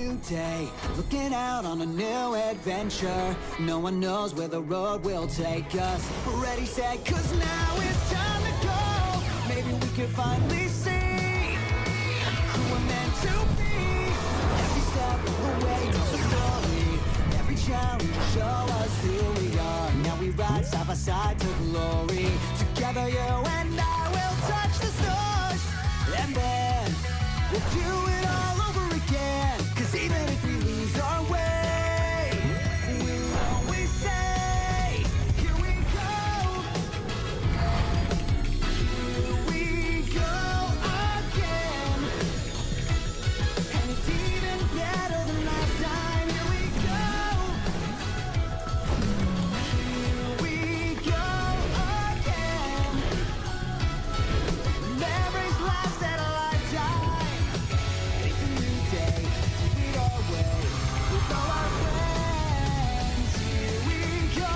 new day, looking out on a new adventure. No one knows where the road will take us. Ready, set, 'cause now it's time to go. Maybe we could finally see who we're meant to be. Every step of the way tells a story. Every challenge will show us who we are. Now we ride side by side to glory. Together you and I will touch the stars. And then we'll do it all over again. 'Cause even if we lose our way, we'll always say, here we go. Here we go again. And it's even better than last time. Here we go. Here we go again. Memories last at a lifetime. It's a new day, do it our way, with all our friends. Here we go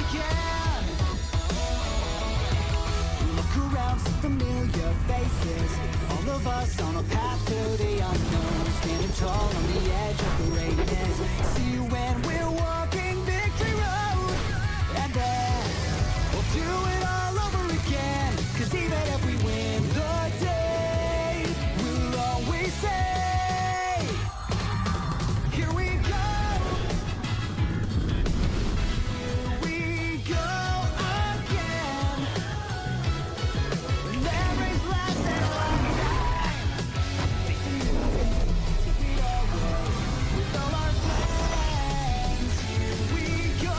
again. Look around, see familiar faces. All of us on a path to the unknown, standing tall on the edge of greatness. See you when we're walking victory road. And then we'll do it all over again. 'Cause even if we win the day, we'll always say, here we go. Here we go again. Memories last at a lifetime. It's a new day, take it our way, with all our friends. Here we go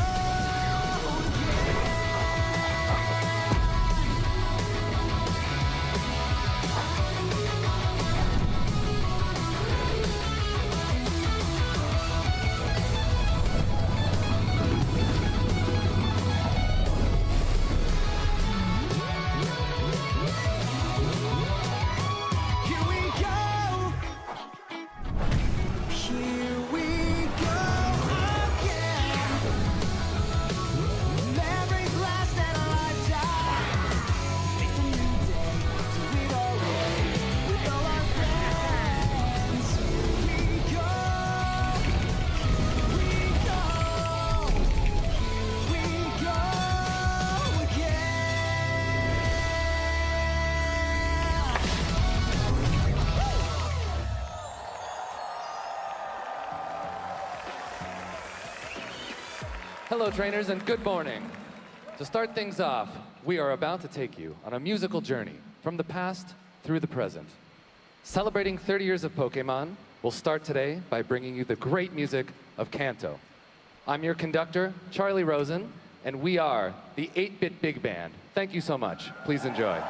again. Here we go. Here we go again. Memories last at a lifetime. It's a new day, do it our way, with all our friends. Here we go. Here we go. Here we go again. Hello, trainers, and good morning. To start things off, we are about to take you on a musical journey from the past through the present. Celebrating 30 years of Pokemon, we'll start today by bringing you the great music of Kanto. I'm your conductor, Charlie Rosen, and we are the 8-Bit Big Band. Thank you so much. Please enjoy.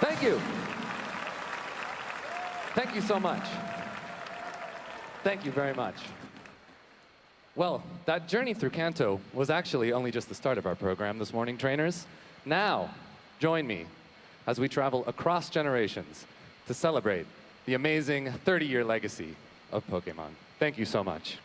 Thank you. Thank you so much. Thank you very much. Well, that journey through Kanto was actually only just the start of our program this morning, trainers. Now, join me as we travel across generations to celebrate the amazing 30-year legacy of Pokemon. Thank you so much.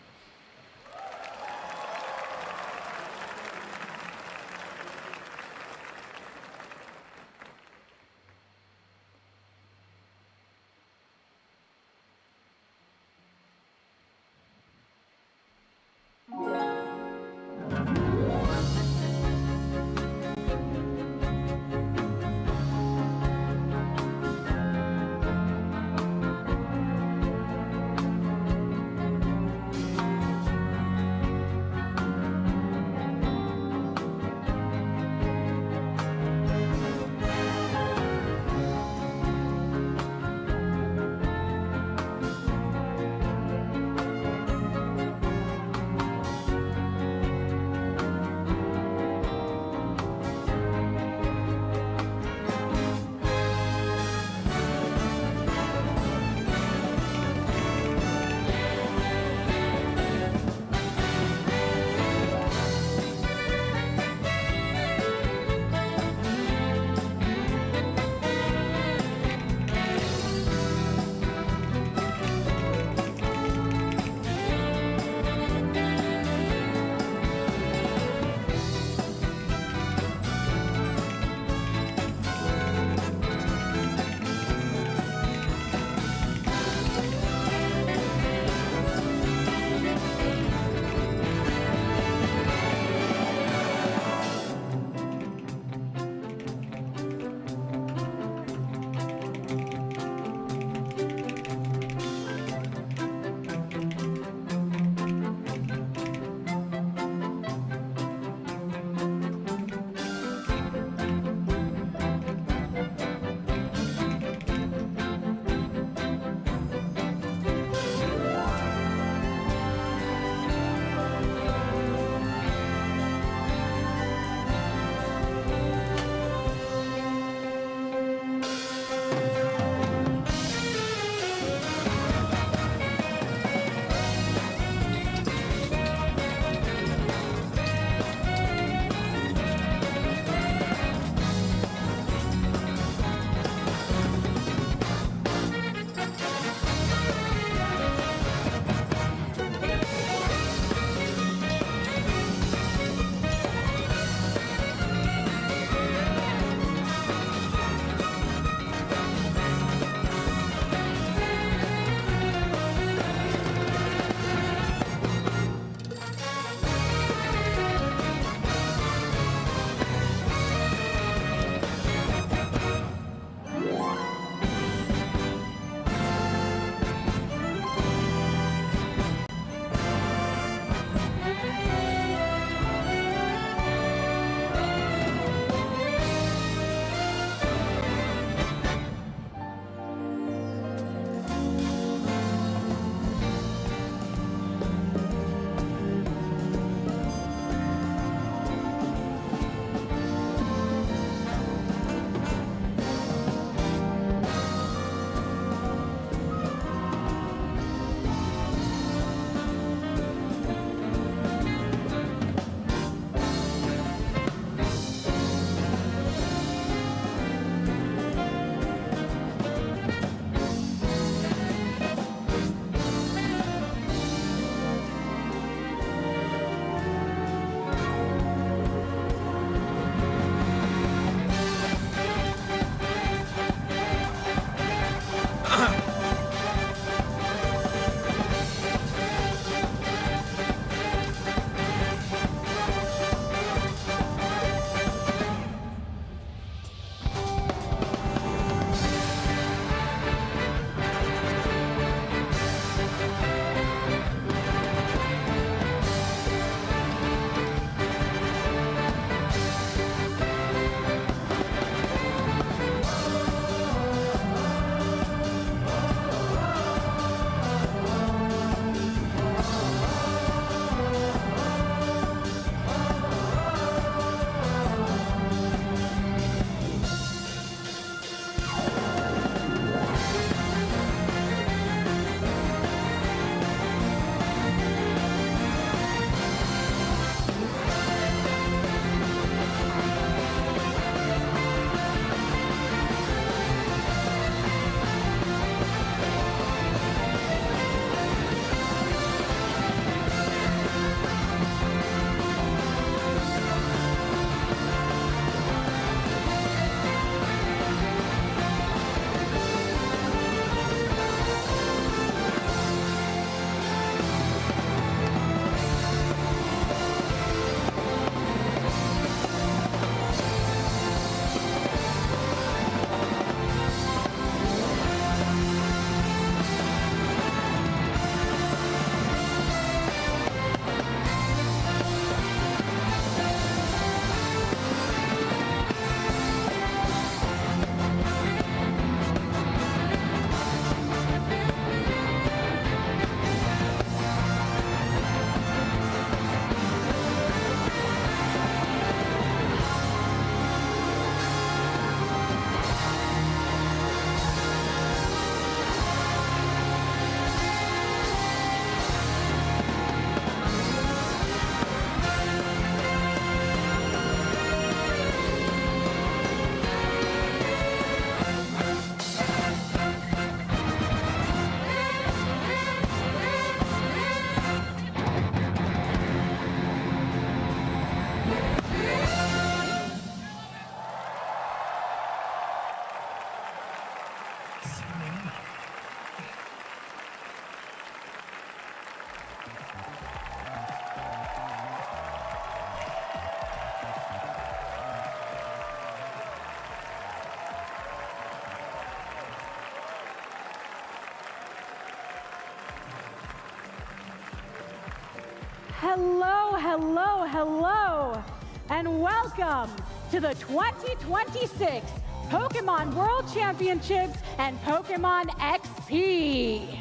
hello, hello, hello, and welcome to the 2026 Pokemon World Championships and Pokemon XP.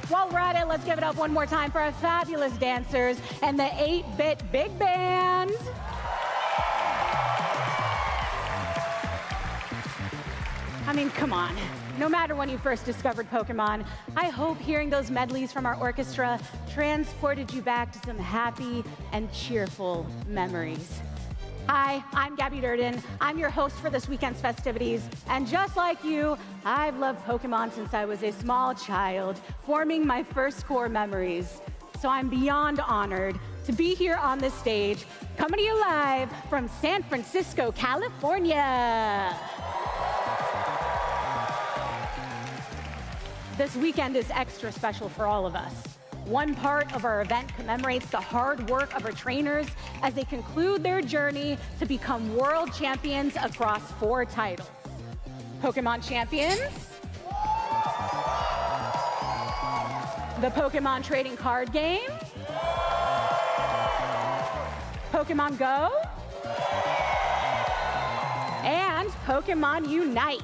While we're at it, let's give it up one more time for our fabulous dancers and the 8-bit big band. I mean, come on. No matter when you first discovered Pokemon, I hope hearing those medleys from our orchestra transported you back to some happy and cheerful memories. Hi, I'm Gabby Durden. I'm your host for this weekend's festivities. And just like you, I've loved Pokemon since I was a small child, forming my first core memories. So I'm beyond honored to be here on this stage, coming to you live from San Francisco, California. This weekend is extra special for all of us. One part of our event commemorates the hard work of our trainers as they conclude their journey to become world champions across 4 titles. Pokemon Champions, the Pokemon Trading Card Game, Pokemon Go, and Pokemon Unite.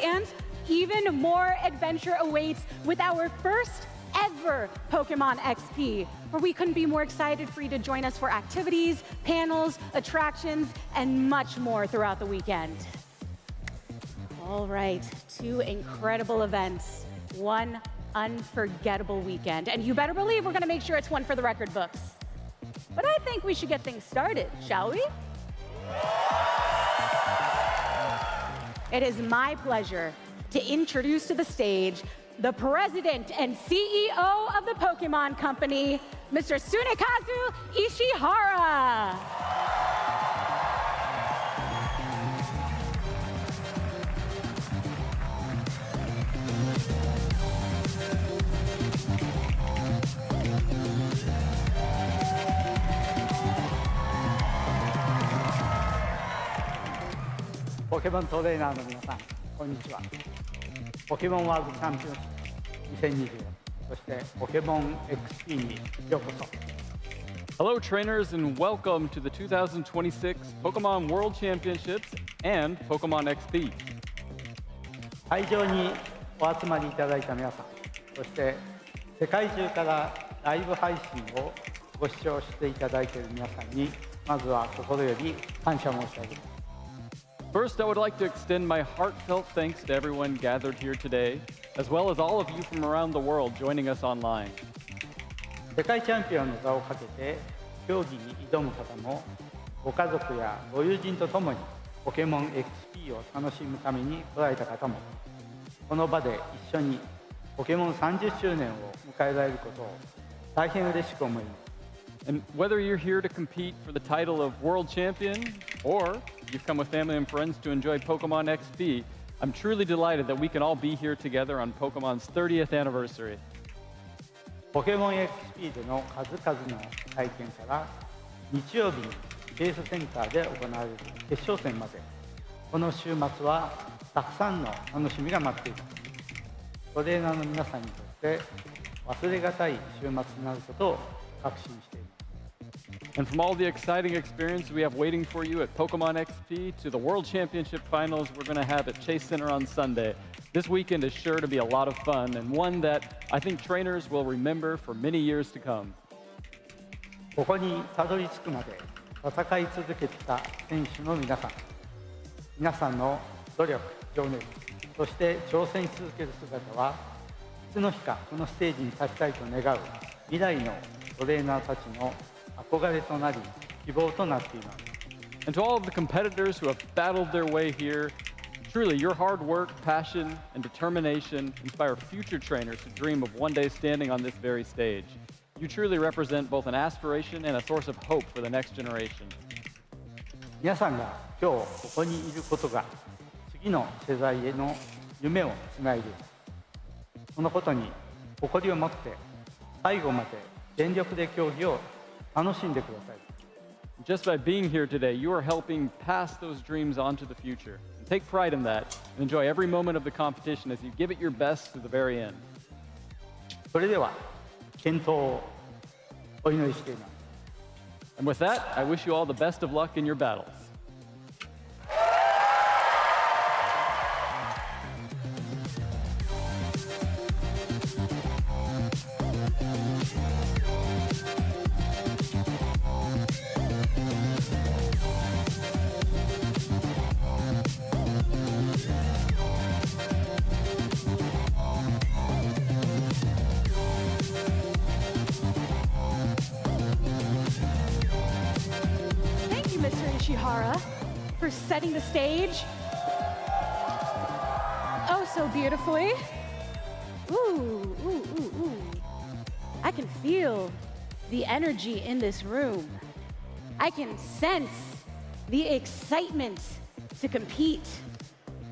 And even more adventure awaits with our first ever Pokemon XP, where we couldn't be more excited for you to join us for activities, panels, attractions, and much more throughout the weekend. All right, 2 incredible events, 1 unforgettable weekend, and you better believe we're gonna make sure it's one for the record books. But I think we should get things started, shall we? It is my pleasure to introduce to the stage the president and CEO of the Pokemon Company, Mr. Tsunekazu Ishihara.ポケモントレーナーの皆さん、こんにちは。ポケモンワールドチャンピオンシップ2024、そしてポケモン XP にようこそ。Hello, trainers, and welcome to the 2026 Pokemon World Championships and Pokemon XP. 会場にお集まりいただいた皆さん、そして世界中からライブ配信をご視聴していただいている皆さんに、まずは心より感謝申し上げます。First, I would like to extend my heartfelt thanks to everyone gathered here today, as well as all of you from around the world joining us online. 世界チャンピオンの座をかけて競技に挑む方も、ご家族やご友人と共にポケモン XP を楽しむために来られた方も、この場で一緒にポケモン30周年を迎えられることを大変嬉しく思います。And whether you're here to compete for the title of World Champion, or you've come with family and friends to enjoy Pokemon XP, I'm truly delighted that we can all be here together on Pokemon's 30th anniversary. ポケモン XP での数々の体験から日曜日にレースセンターで行われる決勝戦まで、この週末はたくさんの楽しみが待っています。トレーナーの皆さんにとって忘れがたい週末になることを確信しています。And from all the exciting experience we have waiting for you at Pokemon XP to the World Championship Finals we're going to have at Chase Center on Sunday, this weekend is sure to be a lot of fun and one that I think trainers will remember for many years to come. ここにたどり着くまで戦い続けてきた選手の皆さんの努力、情熱、そして挑戦し続ける姿はいつの日かこのステージに立ちたいと願う未来のトレーナーたちの憧れとなり希望となっています。And to all of the competitors who have battled their way here, truly your hard work, passion, and determination inspire future trainers to dream of one day standing on this very stage. You truly represent both an aspiration and a source of hope for the next generation. 皆さんが今日ここにいることが次の世代への夢をつないでいます。そのことに誇りを持って最後まで全力で競技を楽しんでください。Just by being here today, you are helping pass those dreams on to the future. Take pride in that and enjoy every moment of the competition as you give it your best to the very end. それでは健闘をお祈りしています。 And with that, I wish you all the best of luck in your battles. Mr. Ishihara, for setting the stage oh so beautifully. Ooh, ooh, ooh, ooh. I can feel the energy in this room. I can sense the excitement to compete.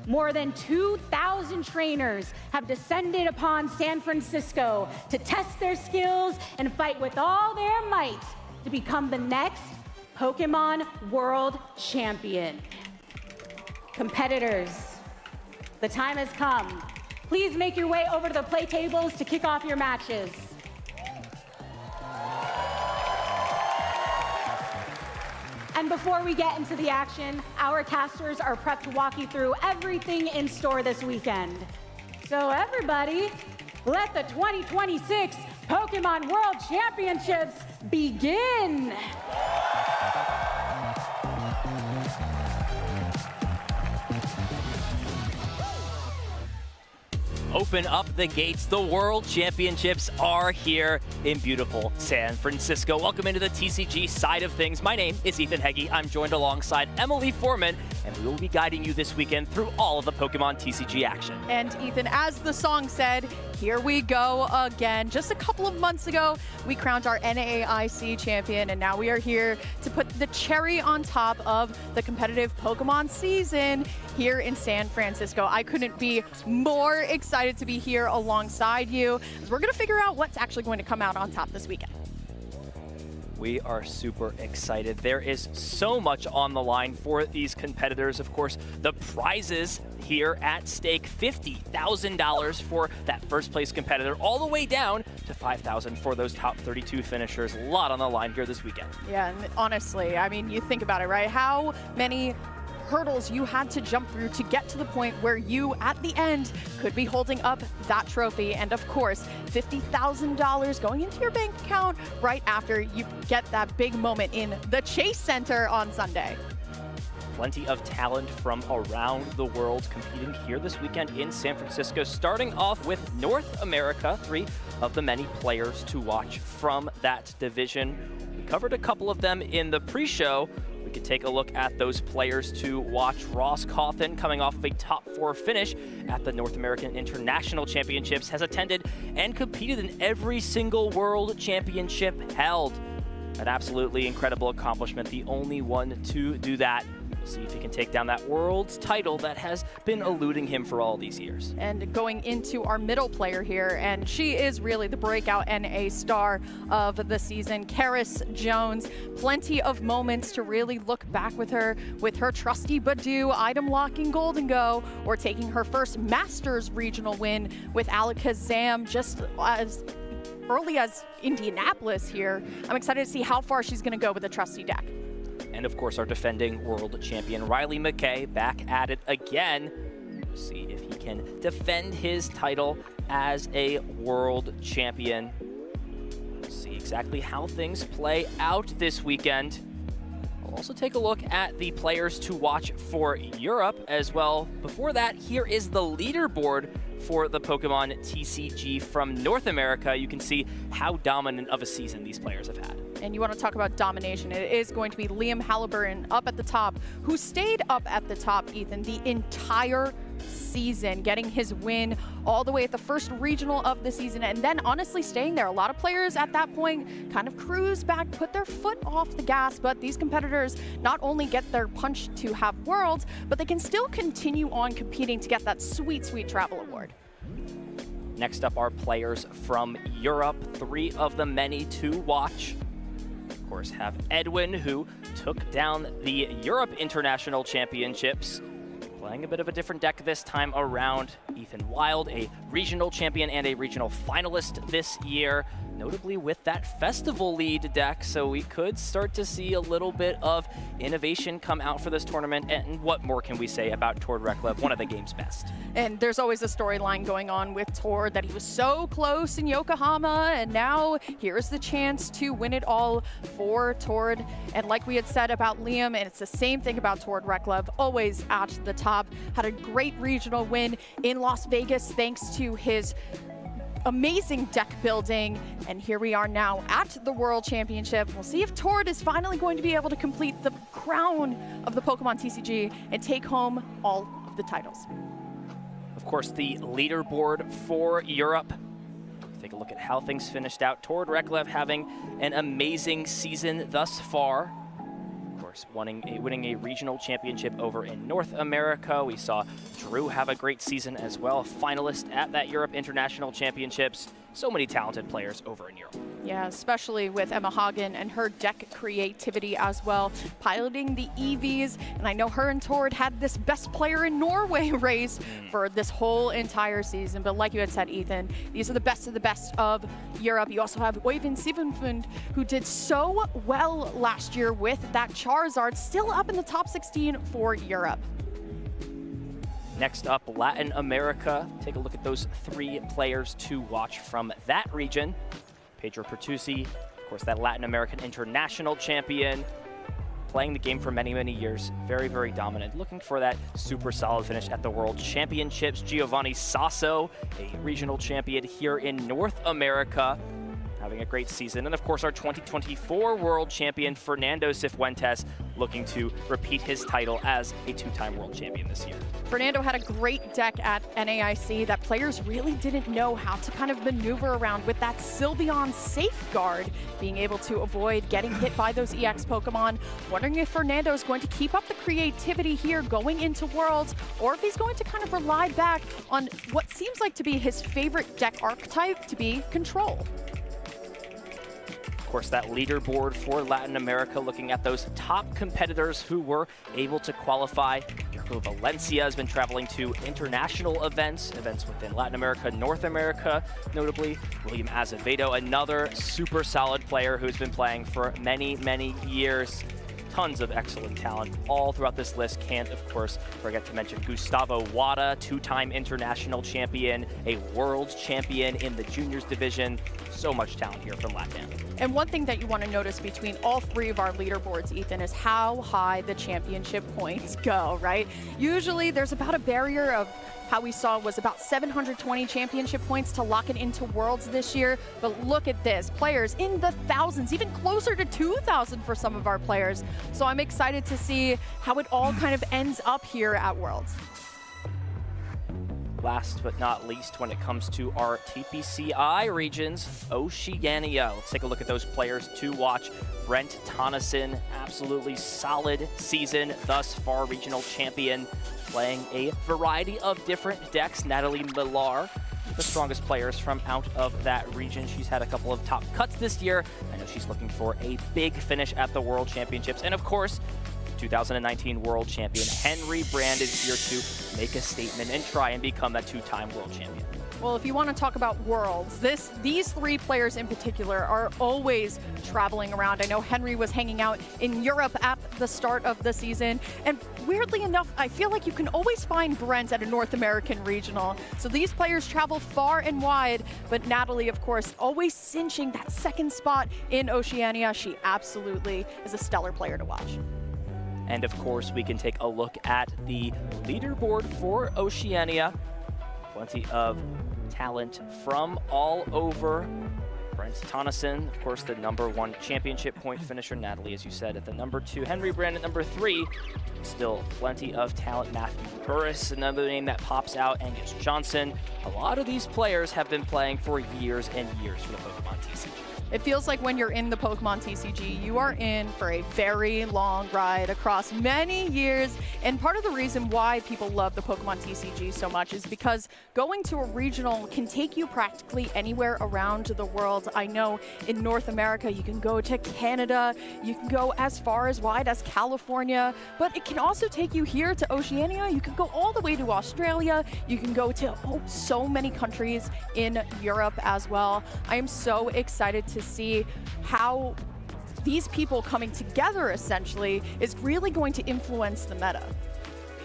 More than 2,000 trainers have descended upon San Francisco to test their skills and fight with all their might to become the next Pokemon World Champion. Competitors, the time has come. Please make your way over to the play tables to kick off your matches. And before we get into the action, our casters are prepped to walk you through everything in store this weekend. So everybody, let the 2026 Pokemon World Championships begin. Open up the gates. The World Championships are here in beautiful San Francisco. Welcome into the TCG side of things. My name is Ethan Heggie. I'm joined alongside Emily Foreman, and we will be guiding you this weekend through all of the Pokemon TCG action. And Ethan, as the song said, here we go again. Just a couple of months ago, we crowned our NAIC champion, and now we are here to put the cherry on top of the competitive Pokemon season here in San Francisco. I couldn't be more excited to be here alongside you, as we're gonna figure out what's actually going to come out on top this weekend. We are super excited. There is so much on the line for these competitors. Of course, the prizes here at stake, $50,000 for that first place competitor, all the way down to $5,000 for those top 32 finishers. A lot on the line here this weekend. Yeah, and honestly, I mean, you think about it, right? How many hurdles you had to jump through to get to the point where you, at the end, could be holding up that trophy. And of course, $50,000 going into your bank account right after you get that big moment in the Chase Center on Sunday. Plenty of talent from around the world competing here this weekend in San Francisco, starting off with North America, 3 of the many players to watch from that division. We covered a couple of them in the pre-show. We could take a look at those players to watch. Ross Coffin, coming off of a top 4 finish at the North American International Championships, has attended and competed in every single World Championship held. An absolutely incredible accomplishment, the only one to do that. We'll see if he can take down that world's title that has been eluding him for all these years. And going into our middle player here, and she is really the breakout NA star of the season, Karis Jones. Plenty of moments to really look back with her trusty Badoo, item locking Golden Go, or taking her first Masters regional win with Alakazam just as early as Indianapolis here. I'm excited to see how far she's going to go with the trusty deck. And of course, our defending world champion, Riley McKay, back at it again. We'll see if he can defend his title as a world champion. We'll see exactly how things play out this weekend. We'll also take a look at the players to watch for Europe as well. Before that, here is the leaderboard for the Pokemon TCG from North America. You can see how dominant of a season these players have had. And you want to talk about domination, it is going to be Liam Halliburton up at the top, who stayed up at the top, Ethan, the entire season, getting his win all the way at the first regional of the season, and then honestly staying there. A lot of players at that point kind of cruise back, put their foot off the gas, but these competitors not only get their punch to have Worlds, but they can still continue on competing to get that sweet, sweet travel award. Next up are players from Europe, 3 of the many to watch. Of course, have Edwin, who took down the Europe International Championships, playing a bit of a different deck this time around. Ethan Wild, a regional champion and a regional finalist this year, notably with that festival lead deck, so we could start to see a little bit of innovation come out for this tournament. And what more can we say about Tord Reklev, one of the game's best? And there's always a storyline going on with Tord that he was so close in Yokohama, and now here's the chance to win it all for Tord. And like we had said about Liam, and it's the same thing about Tord Reklev, always at the top. Had a great regional win in Las Vegas thanks to his amazing deck building, and here we are now at the World Championship. We'll see if Tord is finally going to be able to complete the crown of the Pokemon TCG and take home all of the titles. Of course, the leaderboard for Europe. Take a look at how things finished out. Tord Reklev having an amazing season thus far. Of course, winning a regional championship over in North America. We saw Drew have a great season as well, a finalist at that Europe International Championships. So many talented players over in Europe. Yeah, especially with Emma Hagen and her deck creativity as well, piloting the EVs. And I know her and Tord had this best player in Norway race for this whole entire season. But like you had said, Ethan, these are the best of Europe. You also have Oyvind Sivenfund, who did so well last year with that Charizard, still up in the top 16 for Europe. Next up, Latin America. Take a look at those three players to watch from that region. Pedro Pertusi, of course, that Latin American international champion, playing the game for many, many years. Very, very dominant. Looking for that super solid finish at the World Championships. Giovanni Sasso, a regional champion here in North America, having a great season. And of course, our 2024 world champion, Fernando Cifuentes, looking to repeat his title as a two-time world champion this year. Fernando had a great deck at NAIC that players really didn't know how to kind of maneuver around, with that Sylveon Safeguard, being able to avoid getting hit by those EX Pokemon. Wondering if Fernando is going to keep up the creativity here going into Worlds, or if he's going to kind of rely back on what seems like to be his favorite deck archetype, to be Control. Of course, that leaderboard for Latin America, looking at those top competitors who were able to qualify. Valencia has been traveling to international events within Latin America, North America, notably William Azevedo, another super solid player who's been playing for many, many years. Tons of excellent talent all throughout this list. Can't, of course, forget to mention Gustavo Wada, two-time international champion, a world champion in the juniors division. So much talent here from LATAM. And one thing that you want to notice between all three of our leaderboards, Ethan, is how high the championship points go, right? Usually there's about a barrier of, how we saw was about 720 championship points to lock it into Worlds this year. But look at this, players in the thousands, even closer to 2,000 for some of our players. So I'm excited to see how it all kind of ends up here at Worlds. Last but not least, when it comes to our TPCI regions, Oceania. Let's take a look at those players to watch. Brent Tonneson, absolutely solid season thus far, regional champion, playing a variety of different decks. Natalie Millar, the strongest players from out of that region. She's had a couple of top cuts this year. I know she's looking for a big finish at the World Championships. And of course, 2019 World Champion Henry Brand is here to make a statement and try and become that two-time World Champion. Well, if you want to talk about Worlds, these three players in particular are always traveling around. I know Henry was hanging out in Europe at the start of the season, and weirdly enough, I feel like you can always find Brent at a North American regional. So these players travel far and wide, but Natalie, of course, always cinching that second spot in Oceania. She absolutely is a stellar player to watch. And of course, we can take a look at the leaderboard for Oceania. Plenty of talent from all over. Brent Tonneson, of course, the #1 championship point finisher. Natalie, as you said, at the #2. Henry Brand at #3. Still plenty of talent. Matthew Burris, another name that pops out. Angus Johnson. A lot of these players have been playing for years and years for the Pokemon TCG. It feels like when you're in the Pokemon TCG, you are in for a very long ride across many years. And part of the reason why people love the Pokemon TCG so much is because going to a regional can take you practically anywhere around the world. I know in North America, you can go to Canada, you can go as far as wide as California, but it can also take you here to Oceania. You can go all the way to Australia. You can go to so many countries in Europe as well. I am so excited to see how these people coming together essentially is really going to influence the meta.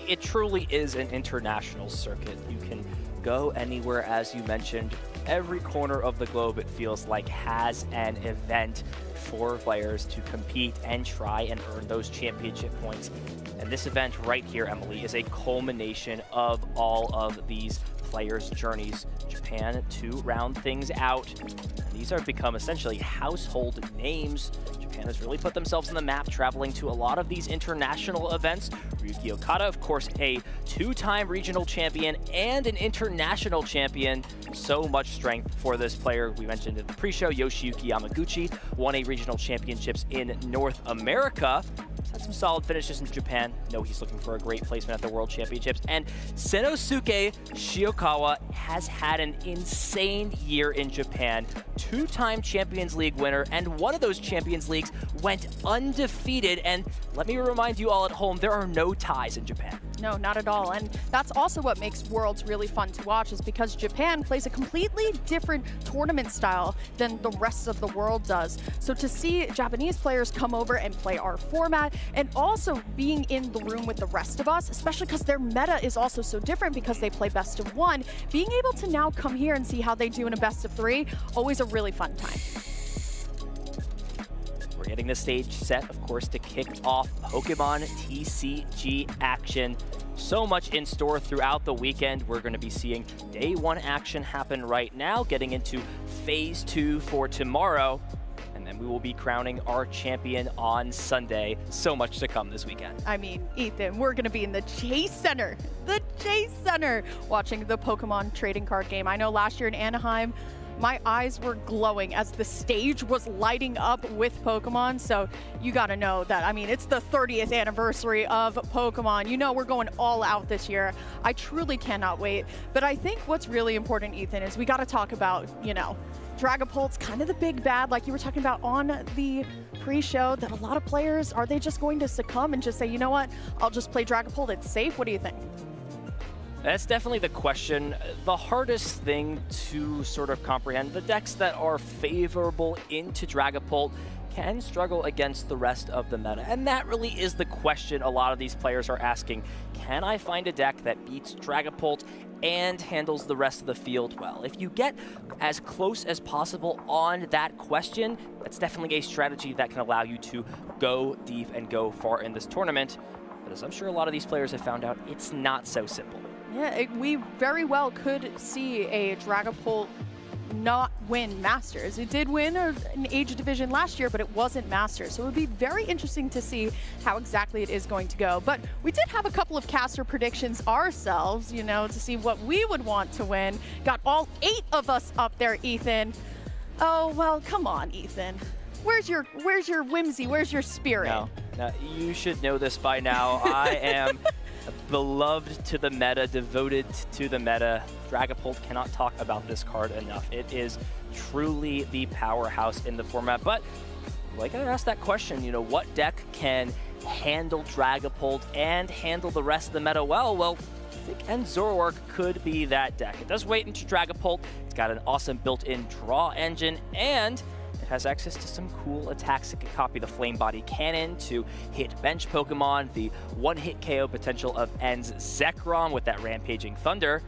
It truly is an international circuit. You can go anywhere, as you mentioned. Every corner of the globe, it feels like, has an event for players to compete and try and earn those championship points. And this event right here, Emily, is a culmination of all of these players' journeys. Japan to round things out. And these are become essentially household names. Japan has really put themselves on the map, traveling to a lot of these international events. Ryuki Okada, of course, a two-time regional champion and an international champion. So much strength for this player. We mentioned in the pre-show, Yoshiyuki Yamaguchi won a regional championships in North America. He's had some solid finishes in Japan. No, he's looking for a great placement at the World Championships. And Senosuke Shiokawa has had an insane year in Japan. Two-time Champions League winner, and one of those Champions Leagues went undefeated. And let me remind you all at home, there are no ties in Japan. No, not at all. And that's also what makes Worlds really fun to watch, is because Japan plays a completely different tournament style than the rest of the world does. So to see Japanese players come over and play our format, and also being in the room with the rest of us, especially because their meta is also so different because they play best of one, being able to now come here and see how they do in a best of three, always a really fun time. We're getting the stage set, of course, to kick off Pokemon TCG action. So much in store throughout the weekend. We're going to be seeing day one action happen right now, getting into phase 2 for tomorrow. And then we will be crowning our champion on Sunday. So much to come this weekend. I mean, Ethan, we're going to be in the Chase Center, watching the Pokemon trading card game. I know last year in Anaheim, my eyes were glowing as the stage was lighting up with Pokemon. So you got to know that, I mean, it's the 30th anniversary of Pokemon. You know, we're going all out this year. I truly cannot wait. But I think what's really important, Ethan, is we got to talk about, you know, Dragapult's kind of the big bad, like you were talking about on the pre-show, that a lot of players, are they just going to succumb and just say, you know what, I'll just play Dragapult, it's safe? What do you think? That's definitely the question. The hardest thing to sort of comprehend, the decks that are favorable into Dragapult can struggle against the rest of the meta. And that really is the question a lot of these players are asking. Can I find a deck that beats Dragapult and handles the rest of the field well? If you get as close as possible on that question, that's definitely a strategy that can allow you to go deep and go far in this tournament. But as I'm sure a lot of these players have found out, it's not so simple. Yeah, we very well could see a Dragapult not win Masters. It did win an age division last year, but it wasn't Masters. So it would be very interesting to see how exactly it is going to go. But we did have a couple of caster predictions ourselves, you know, to see what we would want to win. Got all 8 of us up there, Ethan. Oh, well, come on, Ethan. Where's your whimsy? Where's your spirit? No, you should know this by now. I am beloved to the meta, devoted to the meta. Dragapult cannot talk about this card enough. It is truly the powerhouse in the format. But like I asked that question, you know, what deck can handle Dragapult and handle the rest of the meta well? Well, I think Zoroark could be that deck. It does wait into Dragapult. It's got an awesome built-in draw engine, and it has access to some cool attacks. It can copy the Flame Body Cannon to hit bench Pokemon, the one-hit KO potential of En's Zekrom with that Rampaging Thunder.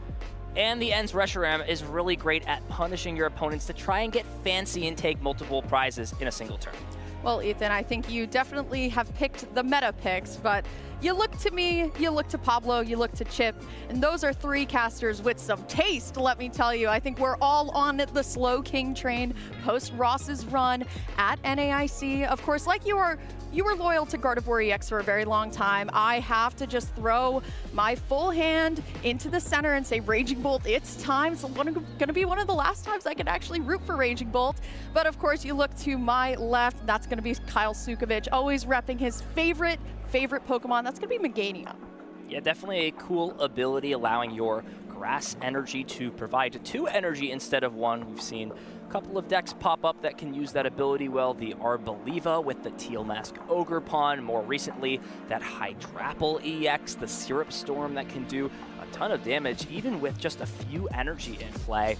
And the En's Reshiram is really great at punishing your opponents to try and get fancy and take multiple prizes in a single turn. Well, Ethan, I think you definitely have picked the meta picks, but You look to me, you look to Pablo, you look to Chip, and those are three casters with some taste, let me tell you. I think we're all on the Slow King train post Ross's run at NAIC. Of course, like you were loyal to Gardevoir EX for a very long time. I have to just throw my full hand into the center and say, Raging Bolt, it's time. It's gonna be one of the last times I can actually root for Raging Bolt. But of course, you look to my left, that's gonna be Kyle Sukovich, always repping his favorite Pokemon. That's gonna be Meganium. Yeah, definitely a cool ability, allowing your grass energy to provide 2 energy instead of 1. We've seen a couple of decks pop up that can use that ability well. The Arboliva with the Teal Mask Ogerpon. More recently, that Hydrapple EX, the Syrup Storm that can do a ton of damage, even with just a few energy in play.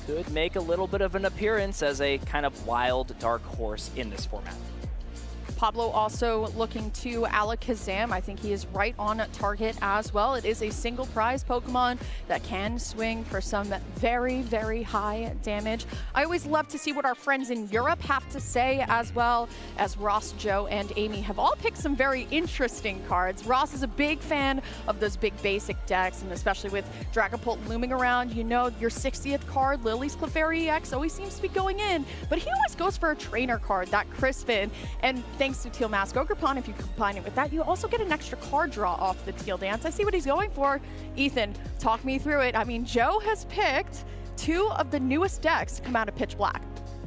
Could make a little bit of an appearance as a kind of wild dark horse in this format. Pablo also looking to Alakazam. I think he is right on target as well. It is a single prize Pokemon that can swing for some very, very high damage. I always love to see what our friends in Europe have to say, as well as Ross, Joe, and Amy have all picked some very interesting cards. Ross is a big fan of those big basic decks, and especially with Dragapult looming around, you know, your 60th card, Lily's Clefairy EX, always seems to be going in, but he always goes for a trainer card, that Crispin, and thanks to Teal Mask Ogerpon, if you combine it with that, you also get an extra card draw off the Teal Dance. I see what he's going for. Ethan, talk me through it. I mean, Joe has picked 2 of the newest decks to come out of Pitch Black.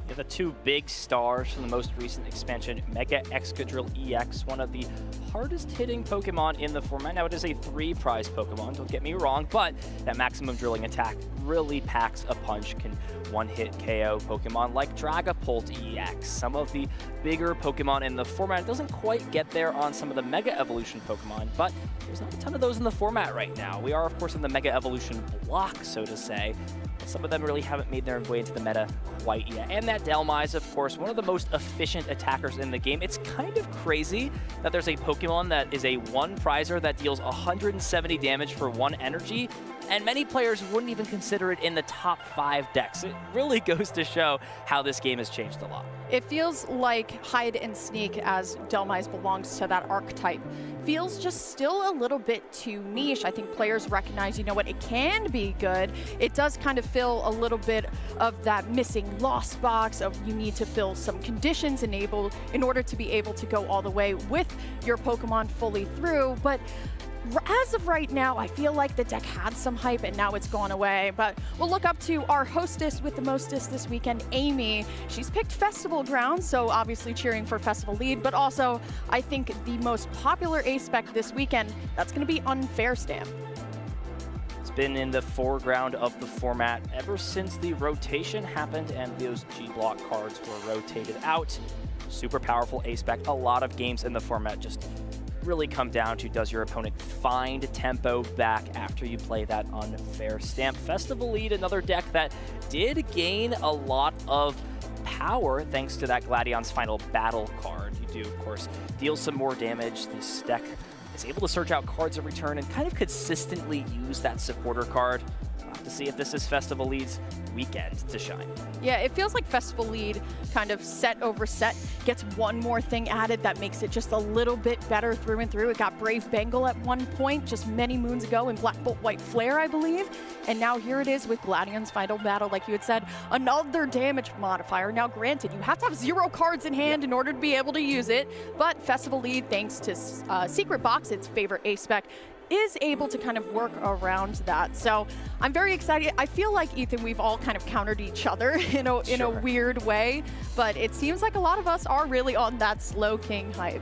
Yeah, the 2 big stars from the most recent expansion, Mega Excadrill EX, one of the hardest hitting Pokemon in the format. Now, it is a 3-prize Pokemon, don't get me wrong, but that maximum drilling attack really packs a punch, can one-hit KO Pokemon like Dragapult EX. Some of the bigger Pokemon in the format, it doesn't quite get there on some of the Mega Evolution Pokemon, but there's not a ton of those in the format right now. We are, of course, in the Mega Evolution block, so to say. Some of them really haven't made their way into the meta quite yet. And that Dhelmise, of course, one of the most efficient attackers in the game. It's kind of crazy that there's a Pokemon that is a 1-prizer that deals 170 damage for 1 energy, and many players wouldn't even consider it in the top 5 decks. It really goes to show how this game has changed a lot. It feels like hide and seek, as Dhelmise belongs to that archetype, feels just still a little bit too niche. I think players recognize, you know what, it can be good. It does kind of fill a little bit of that missing lost box of you need to fill some conditions in order to be able to go all the way with your Pokemon fully through. But as of right now, I feel like the deck had some hype and now it's gone away. But we'll look up to our hostess with the mostest this weekend, Amy. She's picked Festival Grounds, so obviously cheering for Festival Lead, but also I think the most popular A-Spec this weekend, that's going to be Unfair Stamp. It's been in the foreground of the format ever since the rotation happened and those G-Block cards were rotated out. Super powerful A-Spec. A lot of games in the format just really come down to, does your opponent find tempo back after you play that Unfair Stamp? Festival Lead, another deck that did gain a lot of power thanks to that Gladion's Final Battle card. You do, of course, deal some more damage. This deck is able to search out cards every turn and kind of consistently use that supporter card. We'll have to see if this is Festival Lead's weekend to shine. Yeah, it feels like Festival Lead kind of set over set gets one more thing added that makes it just a little bit better through and through. It got Brave Bengal at one point just many moons ago in Black Bolt White Flare, I believe. And now here it is with Gladion's Final Battle, like you had said, another damage modifier. Now granted, you have to have 0 cards in hand in order to be able to use it, but Festival Lead, thanks to Secret Box, its favorite A-Spec, is able to kind of work around that. So I'm very excited. I feel like, Ethan, we've all kind of countered each other in a weird way, but it seems like a lot of us are really on that Slow King hype.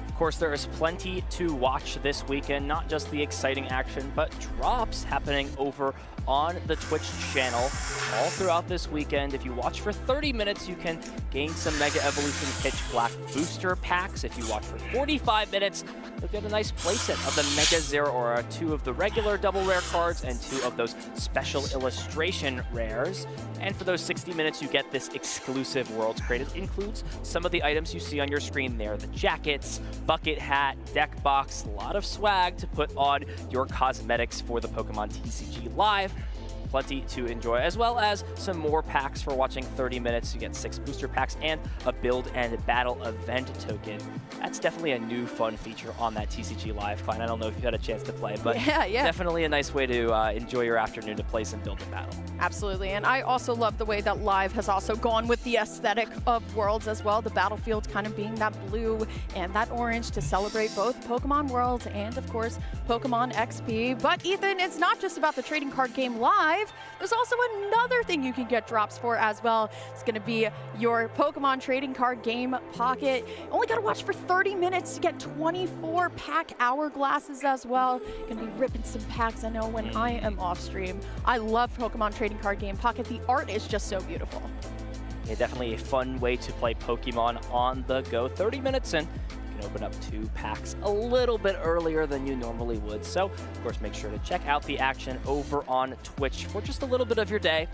Of course, there is plenty to watch this weekend, not just the exciting action, but drops happening over on the Twitch channel all throughout this weekend. If you watch for 30 minutes, you can gain some Mega Evolution Pitch Black booster packs. If you watch for 45 minutes, you'll get a nice playset of the Mega Zeraora, 2 of the regular double rare cards and 2 of those special illustration rares. And for those 60 minutes, you get this exclusive Worlds Crate. It includes some of the items you see on your screen there, the jackets, bucket hat, deck box, a lot of swag to put on your cosmetics for the Pokemon TCG Live. plenty to enjoy, as well as some more packs for watching 30 minutes. You get 6 booster packs and a build and battle event token. That's definitely a new fun feature on that TCG Live client. I don't know if you had a chance to play, but definitely a nice way to enjoy your afternoon to play some build and battle. Absolutely, and I also love the way that Live has also gone with the aesthetic of Worlds as well. The battlefield kind of being that blue and that orange to celebrate both Pokemon Worlds and, of course, Pokemon XP. But Ethan, it's not just about the trading card game Live. There's also another thing you can get drops for as well. It's going to be your Pokemon trading card game pocket. You only got to watch for 30 minutes to get 24 pack hourglasses as well. Going to be ripping some packs, I know, when I am off stream. I love Pokemon trading card game pocket. The art is just so beautiful. Yeah, definitely a fun way to play Pokemon on the go. 30 minutes in, you can open up 2 packs a little bit earlier than you normally would. So, of course, make sure to check out the action over on Twitch for just a little bit of your day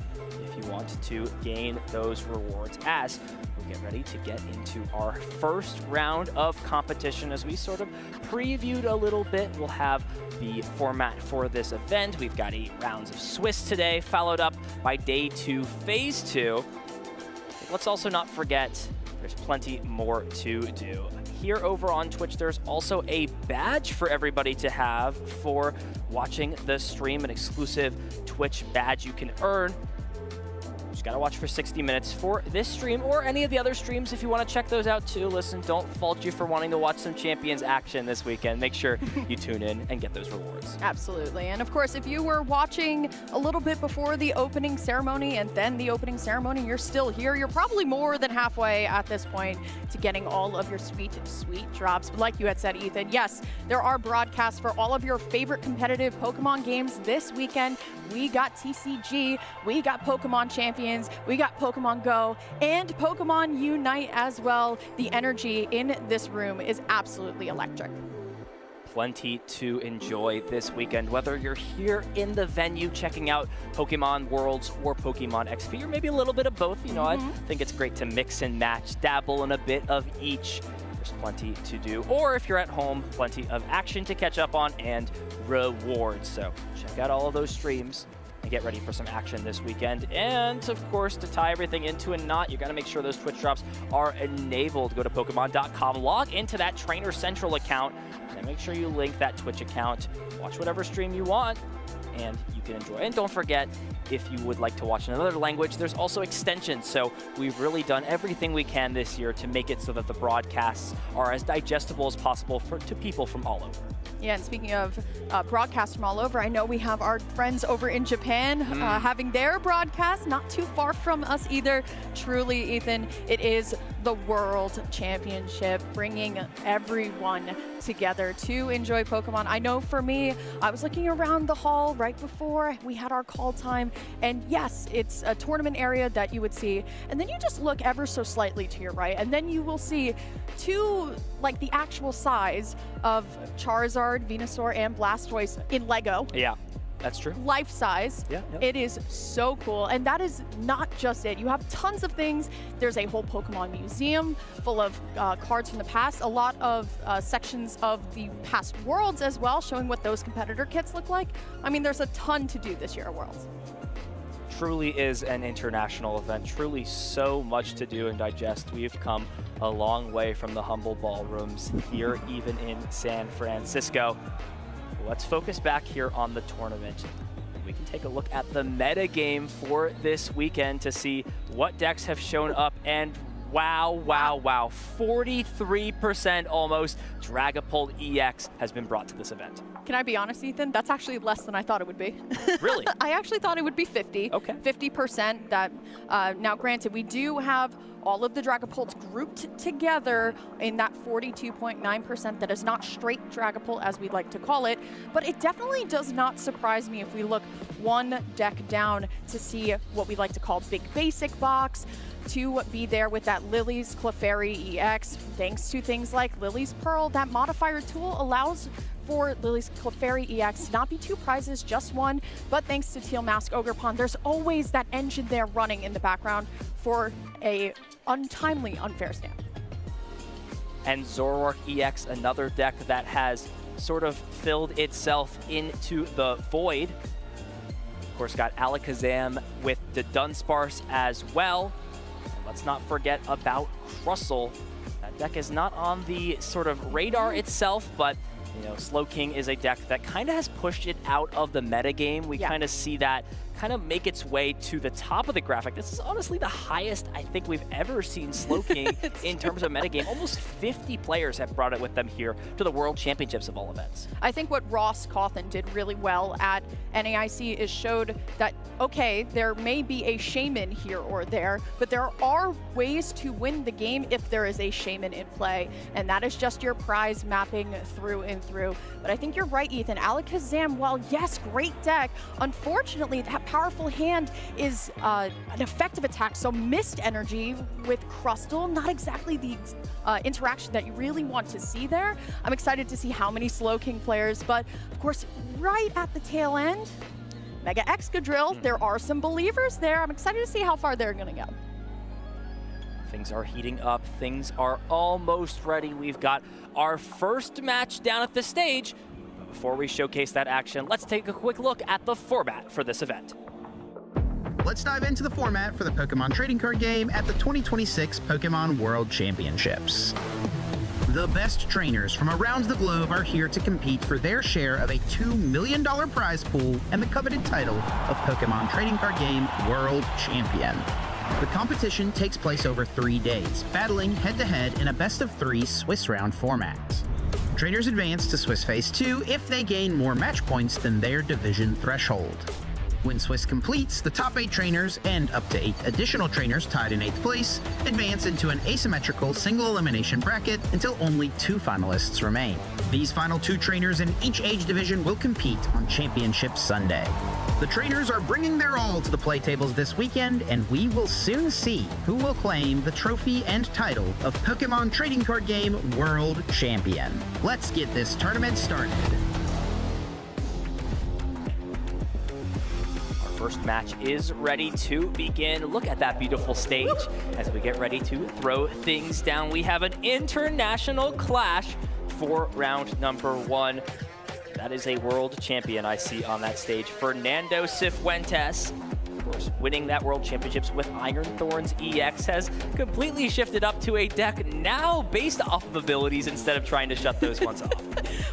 if you want to gain those rewards, as we get ready to get into our first round of competition. As we sort of previewed a little bit, we'll have the format for this event. We've got 8 rounds of Swiss today, followed up by Day 2, Phase 2. Let's also not forget there's plenty more to do. Here over on Twitch, there's also a badge for everybody to have for watching the stream, an exclusive Twitch badge you can earn. Just gotta watch for 60 minutes for this stream or any of the other streams if you want to check those out too. Listen, don't fault you for wanting to watch some Champions action this weekend. Make sure you tune in and get those rewards. Absolutely. And of course, if you were watching a little bit before the opening ceremony and then the opening ceremony, you're still here, you're probably more than halfway at this point to getting all of your sweet drops. But like you had said, Ethan, yes, there are broadcasts for all of your favorite competitive Pokemon games this weekend. We got TCG, we got Pokemon Champions, we got Pokemon Go, and Pokemon Unite as well. The energy in this room is absolutely electric. Plenty to enjoy this weekend, whether you're here in the venue checking out Pokemon Worlds or Pokemon XP, or maybe a little bit of both. You know, I think it's great to mix and match, dabble in a bit of each. There's plenty to do. Or if you're at home, plenty of action to catch up on and rewards. So check out all of those streams and get ready for some action this weekend. And of course, to tie everything into a knot, you got to make sure those Twitch drops are enabled. Go to Pokemon.com, log into that Trainer Central account, and then make sure you link that Twitch account. Watch whatever stream you want, and you can enjoy. And don't forget, if you would like to watch in another language, there's also extensions. So we've really done everything we can this year to make it so that the broadcasts are as digestible as possible to people from all over. Yeah, and speaking of broadcasts from all over, I know we have our friends over in Japan having their broadcast not too far from us either. Truly, Ethan, it is the World Championship, bringing everyone together to enjoy Pokemon. I know for me, I was looking around the hall right before we had our call time, and yes, it's a tournament area that you would see, and then you just look ever so slightly to your right, and then you will see 2, like the actual size of Charizard, Venusaur, and Blastoise in Lego. Yeah, that's true. Life size. Yeah. It is so cool. And that is not just it. You have tons of things. There's a whole Pokemon museum full of cards from the past, a lot of sections of the past Worlds as well, showing what those competitor kits look like. I mean, there's a ton to do this year at Worlds. Truly is an international event, truly so much to do and digest. We've come a long way from the humble ballrooms here, even in San Francisco. Let's focus back here on the tournament. We can take a look at the meta game for this weekend to see what decks have shown up, and wow, 43% almost Dragapult EX has been brought to this event. Can I be honest, Ethan? That's actually less than I thought it would be. Really? I actually thought it would be 50. Okay. 50%. That now, granted, we do have all of the Dragapults grouped together in that 42.9% that is not straight Dragapult, as we'd like to call it, but it definitely does not surprise me if we look one deck down to see what we like to call big basic box, to be there with that Lily's Clefairy EX, thanks to things like Lily's Pearl. That modifier tool allows for Lily's Clefairy EX to not be 2 prizes, just 1, but thanks to Teal Mask Ogerpon, there's always that engine there running in the background for a untimely unfair stand. And Zoroark EX, another deck that has sort of filled itself into the void. Of course, got Alakazam with the Dunsparce as well. And let's not forget about Crustle. That deck is not on the sort of radar itself, but you know, Slowking is a deck that kind of has pushed it out of the metagame. We kind of see that kind of make its way to the top of the graphic. This is honestly the highest I think we've ever seen Slowking in terms of metagame. Almost 50 players have brought it with them here to the World Championships of all events. I think what Ross Cawthon did really well at NAIC is showed that, okay, there may be a Shaman here or there, but there are ways to win the game if there is a Shaman in play, and that is just your prize mapping through and through. But I think you're right, Ethan. Alakazam, while yes, great deck, unfortunately that powerful hand is an effective attack, so missed energy with Crustle, not exactly the interaction that you really want to see there. I'm excited to see how many Slowking players, but of course, right at the tail end, Mega Excadrill, there are some believers there. I'm excited to see how far they're gonna go. Things are heating up, things are almost ready. We've got our first match down at the stage. But before we showcase that action, let's take a quick look at the format for this event. Let's dive into the format for the Pokemon trading card game at the 2026 Pokemon World Championships. The best trainers from around the globe are here to compete for their share of a $2 million prize pool and the coveted title of Pokemon Trading Card Game World Champion. The competition takes place over 3 days, battling head-to-head in a best-of-3 Swiss round format. Trainers advance to Swiss Phase 2 if they gain more match points than their division threshold. When Swiss completes, the top 8 trainers and up to 8 additional trainers tied in 8th place advance into an asymmetrical single elimination bracket until only 2 finalists remain. These final 2 trainers in each age division will compete on Championship Sunday. The trainers are bringing their all to the play tables this weekend, and we will soon see who will claim the trophy and title of Pokemon Trading Card Game World Champion. Let's get this tournament started. First match is ready to begin. Look at that beautiful stage as we get ready to throw things down. We have an international clash for round number 1. That is a world champion I see on that stage, Fernando Cifuentes. Of course, winning that World Championships with Iron Thorns EX has completely shifted up to a deck now based off of abilities instead of trying to shut those ones off.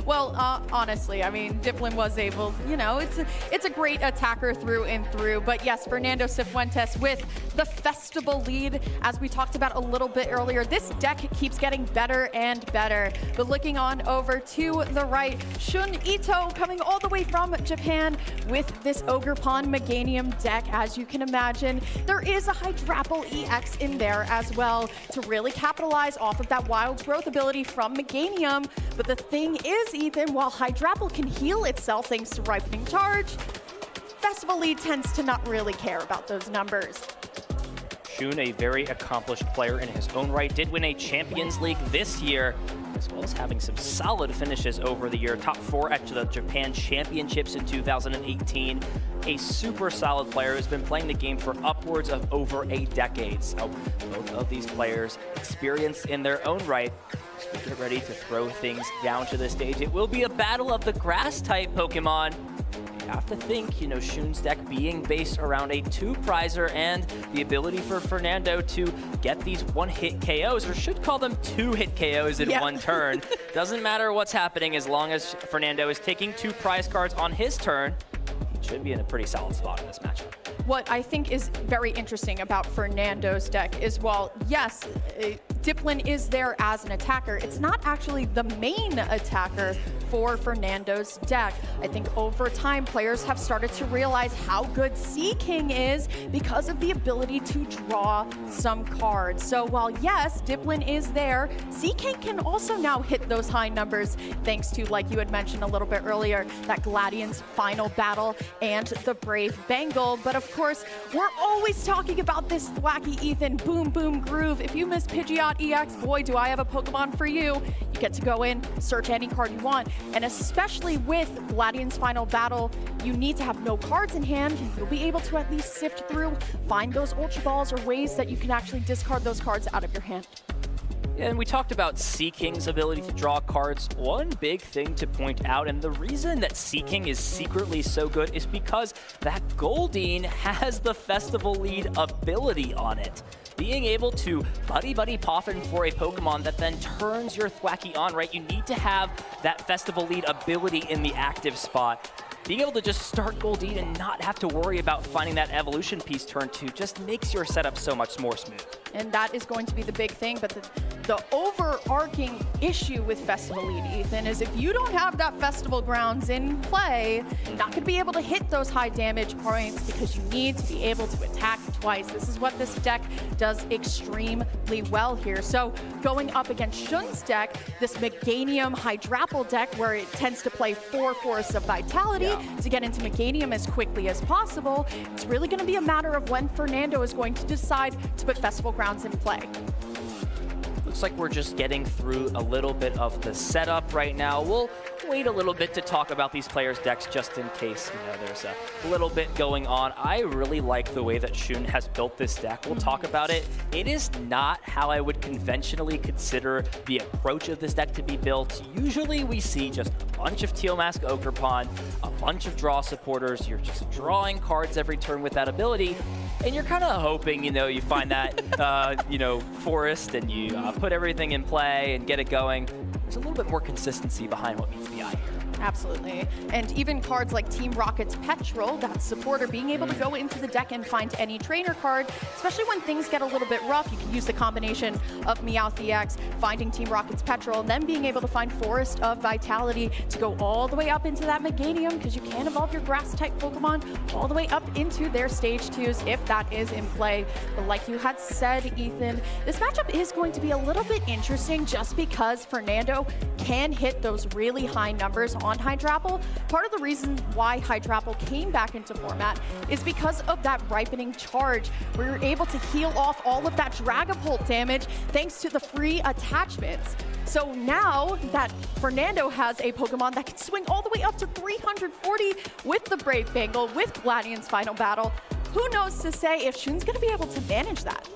Well, honestly, I mean, Dipplin was able, you know, it's a great attacker through and through. But yes, Fernando Cifuentes with the Festival lead, as we talked about a little bit earlier. This deck keeps getting better and better. But looking on over to the right, Shun Ito coming all the way from Japan with this Ogerpon Meganium deck. As you can imagine, there is a Hydrapple EX in there as well to really capitalize off of that wild growth ability from Meganium. But the thing is, Ethan, while Hydrapple can heal itself thanks to Ripening Charge, Festival lead tends to not really care about those numbers. Shun, a very accomplished player in his own right, did win a Champions League this year, as well as having some solid finishes over the year. Top 4 at the Japan Championships in 2018. A super solid player who's been playing the game for upwards of over a decade. So both of these players experienced in their own right. So we get ready to throw things down to the stage. It will be a battle of the grass-type Pokemon. You have to think, you know, Shun's deck being based around a 2-prizer and the ability for Fernando to get these 1-hit KOs, or should call them 2-hit KOs in one turn. Doesn't matter what's happening as long as Fernando is taking 2 prize cards on his turn. He should be in a pretty solid spot in this matchup. What I think is very interesting about Fernando's deck is, while yes, Dipplin is there as an attacker, it's not actually the main attacker for Fernando's deck. I think over time, players have started to realize how good Seaking is because of the ability to draw some cards. So while yes, Dipplin is there, Seaking can also now hit those high numbers thanks to, like you had mentioned a little bit earlier, that Gladian's final battle and the Brave Bengal. But of course, we're always talking about this wacky Ethan Boom Boom Groove. If you miss Pidgeot EX, boy, do I have a Pokemon for you. You get to go in, search any card you want. And especially with Gladian's final battle, you need to have no cards in hand. You'll be able to at least sift through, find those Ultra Balls or ways that you can actually discard those cards out of your hand. And we talked about Sea King's ability to draw cards. One big thing to point out, and the reason that Sea King is secretly so good is because that Goldeen has the Festival Lead ability on it. Being able to buddy poffin for a Pokemon that then turns your Thwackey on, right? You need to have that Festival Lead ability in the active spot. Being able to just start Goldeen and not have to worry about finding that evolution piece turn 2 just makes your setup so much more smooth. And that is going to be the big thing, but the overarching issue with Festival Lead, Ethan, is if you don't have that Festival Grounds in play, you're not going to be able to hit those high damage points because you need to be able to attack twice. This is what this deck does extremely well here. So going up against Shun's deck, this Meganium Hydrapple deck where it tends to play 4 Forests of Vitality to get into Meganium as quickly as possible, it's really going to be a matter of when Fernando is going to decide to put Festival Grounds in play. Looks like we're just getting through a little bit of the setup right now. We'll wait a little bit to talk about these players' decks just in case, there's a little bit going on. I really like the way that Shun has built this deck. We'll talk about it. It is not how I would conventionally consider the approach of this deck to be built. Usually we see just a bunch of Teal Mask Ogerpon, a bunch of draw supporters. You're just drawing cards every turn with that ability, and you're kind of hoping, you find that, forest and you put everything in play and get it going. There's a little bit more consistency behind what meets the eye here. Absolutely. And even cards like Team Rocket's Petrol, that supporter, being able to go into the deck and find any trainer card, especially when things get a little bit rough, you can use the combination of Meowth EX, finding Team Rocket's Petrol, and then being able to find Forest of Vitality to go all the way up into that Meganium, because you can evolve your Grass-type Pokemon all the way up into their Stage 2s if that is in play. But like you had said, Ethan, this matchup is going to be a little bit interesting just because Fernando can hit those really high numbers on Hydrapple. Part of the reason why Hydrapple came back into format is because of that ripening charge, where you're able to heal off all of that Dragapult damage thanks to the free attachments. So now that Fernando has a Pokemon that can swing all the way up to 340 with the Brave Bengal, with Gladian's Final Battle, who knows to say if Shun's going to be able to manage that?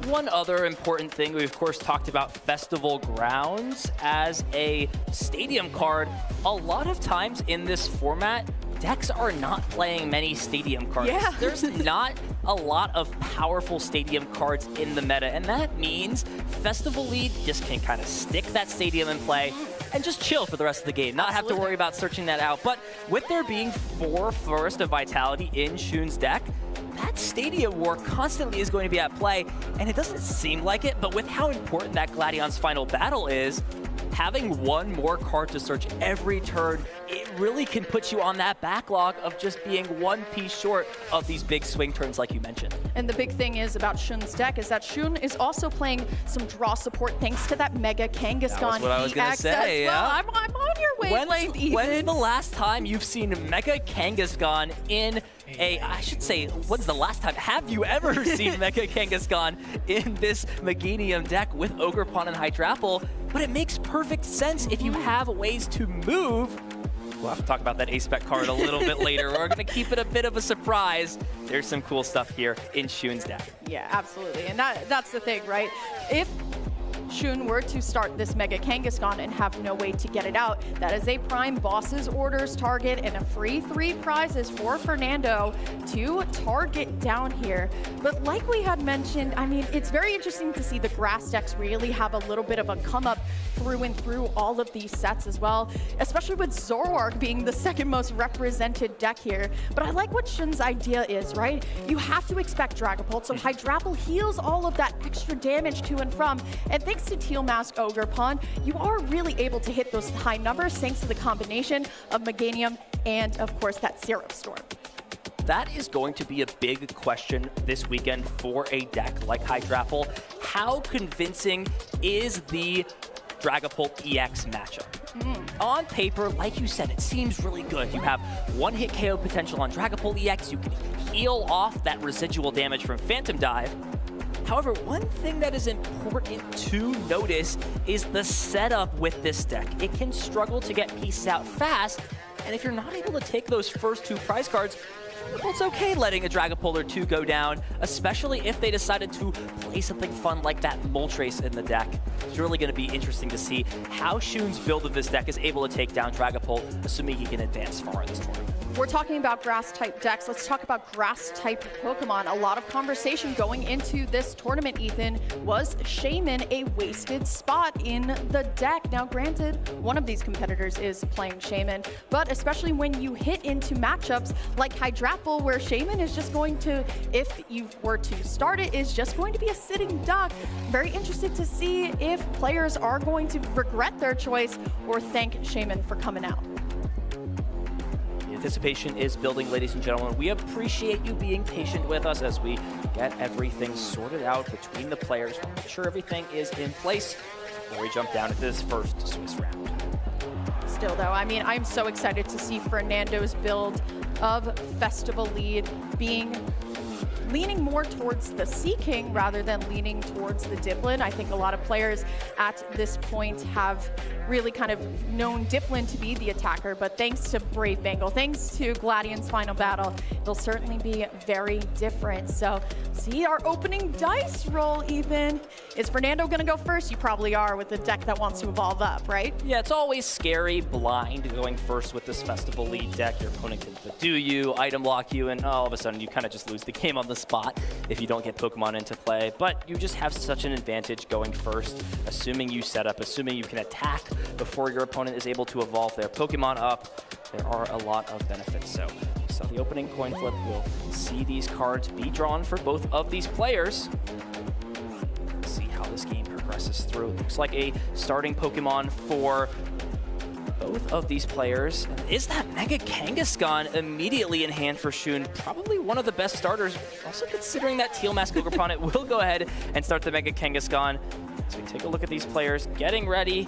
One other important thing, we of course talked about Festival Grounds as a stadium card. A lot of times in this format, decks are not playing many stadium cards. Yeah. There's not a lot of powerful stadium cards in the meta, and that means Festival Lead just can kind of stick that stadium in play and just chill for the rest of the game, not have to worry about searching that out. But with there being 4 Forest of Vitality in Shun's deck, that Stadium War constantly is going to be at play, and it doesn't seem like it, but with how important that Gladian's Final Battle is, having one more card to search every turn, it really can put you on that backlog of just being one piece short of these big swing turns like you mentioned. And the big thing is about Shun's deck is that Shun is also playing some draw support thanks to that Mega Kangaskhan. That's what I was going to say, well, yeah. I'm on your wavelength, Ethan. When's the last time you've seen Mega Kangaskhan in I should say, when's the last time? Have you ever seen Mega Kangaskhan in this Meganium deck with Ogerpon and Hydrapple? But it makes perfect sense if you have ways to move. We'll have to talk about that A-Spec card a little bit later. We're going to keep it a bit of a surprise. There's some cool stuff here in Shun's deck. Yeah, absolutely. And that's the thing, right? If Shun were to start this Mega Kangaskhan and have no way to get it out, that is a prime boss's orders target and a free 3 prizes for Fernando to target down here. But like we had mentioned, I mean, it's very interesting to see the grass decks really have a little bit of a come up through and through all of these sets as well, especially with Zoroark being the second most represented deck here. But I like what Shun's idea is, right? You have to expect Dragapult, so Hydrapple heals all of that extra damage to and from, and thanks to Teal Mask Ogerpon, you are really able to hit those high numbers thanks to the combination of Meganium and, of course, that Zero Storm. That is going to be a big question this weekend for a deck like Hydrapple. How convincing is the Dragapult EX matchup? On paper, like you said, it seems really good. You have 1-hit KO potential on Dragapult EX. You can heal off that residual damage from Phantom Dive. However, one thing that is important to notice is the setup with this deck. It can struggle to get pieces out fast, and if you're not able to take those first 2 prize cards, It's okay letting a Dragapult or two go down, especially if they decided to play something fun like that Moltres in the deck. It's really going to be interesting to see how Shun's build of this deck is able to take down Dragapult, assuming he can advance far in this tournament. We're talking about grass-type decks. Let's talk about grass-type Pokemon. A lot of conversation going into this tournament, Ethan, was Shaman a wasted spot in the deck? Now, granted, one of these competitors is playing Shaman, but especially when you hit into matchups like Hydrapple, where Shaman is just going to, if you were to start it, is just going to be a sitting duck. Very interested to see if players are going to regret their choice or thank Shaman for coming out. Anticipation is building, ladies and gentlemen. We appreciate you being patient with us as we get everything sorted out between the players. Make sure everything is in place before we jump down into this first Swiss round. Still though, I mean, I'm so excited to see Fernando's build of Festival Lead leaning more towards the Sea King rather than leaning towards the Dipplin. I think a lot of players at this point have really kind of known Dipplin to be the attacker, but thanks to Brave Bengal, thanks to Gladian's final battle, it'll certainly be very different. So see our opening dice roll, Ethan. Is Fernando gonna go first? You probably are with the deck that wants to evolve up, right? Yeah, it's always scary, blind, going first with this Festival Lead deck. Your opponent can do you, item lock you, and all of a sudden you kind of just lose the game on the spot if you don't get Pokemon into play. But you just have such an advantage going first, assuming you set up, assuming you can attack before your opponent is able to evolve their Pokemon up. There are a lot of benefits. So the opening coin flip, will see these cards be drawn for both of these players. Let's see how this game progresses through. Looks like a starting Pokemon for both of these players. And is that Mega Kangaskhan immediately in hand for Shun? Probably one of the best starters. Also considering that Teal Mask Ogre opponent will go ahead and start the Mega Kangaskhan. So we take a look at these players getting ready.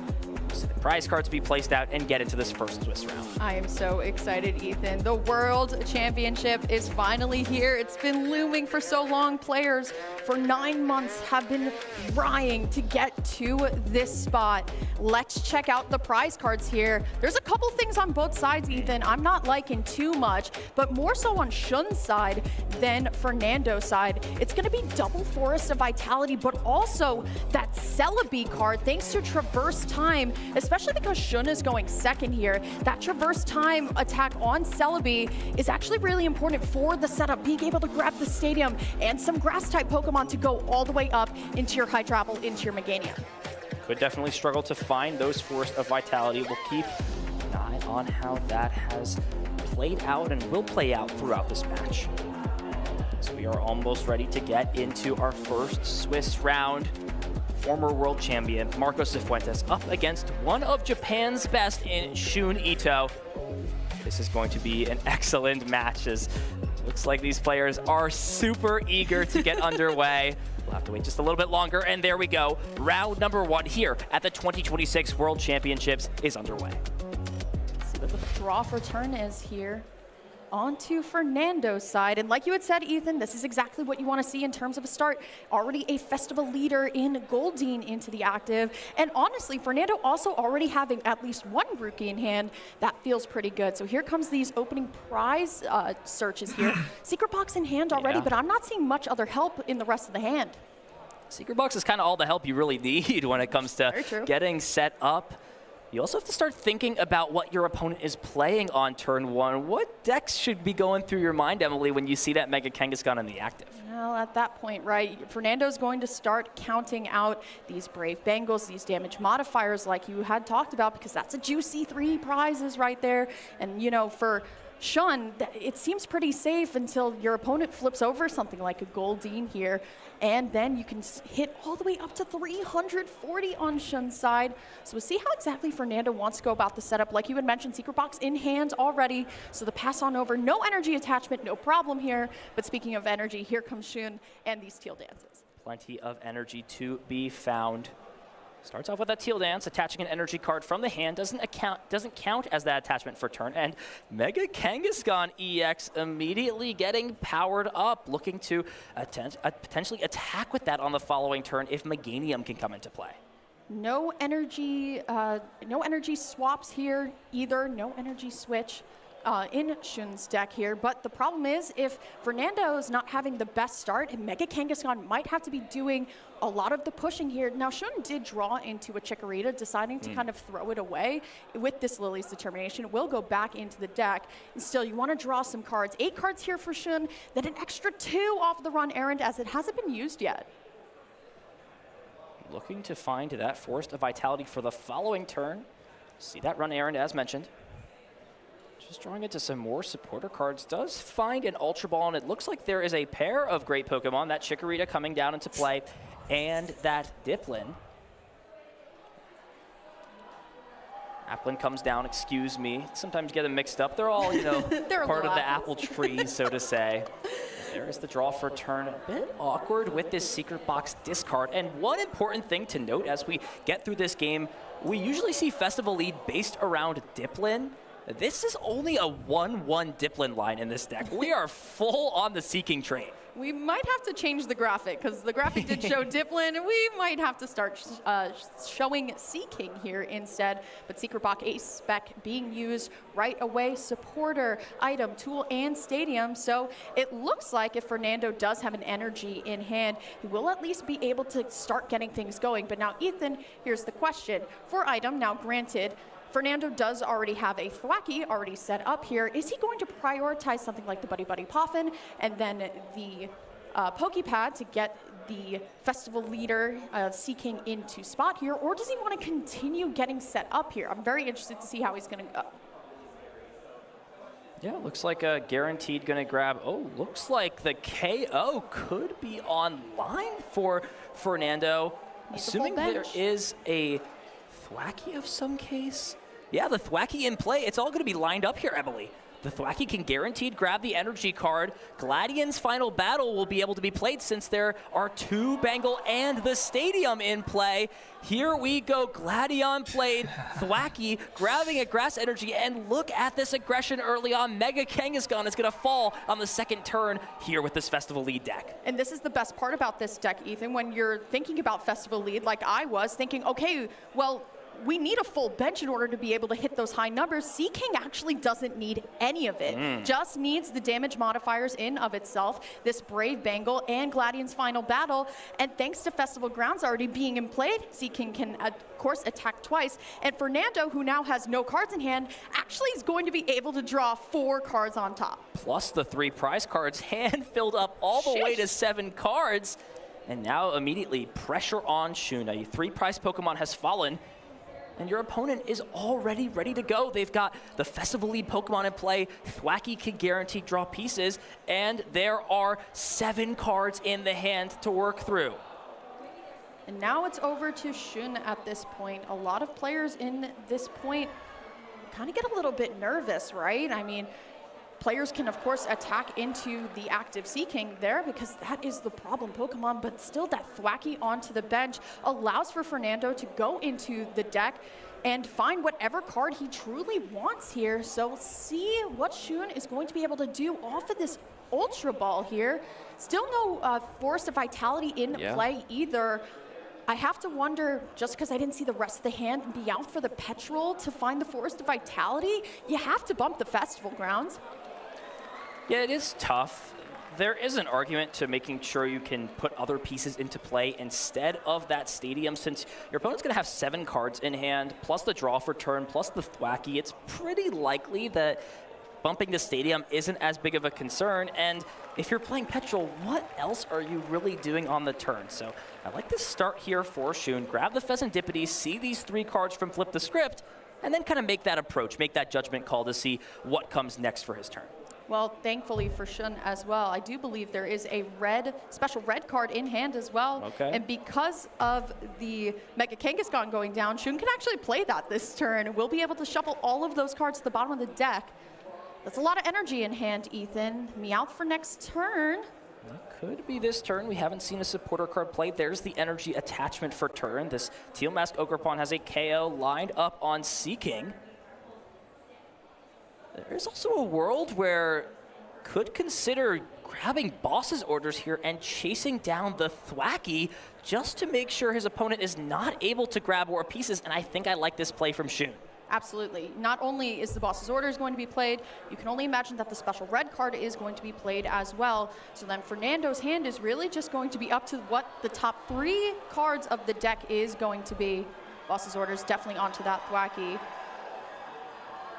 So the prize cards be placed out and get into this first Swiss round. I am so excited, Ethan. The World Championship is finally here. It's been looming for so long. Players for 9 months have been trying to get to this spot. Let's check out the prize cards here. There's a couple things on both sides, Ethan. I'm not liking too much, but more so on Shun's side than Fernando's side. It's going to be double Forest of Vitality, but also that Celebi card, thanks to Traverse Time, especially because Shun is going second here. That Traverse Time attack on Celebi is actually really important for the setup, being able to grab the stadium and some grass-type Pokemon to go all the way up into your Hydrapple, into your Meganium. Could definitely struggle to find those Forest of Vitality. We'll keep an eye on how that has played out and will play out throughout this match. So we are almost ready to get into our first Swiss round. Former world champion Marco Cifuentes up against one of Japan's best in Shun Ito. This is going to be an excellent match, as it looks like these players are super eager to get underway. We'll have to wait just a little bit longer, and there we go. Round number 1 here at the 2026 World Championships is underway. See what the draw for turn is here. Onto Fernando's side, and like you had said, Ethan, this is exactly what you want to see in terms of a start. Already a festival leader in Goldeen into the active, and honestly, Fernando also already having at least one rookie in hand. That feels pretty good. So here comes these opening prize searches here. Secret Box in hand already, but I'm not seeing much other help in the rest of the hand. Secret Box is kind of all the help you really need when it comes to getting set up. You also have to start thinking about what your opponent is playing on turn 1. What decks should be going through your mind, Emily, when you see that Mega Kangaskhan in the active? Well, at that point, right, Fernando's going to start counting out these Brave Bengals, these damage modifiers like you had talked about, because that's a juicy 3 prizes right there. And, you know, for Shun, it seems pretty safe until your opponent flips over something like a Goldeen here, and then you can hit all the way up to 340 on Shun's side. So we'll see how exactly Fernando wants to go about the setup. Like you had mentioned, Secret Box in hand already, so the pass on over, no energy attachment, no problem here. But speaking of energy, here comes Shun and these teal dances. Plenty of energy to be found. Starts off with that Teal Dance, attaching an energy card from the hand, doesn't count as that attachment for turn, and Mega Kangaskhan EX immediately getting powered up, looking to potentially attack with that on the following turn if Meganium can come into play. No energy swaps here either, no energy switch. in Shun's deck here, but the problem is if Fernando is not having the best start, Mega Kangaskhan might have to be doing a lot of the pushing here. Now, Shun did draw into a Chikorita, deciding to kind of throw it away with this Lily's Determination. It will go back into the deck. And still, you want to draw some cards. 8 cards here for Shun, then an extra 2 off the run errand as it hasn't been used yet. Looking to find that Forest of Vitality for the following turn. See that run errand as mentioned. Just drawing into some more supporter cards. Does find an Ultra Ball, and it looks like there is a pair of great Pokemon. That Chikorita coming down into play, and that Diplin. Applin comes down, excuse me. Sometimes get them mixed up. They're all, you know, part of the apple tree, so to say. There is the draw for turn. A bit awkward with this Secret Box discard. And one important thing to note as we get through this game, we usually see Festival lead based around Diplin. This is only a 1-1 Diplin line in this deck. We are full on the Seeking train. We might have to change the graphic because the graphic did show Diplin, and we might have to start showing Seeking here instead. But Secret Box Ace spec being used right away, supporter, item, tool, and stadium. So it looks like if Fernando does have an energy in hand, he will at least be able to start getting things going. But now, Ethan, here's the question. For item, now granted, Fernando does already have a Thwackey already set up here. Is he going to prioritize something like the Buddy Buddy Poffin and then the Pokepad to get the festival leader Seeking into spot here, or does he want to continue getting set up here? I'm very interested to see how he's going to go. Yeah, looks like a guaranteed going to grab. Oh, looks like the KO could be online for Fernando. Assuming there is a Thwackey of some case. Yeah, the Thwackey in play. It's all going to be lined up here, Emily. The Thwackey can guaranteed grab the energy card. Gladian's final battle will be able to be played since there are 2 Bengal and the stadium in play. Here we go. Gladion played, Thwackey grabbing a grass energy, and look at this aggression early on. Mega Kangaskhan is going to fall on the second turn here with this Festival lead deck. And this is the best part about this deck, Ethan, when you're thinking about Festival lead, like I was thinking, okay, well, we need a full bench in order to be able to hit those high numbers. Seeking actually doesn't need any of it. Just needs the damage modifiers in of itself, this Brave Bengal and Gladian's final battle. And thanks to Festival Grounds already being in play, Seeking can, of course, attack twice. And Fernando, who now has no cards in hand, actually is going to be able to draw 4 cards on top. Plus the 3 prize cards, hand filled up all the way to 7 cards. And now immediately pressure on Shun. A 3 prize Pokemon has fallen, and your opponent is already ready to go. They've got the Festival lead Pokemon in play. Thwackey can guarantee draw pieces, and there are 7 cards in the hand to work through. And now it's over to Shun at this point. A lot of players in this point kind of get a little bit nervous, right? I mean, players can, of course, attack into the active Seeking there because that is the problem Pokemon, but still that Thwackey onto the bench allows for Fernando to go into the deck and find whatever card he truly wants here. So we'll see what Shun is going to be able to do off of this Ultra Ball here. Still no Forest of Vitality in play either. I have to wonder, just because I didn't see the rest of the hand be out for the Petrol to find the Forest of Vitality, you have to bump the Festival Grounds. Yeah, it is tough. There is an argument to making sure you can put other pieces into play instead of that stadium, since your opponent's going to have 7 cards in hand, plus the draw for turn, plus the Thwackey. It's pretty likely that bumping the stadium isn't as big of a concern, and if you're playing Petrol, what else are you really doing on the turn? So I like this start here for Shun. Grab the Pheasantipede, see these 3 cards from Flip the Script, and then kind of make that approach, make that judgment call to see what comes next for his turn. Well, thankfully for Shun as well, I do believe there is a special red card in hand as well. Okay. And because of the Mega Kangaskhan going down, Shun can actually play that this turn. We'll be able to shuffle all of those cards to the bottom of the deck. That's a lot of energy in hand, Ethan. Meowth for next turn. Could be this turn. We haven't seen a supporter card played. There's the energy attachment for turn. This Teal Mask Ogerpon has a KO lined up on Seeking. There's also a world where could consider grabbing boss's orders here and chasing down the Thwackey just to make sure his opponent is not able to grab more pieces, and I think I like this play from Shun. Absolutely. Not only is the boss's orders going to be played, you can only imagine that the special red card is going to be played as well. So then Fernando's hand is really just going to be up to what the top 3 cards of the deck is going to be. Boss's orders definitely onto that Thwacky.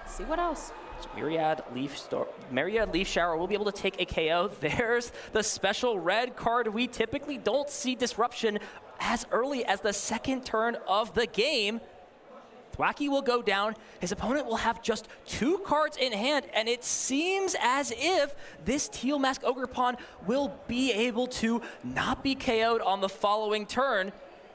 See what else? So Myriad Leaf Shower will be able to take a KO. There's the special red card. We typically don't see disruption as early as the second turn of the game. Thwacky will go down. His opponent will have just 2 cards in hand, and it seems as if this Teal Mask Ogerpon will be able to not be KO'd on the following turn.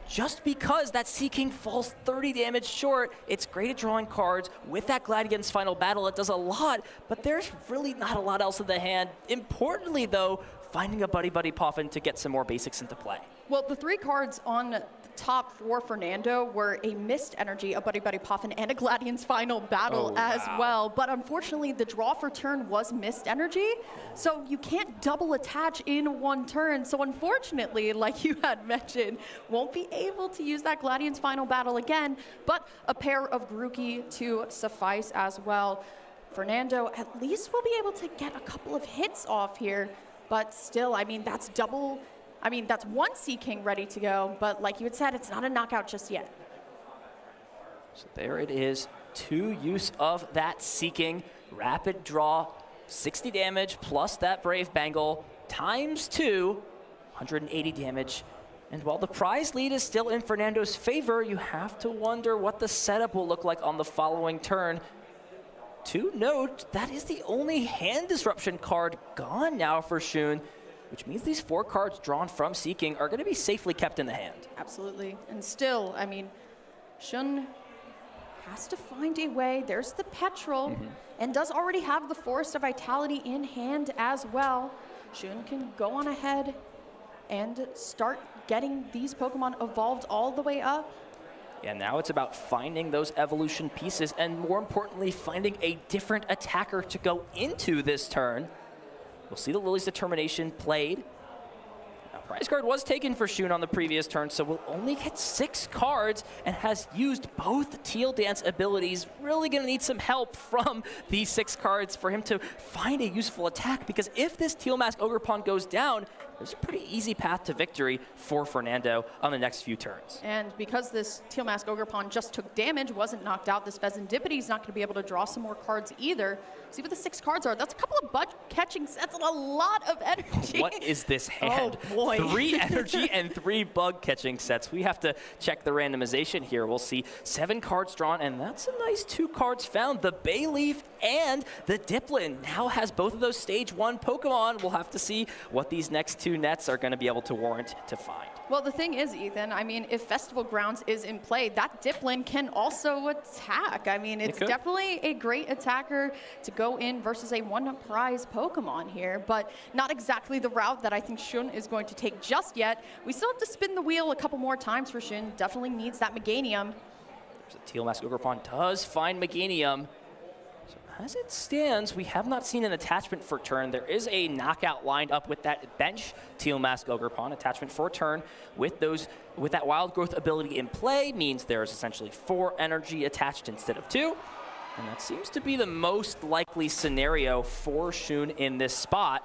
Just because that Sea King falls 30 damage short, it's great at drawing cards. With that Gladian's Final Battle, it does a lot, but there's really not a lot else in the hand. Importantly, though, finding a Buddy Buddy Poffin to get some more basics into play. Well, the 3 cards on the top for Fernando were a Mist Energy, a Buddy Buddy Poffin, and a Gladian's Final Battle as well. But unfortunately, the draw for turn was Mist Energy, so you can't double attach in one turn. So unfortunately, like you had mentioned, won't be able to use that Gladian's Final Battle again, but a pair of Grookey to suffice as well. Fernando at least will be able to get a couple of hits off here, but still, I mean, that's double. I mean, that's 1 Sea King ready to go, but like you had said, it's not a knockout just yet. So there it is, 2 use of that Sea King. Rapid draw, 60 damage plus that Brave Bangle, times 2, 180 damage. And while the prize lead is still in Fernando's favor, you have to wonder what the setup will look like on the following turn. To note, that is the only hand disruption card gone now for Shun, which means these 4 cards drawn from Sea King are going to be safely kept in the hand. Absolutely. And still, I mean, Shun has to find a way. There's the Petrol, and does already have the Forest of Vitality in hand as well. Shun can go on ahead and start getting these Pokemon evolved all the way up. Yeah, now it's about finding those evolution pieces, and more importantly, finding a different attacker to go into this turn. We'll see the Lily's Determination played. Now, prize card was taken for Shun on the previous turn, so we'll only get 6 cards and has used both Teal Dance abilities. Really gonna need some help from these 6 cards for him to find a useful attack, because if this Teal Mask Ogerpon goes down, there's a pretty easy path to victory for Fernando on the next few turns. And because this Teal Mask Ogerpon just took damage, wasn't knocked out, this Pheasantipity is not going to be able to draw some more cards either. See what the 6 cards are. That's a couple of bug catching sets and a lot of energy. What is this hand? Oh, boy. 3 energy and 3 bug catching sets. We have to check the randomization here. We'll see 7 cards drawn, and that's a nice 2 cards found. The Bayleaf and the Diplin now has both of those stage 1 Pokemon. We'll have to see what these next 2 nets are going to be able to warrant to find. Well, the thing is, Ethan, I mean, if Festival Grounds is in play, that Diplin can also attack. I mean, it's definitely a great attacker to go in versus a 1 prize Pokemon here, but not exactly the route that I think Shun is going to take just yet. We still have to spin the wheel a couple more times for Shun. Definitely needs that Meganium. There's a Teal Mask Ogerpon does find Meganium. As it stands, we have not seen an attachment for turn. There is a knockout lined up with that bench Teal Mask Ogerpon attachment for turn. With that Wild Growth ability in play, means there's essentially 4 energy attached instead of 2. And that seems to be the most likely scenario for Shun in this spot.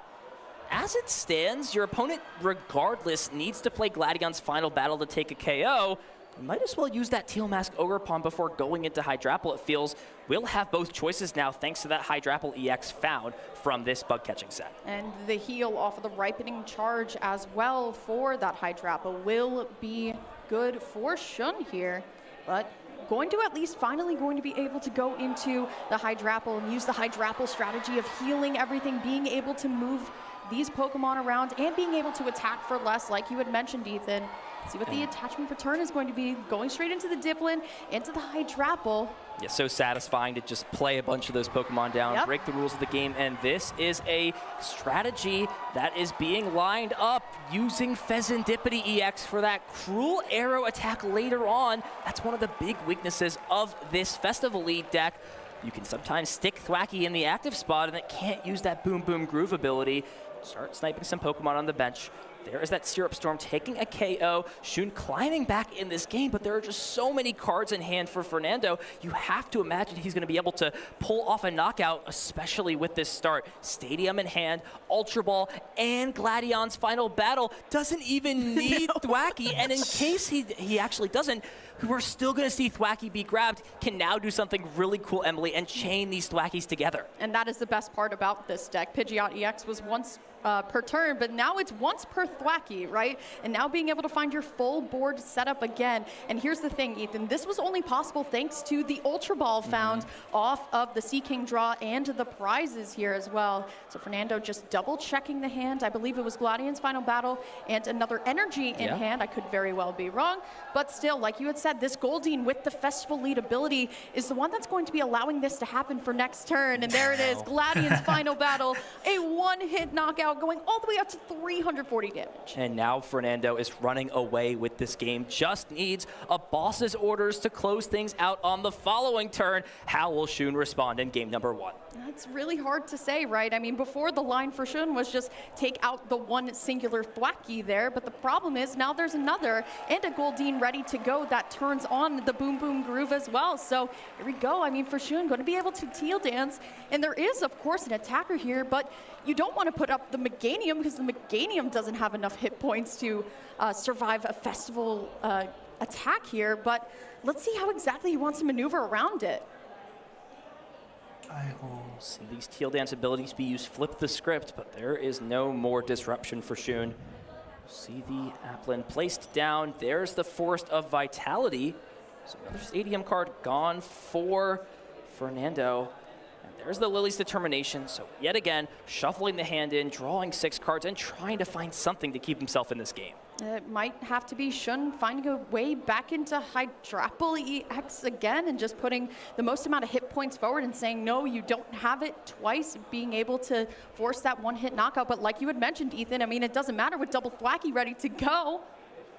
As it stands, your opponent, regardless, needs to play Gladian's Final Battle to take a KO. You might as well use that Teal Mask Ogerpon before going into Hydrapple, it feels. We'll have both choices now thanks to that Hydrapple EX found from this bug catching set. And the heal off of the Ripening Charge as well for that Hydrapple will be good for Shun here, but going to at least finally going to be able to go into the Hydrapple and use the Hydrapple strategy of healing everything, being able to move these Pokemon around and being able to attack for less, like you had mentioned, Ethan. See what the attachment for turn is going to be, going straight into the Diplin, into the Hydrapple. Yeah, so satisfying to just play a bunch of those Pokemon down, break the rules of the game, and this is a strategy that is being lined up using Pheasantipity EX for that Cruel Arrow attack later on. That's one of the big weaknesses of this Festival League deck. You can sometimes stick Thwacky in the active spot and it can't use that Boom Boom Groove ability. Start sniping some Pokemon on the bench. There is that Syrup Storm taking a KO. Shun climbing back in this game, but there are just so many cards in hand for Fernando. You have to imagine he's going to be able to pull off a knockout, especially with this start. Stadium in hand, Ultra Ball, and Gladion's final battle. Doesn't even need Thwacky, and in case he actually doesn't, we're still going to see Thwacky be grabbed, can now do something really cool, Emily, and chain these Thwackies together. And that is the best part about this deck. Pidgeot EX was once per turn, but now it's once per Thwacky, right? And now being able to find your full board setup again. And here's the thing, Ethan, this was only possible thanks to the Ultra Ball found off of the Sea King draw and the prizes here as well. So Fernando just double checking the hand. I believe it was Gladion's final battle and another energy in hand. I could very well be wrong, but still, like you had said, this Goldeen with the Festival lead ability is the one that's going to be allowing this to happen for next turn. And there it is, Gladion's final battle, a one-hit knockout going all the way up to 340 damage. And now Fernando is running away with this game. Just needs a boss's orders to close things out on the following turn. How will Shun respond in game number 1? It's really hard to say, right? I mean, before the line for Shun was just take out the one singular Thwacky there, but the problem is now there's another and a Goldeen ready to go that turns on the Boom Boom Groove as well. So here we go. I mean, for Shun, going to be able to Teal Dance, and there is, of course, an attacker here, but you don't want to put up the Meganium because the Meganium doesn't have enough hit points to survive a Festival attack here, but let's see how exactly he wants to maneuver around it. See these Teal Dance abilities be used, flip the script, but there is no more disruption for Shun. See the Applin placed down. There's the Forest of Vitality. So another Stadium card gone for Fernando. And there's the Lily's Determination. So yet again, shuffling the hand in, drawing 6 cards, and trying to find something to keep himself in this game. It might have to be Shun finding a way back into Hydrapple EX again and just putting the most amount of hit points forward and saying, no, you don't have it twice, being able to force that one-hit knockout. But like you had mentioned, Ethan, I mean, it doesn't matter with double Thwacky ready to go.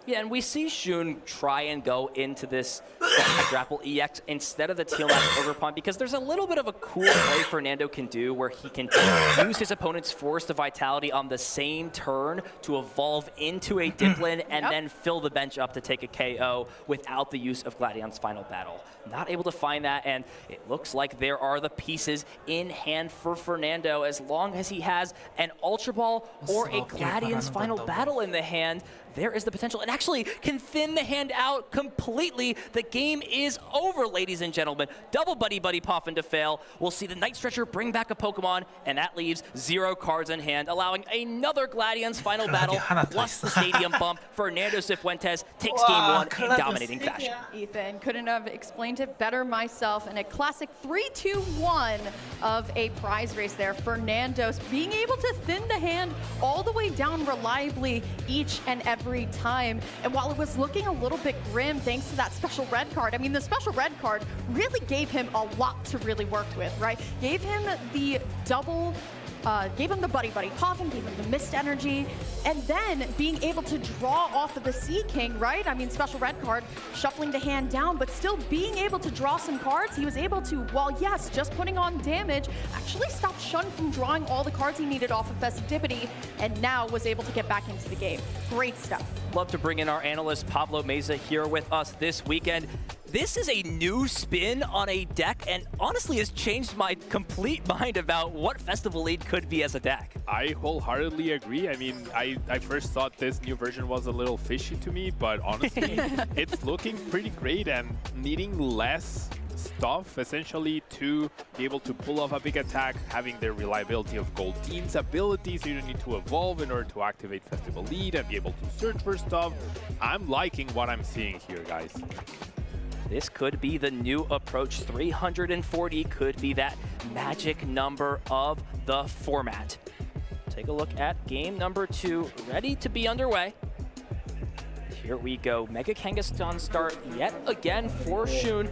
Yeah, and we see Shun try and go into this Hydrapple EX instead of the Teal Match Overpawn because there's a little bit of a cool play Fernando can do where he can use his opponent's Force of Vitality on the same turn to evolve into a Diplin and then fill the bench up to take a KO without the use of Gladion's final battle. Not able to find that, and it looks like there are the pieces in hand for Fernando as long as he has an Ultra Ball or a Gladion's final battle in the hand. There is the potential, and actually can thin the hand out completely. The game is over, ladies and gentlemen. Double Buddy Buddy Poffin to fail. We'll see the Night Stretcher bring back a Pokemon, and that leaves 0 cards in hand, allowing another Gladion's final battle, plus the Stadium bump. Fernando Cifuentes takes game 1 in dominating fashion. Ethan, couldn't have explained it better myself. In a classic 3-2-1 of a prize race there, Fernando's being able to thin the hand all the way down reliably each and every time. And while it was looking a little bit grim thanks to that special red card, I mean, the special red card really gave him a lot to really work with, right? Gave him the double, gave him the Buddy Buddy Poffin, gave him the Mist Energy, and then being able to draw off of the Sea King, right? I mean, special red card, shuffling the hand down, but still being able to draw some cards. He was able to, while yes, just putting on damage, actually stopped Shun from drawing all the cards he needed off of Festivity, and now was able to get back into the game. Great stuff. Love to bring in our analyst, Pablo Meza, here with us this weekend. This is a new spin on a deck, and honestly has changed my complete mind about what Festival Lead could be as a deck. I wholeheartedly agree. I mean, I first thought this new version was a little fishy to me, but honestly, it's looking pretty great and needing less stuff, essentially, to be able to pull off a big attack, having the reliability of Goldeen's ability, so you don't need to evolve in order to activate Festival Lead and be able to search for stuff. I'm liking what I'm seeing here, guys. This could be the new approach. 340 could be that magic number of the format. Take a look at game number 2, ready to be underway. Here we go. Mega Kangaskhan start yet again for Shun.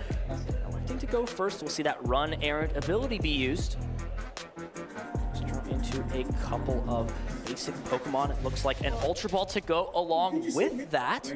Electing to go first, we'll see that Run Errant ability be used. Let's jump into a couple of basic Pokemon. It looks like an Ultra Ball to go along with that.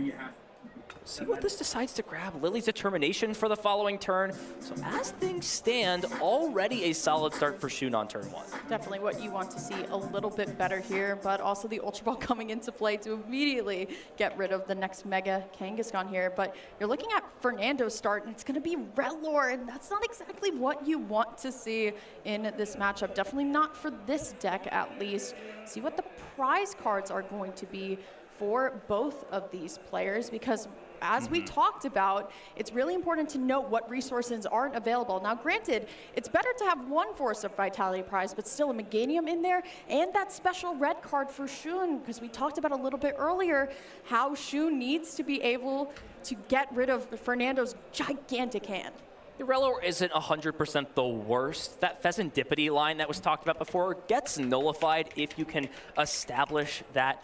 See what this decides to grab. Lily's determination for the following turn. So as things stand, already a solid start for Shun on turn 1. Definitely what you want to see a little bit better here, but also the Ultra Ball coming into play to immediately get rid of the next Mega Kangaskhan here. But you're looking at Fernando's start, and it's going to be Redlore, and that's not exactly what you want to see in this matchup. Definitely not for this deck, at least. See what the prize cards are going to be for both of these players, because as we talked about, it's really important to note what resources aren't available. Now, granted, it's better to have one Force of Vitality prize, but still a Meganium in there, and that special red card for Shun, because we talked about a little bit earlier how Shun needs to be able to get rid of Fernando's gigantic hand. The Relor isn't 100% the worst. That Pheasantipity line that was talked about before gets nullified if you can establish that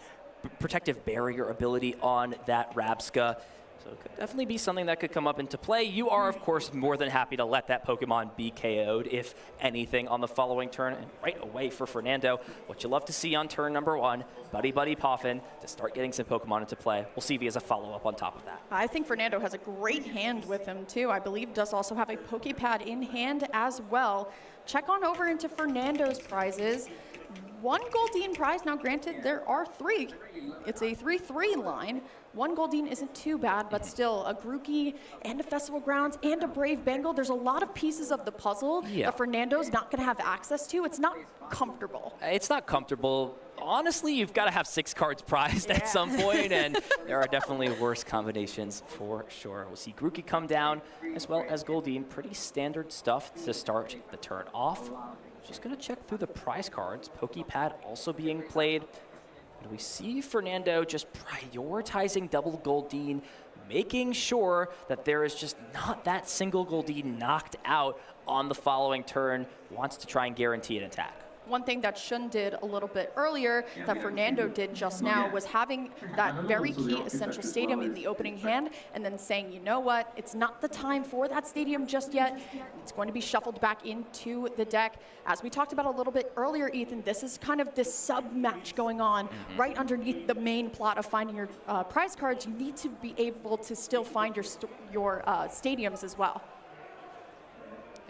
protective barrier ability on that Rabska. So it could definitely be something that could come up into play. You are, of course, more than happy to let that Pokemon be KO'd, if anything, on the following turn. And right away for Fernando, what you love to see on turn number 1, Buddy Poffin to start getting some Pokemon into play. We'll see if he has a follow-up on top of that. I think Fernando has a great hand with him, too. I believe does also have a Pokepad in hand as well. Check on over into Fernando's prizes. 1 Goldeen prize. Now, granted, there are 3. It's a 3-3 line. 1 Goldeen isn't too bad, but still a Grookey and a Festival Grounds and a Brave Bengal. There's a lot of pieces of the puzzle that Fernando's not going to have access to. It's not comfortable. It's not comfortable. Honestly, you've got to have 6 cards prized at some point, and there are definitely worse combinations for sure. We'll see Grookey come down, as well as Goldeen. Pretty standard stuff to start the turn off. Just going to check through the prize cards. Pokepad also being played. And we see Fernando just prioritizing double Goldeen, making sure that there is just not that single Goldeen knocked out on the following turn. Wants to try and guarantee an attack. One thing that Shun did a little bit earlier that Fernando did just now was having that very key Essential Stadium in the opening hand and then saying, you know what, it's not the time for that stadium just yet. It's going to be shuffled back into the deck. As we talked about a little bit earlier, Ethan, this is kind of this sub-match going on right underneath the main plot of finding your prize cards. You need to be able to still find your stadiums as well.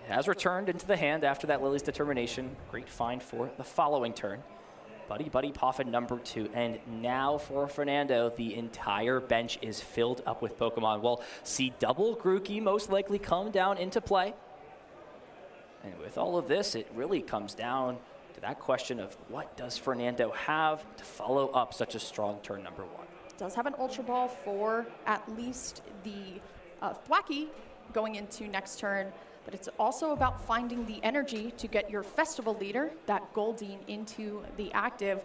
It has returned into the hand after that Lily's Determination. Great find for the following turn. Buddy Poffin number 2. And now for Fernando, the entire bench is filled up with Pokemon. We'll see double Grookey most likely come down into play. And with all of this, it really comes down to that question of what does Fernando have to follow up such a strong turn number 1? Does have an Ultra Ball for at least the Thwackey going into next turn. But it's also about finding the energy to get your festival leader, that Goldeen, into the active.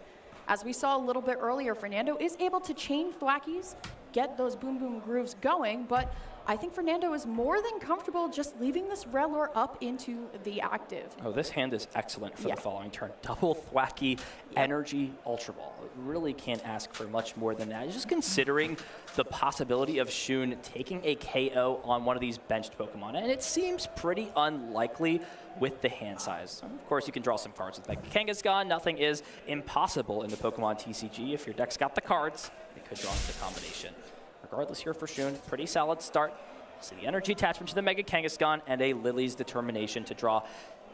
As we saw a little bit earlier, Fernando is able to chain Thwackies, get those Boom Boom grooves going, but I think Fernando is more than comfortable just leaving this Relor up into the active. Oh, this hand is excellent for the following turn. Double Thwackey, Energy, Ultra Ball. Really can't ask for much more than that. Just considering the possibility of Shun taking a KO on one of these benched Pokemon, and it seems pretty unlikely with the hand size. Of course, you can draw some cards with Mega Kangaskhan. Nothing is impossible in the Pokemon TCG. If your deck's got the cards, it could draw into combination. Regardless here for Shun, pretty solid start. See the energy attachment to the Mega Kangaskhan and a Lily's Determination to draw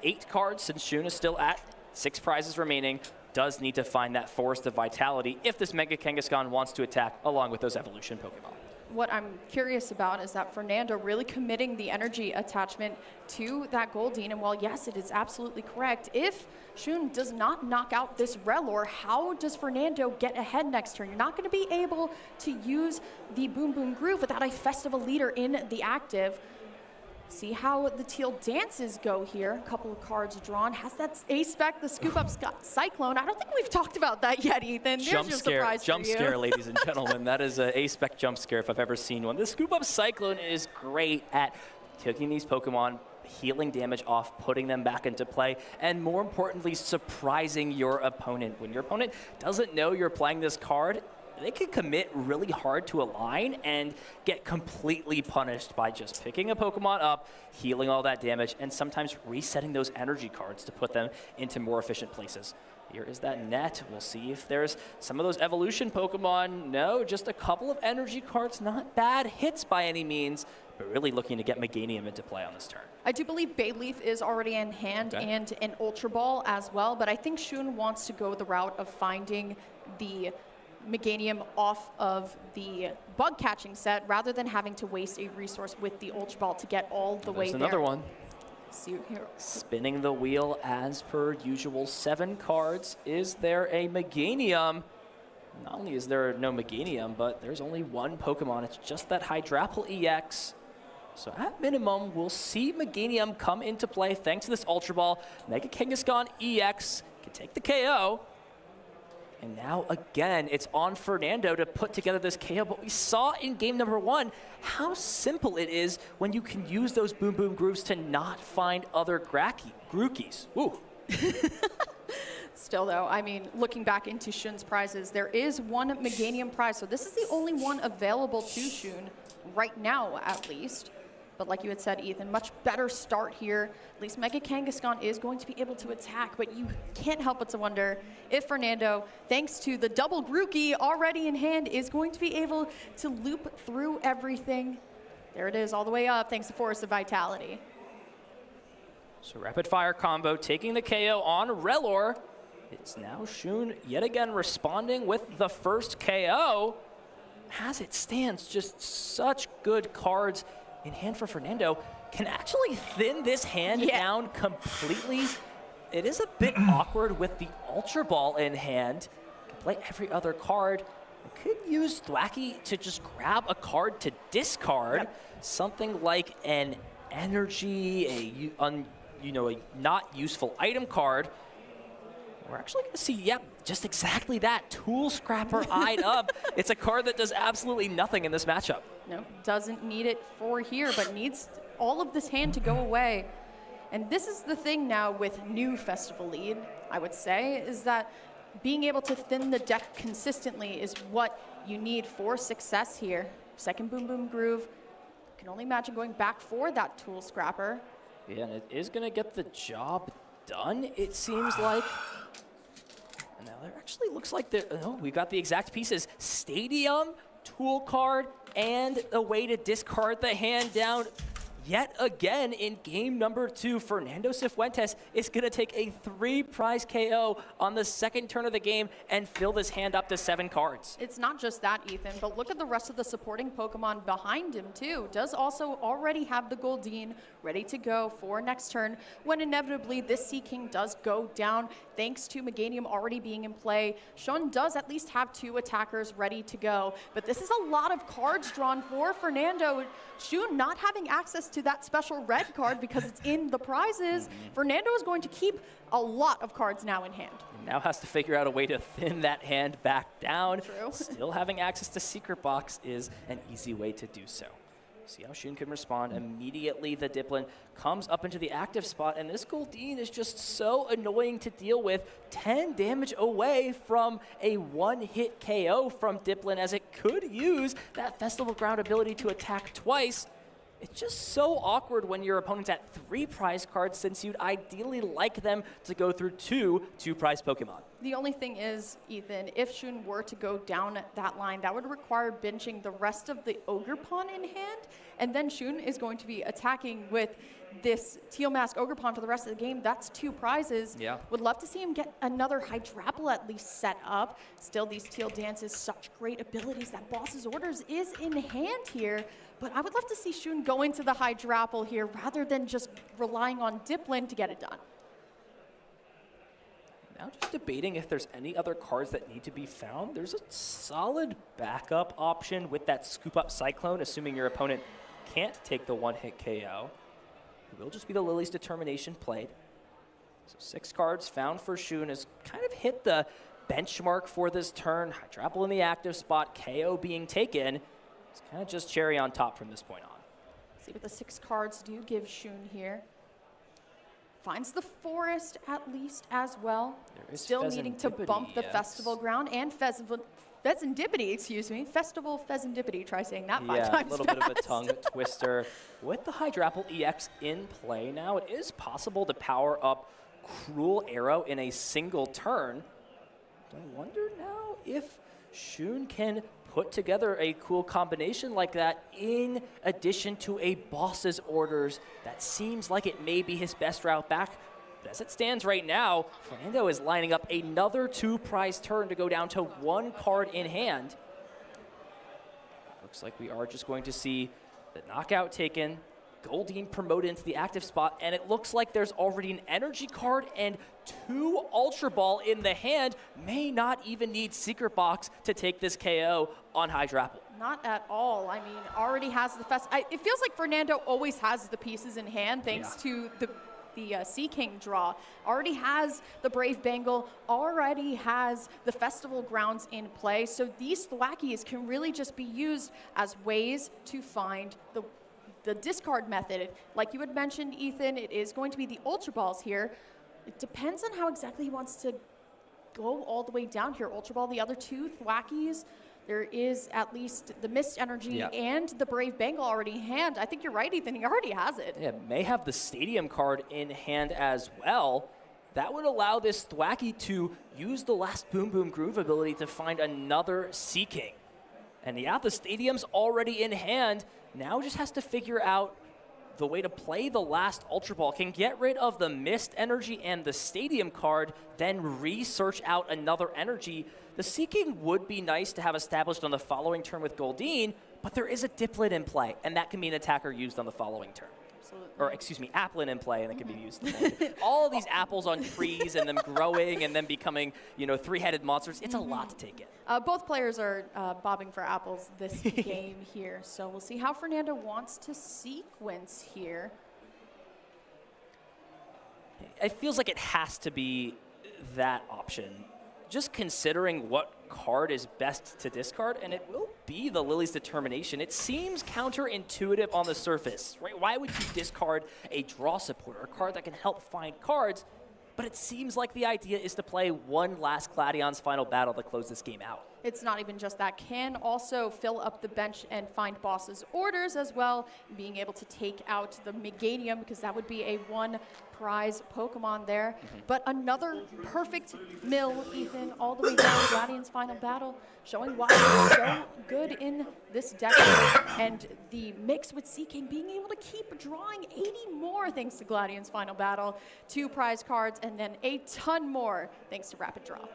8 cards since Shun is still at 6 prizes remaining. Does need to find that Forest of Vitality if this Mega Kangaskhan wants to attack along with those evolution Pokemon. What I'm curious about is that Fernando really committing the energy attachment to that Goldeen. And while yes, it is absolutely correct, if Shun does not knock out this Relor, how does Fernando get ahead next turn? You're not going to be able to use the Boom Boom Groove without a festival leader in the active. See how the teal dances go here. A couple of cards drawn. Has that A-Spec, the Scoop Up Cyclone? I don't think we've talked about that yet, Ethan. There's Jump your scare, surprise jump for you. scare, ladies and gentlemen. That is a A-Spec jump scare if I've ever seen one. The Scoop Up Cyclone is great at taking these Pokemon, healing damage off, putting them back into play, and more importantly, surprising your opponent. When your opponent doesn't know you're playing this card, they can commit really hard to a line and get completely punished by just picking a Pokemon up, healing all that damage, and sometimes resetting those energy cards to put them into more efficient places. Here is that net. We'll see if there's some of those evolution Pokemon. No, just a couple of energy cards. Not bad hits by any means, but really looking to get Meganium into play on this turn. I do believe Bayleaf is already in hand and an Ultra Ball as well, but I think Shun wants to go the route of finding the Meganium off of the bug catching set rather than having to waste a resource with the Ultra Ball to get all the way there. There's another one. See here. Spinning the wheel as per usual. 7 cards. Is there a Meganium? Not only is there no Meganium, but there's only one Pokemon. It's just that Hydrapple EX. So at minimum, we'll see Meganium come into play thanks to this Ultra Ball. Mega Kangaskhan EX can take the KO. And now again, it's on Fernando to put together this KO. But we saw in game number 1 how simple it is when you can use those Boom Boom Grooves to not find other Grookies. Ooh. Still though, I mean, looking back into Shun's prizes, there is one Meganium prize. So this is the only one available to Shun right now, at least. But like you had said, Ethan, much better start here. At least Mega Kangaskhan is going to be able to attack, but you can't help but to wonder if Fernando, thanks to the double Grookey already in hand, is going to be able to loop through everything. There it is, all the way up, thanks to Force of Vitality. So rapid fire combo taking the KO on Relor. It's now Shun yet again responding with the first KO. As it stands, just such good cards in hand for Fernando. Can actually thin this hand down completely. It is a bit awkward with the Ultra Ball in hand. Can play every other card. Could use Thwacky to just grab a card to discard. Something like an energy, a not useful item card. We're actually going to see, just exactly that. Tool Scrapper eyed up. It's a card that does absolutely nothing in this matchup. No, doesn't need it for here, but needs all of this hand to go away. And this is the thing now with new Festival Lead, I would say, is that being able to thin the deck consistently is what you need for success here. Second Boom Boom Groove. Can only imagine going back for that Tool Scrapper. Yeah, and it is going to get the job done, it seems like. And now there actually looks like we got the exact pieces. Stadium, Tool Card, and a way to discard the hand down. Yet again, in game number 2, Fernando Cifuentes is going to take a 3-prize KO on the second turn of the game and fill this hand up to 7 cards. It's not just that, Ethan, but look at the rest of the supporting Pokemon behind him, too. Does also already have the Goldeen ready to go for next turn when inevitably this Sea King does go down thanks to Meganium already being in play. Shun does at least have 2 attackers ready to go, but this is a lot of cards drawn for Fernando. Shun not having access to that special red card because it's in the prizes. Fernando is going to keep a lot of cards now in hand. He now has to figure out a way to thin that hand back down. True. Still having access to Secret Box is an easy way to do so. See how Shun can respond. Immediately the Diplin comes up into the active spot, and this Goldeen is just so annoying to deal with. 10 damage away from a 1-hit KO from Diplin, as it could use that Festival Ground ability to attack twice. It's just so awkward when your opponent's at 3 prize cards, since you'd ideally like them to go through 2 prize Pokemon. The only thing is, Ethan, if Shun were to go down that line, that would require benching the rest of the Ogerpon in hand, and then Shun is going to be attacking with this Teal Mask Ogerpon for the rest of the game. That's 2 prizes. Yeah. Would love to see him get another Hydrapple at least set up. Still, these Teal Dances, such great abilities. That Boss's Orders is in hand here, but I would love to see Shun go into the Hydrapple here rather than just relying on Diplin to get it done. Now just debating if there's any other cards that need to be found. There's a solid backup option with that Scoop Up Cyclone, assuming your opponent can't take the 1-hit KO. It will just be the Lily's Determination played. So 6 cards found for Shun has kind of hit the benchmark for this turn. Hydrapple in the active spot, KO being taken. It's kind of just cherry on top from this point on. See what the 6 cards do give Shun here. Finds the forest at least as well. There is Still needing to bump the yes. Festival Ground and Pheasantipity, excuse me. Festival Pheasantipity. Try saying that 5 Yeah, times a little bit of a fast. tongue twister. With the Hydrapple EX in play now, it is possible to power up Cruel Arrow in a single turn. I wonder now if Shun can put together a cool combination like that in addition to a boss's orders. That seems like it may be his best route back. But as it stands right now, Fernando is lining up another 2-prize turn to go down to 1 card in hand. Looks like we are just going to see the knockout taken, Goldeen promoted into the active spot, and it looks like there's already an energy card and 2 Ultra Ball in the hand. May not even need Secret Box to take this KO on Hydrapple. Not at all. I mean, already has the it feels like Fernando always has the pieces in hand thanks to the Sea King draw. Already has the Brave Bengal, already has the Festival Grounds in play. So these Thwackies can really just be used as ways to find the discard method. Like you had mentioned, Ethan, it is going to be the Ultra Balls here. It depends on how exactly he wants to go all the way down here. Ultra Ball, the other 2 Thwackies. There is at least the Mist Energy and the Brave Bengal already in hand. I think you're right, Ethan. He already has it. Yeah, may have the Stadium card in hand as well. That would allow this Thwacky to use the last Boom Boom Groove ability to find another Sea King. And yeah, the Stadium's already in hand. Now just has to figure out the way to play the last Ultra Ball. Can get rid of the Mist Energy and the Stadium card, then research out another energy. The Sea King would be nice to have established on the following turn with Goldeen, but there is a Diplet in play, and that can be an attacker used on the following turn. Absolutely. Or excuse me, Applin in play, and it can be used. All of these apples on trees and them growing and then becoming, 3-headed monsters. It's a lot to take in. Both players are bobbing for apples this game here, so we'll see how Fernando wants to sequence here. It feels like it has to be that option. Just considering what card is best to discard, and it will be the Lily's Determination. It seems counterintuitive on the surface, right? Why would you discard a draw supporter, a card that can help find cards? But it seems like the idea is to play one last Gladion's Final Battle to close this game out. It's not even just that. Can also fill up the bench and find boss's orders as well, being able to take out the Meganium, because that would be a 1-prize Pokemon there. But another perfect mill, Ethan, all the way down to Gladion's Final Battle, showing why it's so good in this deck. And the mix with Sea King being able to keep drawing 80 more thanks to Gladion's Final Battle, 2 prize cards, and then a ton more thanks to Rapid Draw.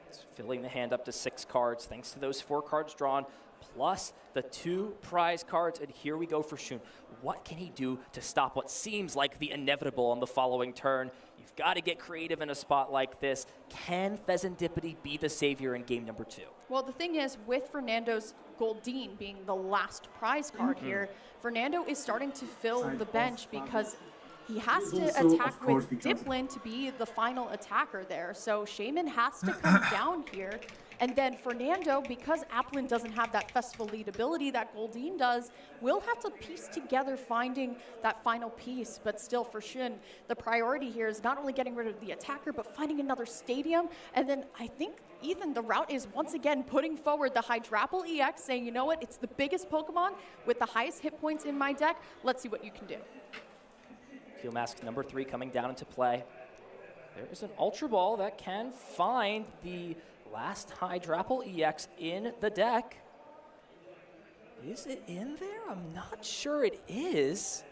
It's filling the hand up to 6 cards thanks to those 4 cards drawn, plus the 2 prize cards. And here we go for Shun. What can he do to stop what seems like the inevitable on the following turn? You've got to get creative in a spot like this. Can Pheasantipity be the savior in game number 2? Well, the thing is, with Fernando's Goldeen being the last prize card here, Fernando is starting to fill the bench because he has to attack with Dipplin to be the final attacker there. So Shaman has to come down here. And then Fernando, because Applin doesn't have that Festival lead ability that Goldeen does, will have to piece together finding that final piece. But still, for Shun, the priority here is not only getting rid of the attacker, but finding another stadium. And then I think, Ethan, the route is once again putting forward the Hydrapple EX, saying, you know what, it's the biggest Pokemon with the highest hit points in my deck. Let's see what you can do. Fuel Mask number 3 coming down into play. There is an Ultra Ball that can find the last Hydrapple EX in the deck. Is it in there? I'm not sure it is.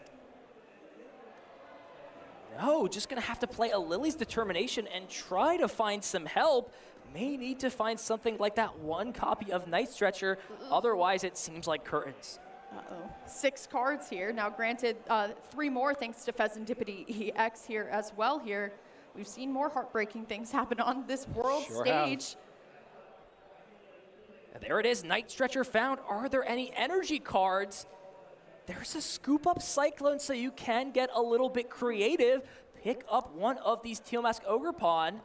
No, just gonna have to play a Lily's Determination and try to find some help. May need to find something like that 1 copy of Night Stretcher. Otherwise, it seems like curtains. Uh-oh. 6 cards here. Now, granted, 3 more thanks to Pheasantipity EX here as well here. We've seen more heartbreaking things happen on this world stage. And there it is, Night Stretcher found. Are there any energy cards? There's a Scoop Up Cyclone, so you can get a little bit creative. Pick up one of these Teal Mask Ogerpon.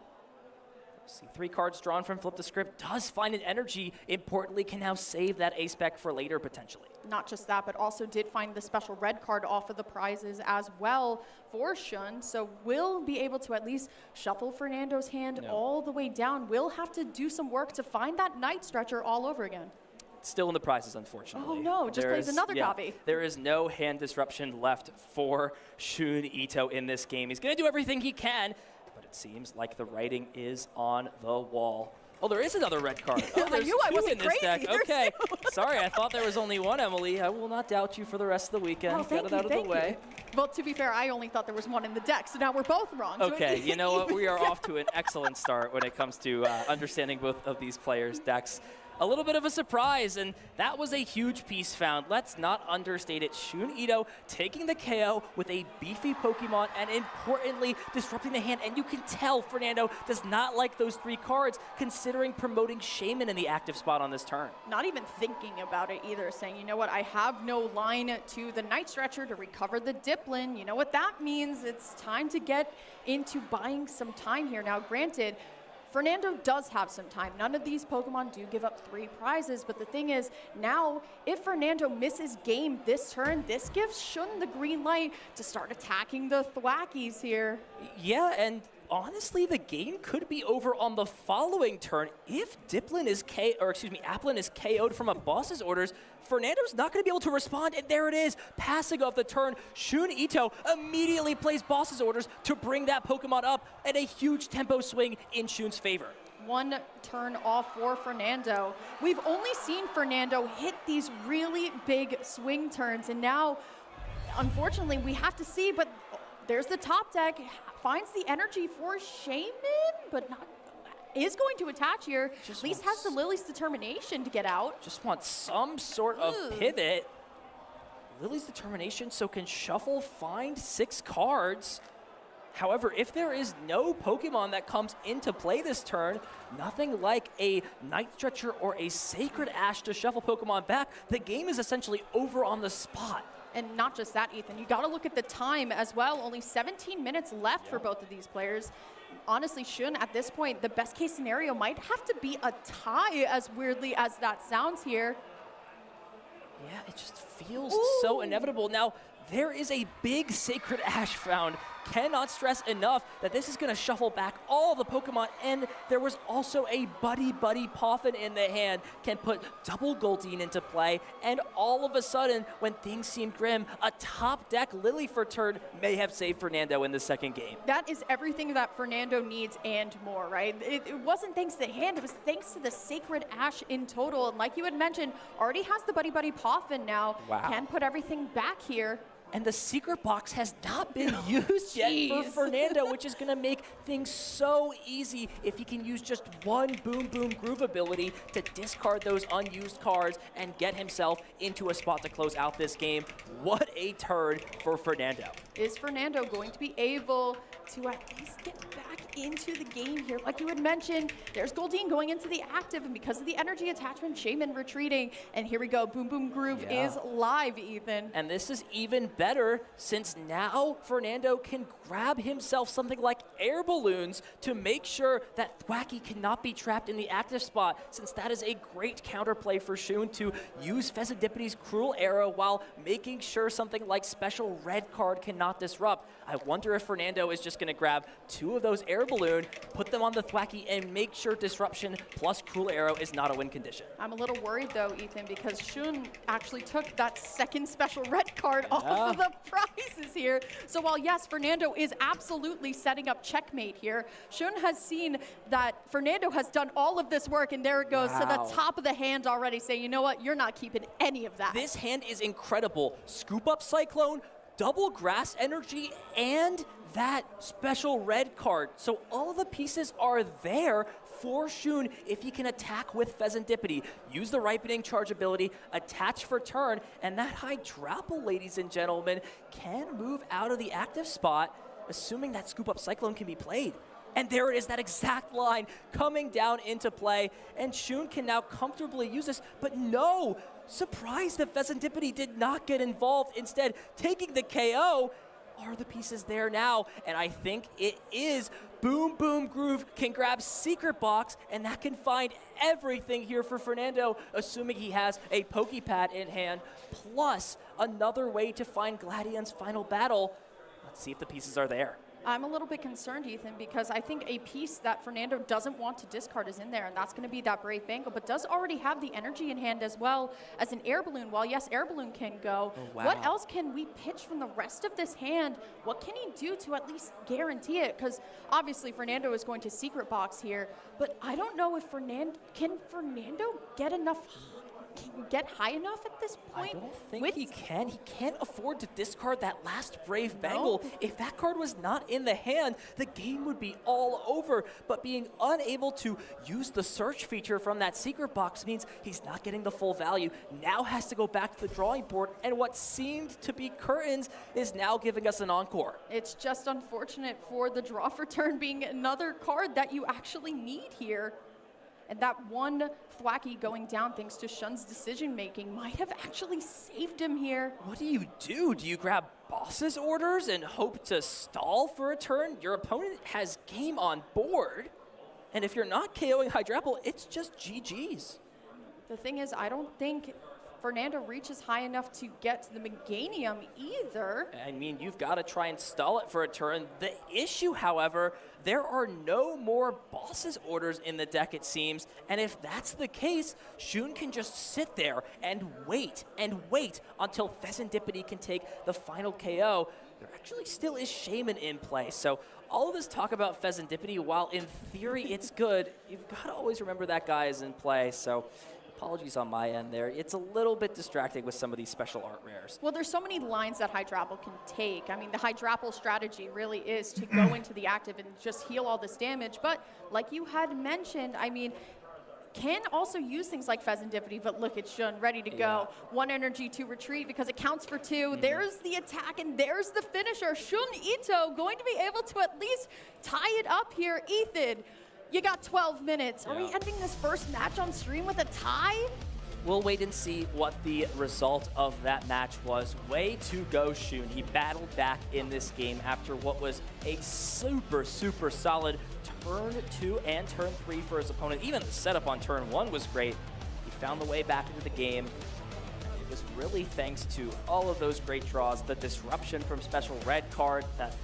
See 3 cards drawn from Flip the Script, does find an energy, importantly can now save that ace-spec for later potentially. Not just that, but also did find the special red card off of the prizes as well for Shun. So will be able to at least shuffle Fernando's hand all the way down. Will have to do some work to find that Night Stretcher all over again. Still in the prizes, unfortunately. Oh no, just plays another copy. There is no hand disruption left for Shun Ito in this game. He's going to do everything he can, but it seems like the writing is on the wall. Oh, there is another red card. Oh, there's I knew I two wasn't in this crazy. deck. There's Okay, two. sorry, I thought there was only one, Emily. I will not doubt you for the rest of the weekend. Oh, Got it out of the way. Well, to be fair, I only thought there was one in the deck, so now we're both wrong. So Okay, it you know what? We are evens off to an excellent start when it comes to understanding both of these players' decks. A little bit of a surprise, and that was a huge piece found. Let's not understate it. Shun Ito taking the KO with a beefy Pokemon and importantly disrupting the hand. And you can tell Fernando does not like those 3 cards, considering promoting Shaman in the active spot on this turn. Not even thinking about it either, saying, you know what, I have no line to the Night Stretcher to recover the Diplin. You know what that means? It's time to get into buying some time here. Now, granted, Fernando does have some time. None of these Pokemon do give up 3 prizes, but the thing is, now, if Fernando misses game this turn, this gives Shun the green light to start attacking the Thwackies here. Yeah, and honestly, the game could be over on the following turn. If Applin is KO'd from a boss's orders, Fernando's not going to be able to respond, and there it is, passing off the turn. Shun Ito immediately plays boss's orders to bring that Pokemon up, and a huge tempo swing in Shun's favor. 1 turn off for Fernando. We've only seen Fernando hit these really big swing turns, and now, unfortunately, we have to see, but there's the top deck, finds the energy for Shaman, but not is going to attach here. At least has the Lily's determination to get out. Just wants some sort of pivot. Lily's determination, so can shuffle, find 6 cards. However, if there is no Pokemon that comes into play this turn, nothing like a Night Stretcher or a Sacred Ash to shuffle Pokemon back, the game is essentially over on the spot. And not just that, Ethan, you gotta look at the time as well. Only 17 minutes left for both of these players. Honestly, Shun, at this point, the best case scenario might have to be a tie, as weirdly as that sounds here. Yeah, it just feels so inevitable. Now, there is a big Sacred Ash found. Cannot stress enough that this is going to shuffle back all the Pokemon, and there was also a Buddy Poffin in the hand. Can put double Goldeen into play, and all of a sudden, when things seem grim, a top deck Lily for turn may have saved Fernando in the second game. That is everything that Fernando needs and more, right? It wasn't thanks to the hand, it was thanks to the Sacred Ash in total. And like you had mentioned, already has the Buddy Poffin now. Wow. Can put everything back here. And the secret box has not been used yet for Fernando, which is going to make things so easy if he can use just one Boom Boom Groove ability to discard those unused cards and get himself into a spot to close out this game. What a turn for Fernando. Is Fernando going to be able to at least get back into the game here? Like you had mentioned, there's Goldeen going into the active, and because of the energy attachment, Shaman retreating. And here we go, Boom Boom Groove is live, Ethan. And this is even better since now Fernando can grab himself something like air balloons to make sure that Thwacky cannot be trapped in the active spot, since that is a great counterplay for Shun to use Fezzidipity's Cruel Arrow while making sure something like special red card cannot disrupt. I wonder if Fernando is just going to grab 2 of those air balloon, put them on the Thwacky, and make sure disruption plus Cruel Arrow is not a win condition. I'm a little worried though, Ethan, because Shun actually took that second special red card off of the prizes here. So while yes, Fernando is absolutely setting up checkmate here, Shun has seen that Fernando has done all of this work, and there it goes to the top of the hand already, saying, you know what, you're not keeping any of that. This hand is incredible. Scoop up Cyclone, double Grass Energy, and that special red card. So all the pieces are there for Shun if he can attack with Fezzidippity, use the Ripening Charge ability, attach for turn, and that Hydrapple, ladies and gentlemen, can move out of the active spot, assuming that Scoop Up Cyclone can be played. And there it is, that exact line coming down into play, and Shun can now comfortably use this, but no! Surprised that Fezzidippity did not get involved, instead taking the KO. are the pieces there now? And I think it is. Boom Boom Groove can grab Secret Box, and that can find everything here for Fernando, assuming he has a Pokepad in hand, plus another way to find Gladian's final battle. Let's see if the pieces are there. I'm a little bit concerned, Ethan, because I think a piece that Fernando doesn't want to discard is in there, and that's going to be that Brave Bangle, but does already have the energy in hand as well as an Air Balloon. While, yes, Air Balloon can go, wow. What else can we pitch from the rest of this hand? What can he do to at least guarantee it? Because obviously Fernando is going to Secret Box here, but I don't know if can Fernando get enough get high enough at this point? I don't think he can. He can't afford to discard that last Brave Bangle. If that card was not in the hand, the game would be all over. But being unable to use the search feature from that Secret Box means he's not getting the full value. Now has to go back to the drawing board, and what seemed to be curtains is now giving us an encore. It's just unfortunate for the draw for turn being another card that you actually need here. And that one Thwacky going down thanks to Shun's decision making might have actually saved him here. What do? Do you grab boss's orders and hope to stall for a turn? Your opponent has game on board. And if you're not KOing Hydrapple, it's just GG's. The thing is, I don't think Fernando reaches high enough to get to the Meganium either. I mean, you've got to try and stall it for a turn. The issue, however, there are no more boss's orders in the deck, it seems. And if that's the case, Shun can just sit there and wait until Pheasantipity can take the final KO. There actually still is Shaman in play. So all of this talk about Pheasantipity, while in theory it's good, you've got to always remember that guy is in play. So apologies on my end there. It's a little bit distracting with some of these special art rares. Well, there's so many lines that Hydrapple can take. I mean, the Hydrapple strategy really is to go into the active and just heal all this damage. But like you had mentioned, I mean, can also use things like Pheasantipity, but look at Shun ready to go. One energy to retreat because it counts for two. There's the attack and there's the finisher. Shun Ito going to be able to at least tie it up here. Ethan, you got 12 minutes. Are we ending this first match on stream with a tie? We'll wait and see what the result of that match was. Way to go, Shun. He battled back in this game after what was a super, super solid turn 2 and turn 3 for his opponent. Even the setup on turn 1 was great. He found the way back into the game. It was really thanks to all of those great draws, the disruption from special red card that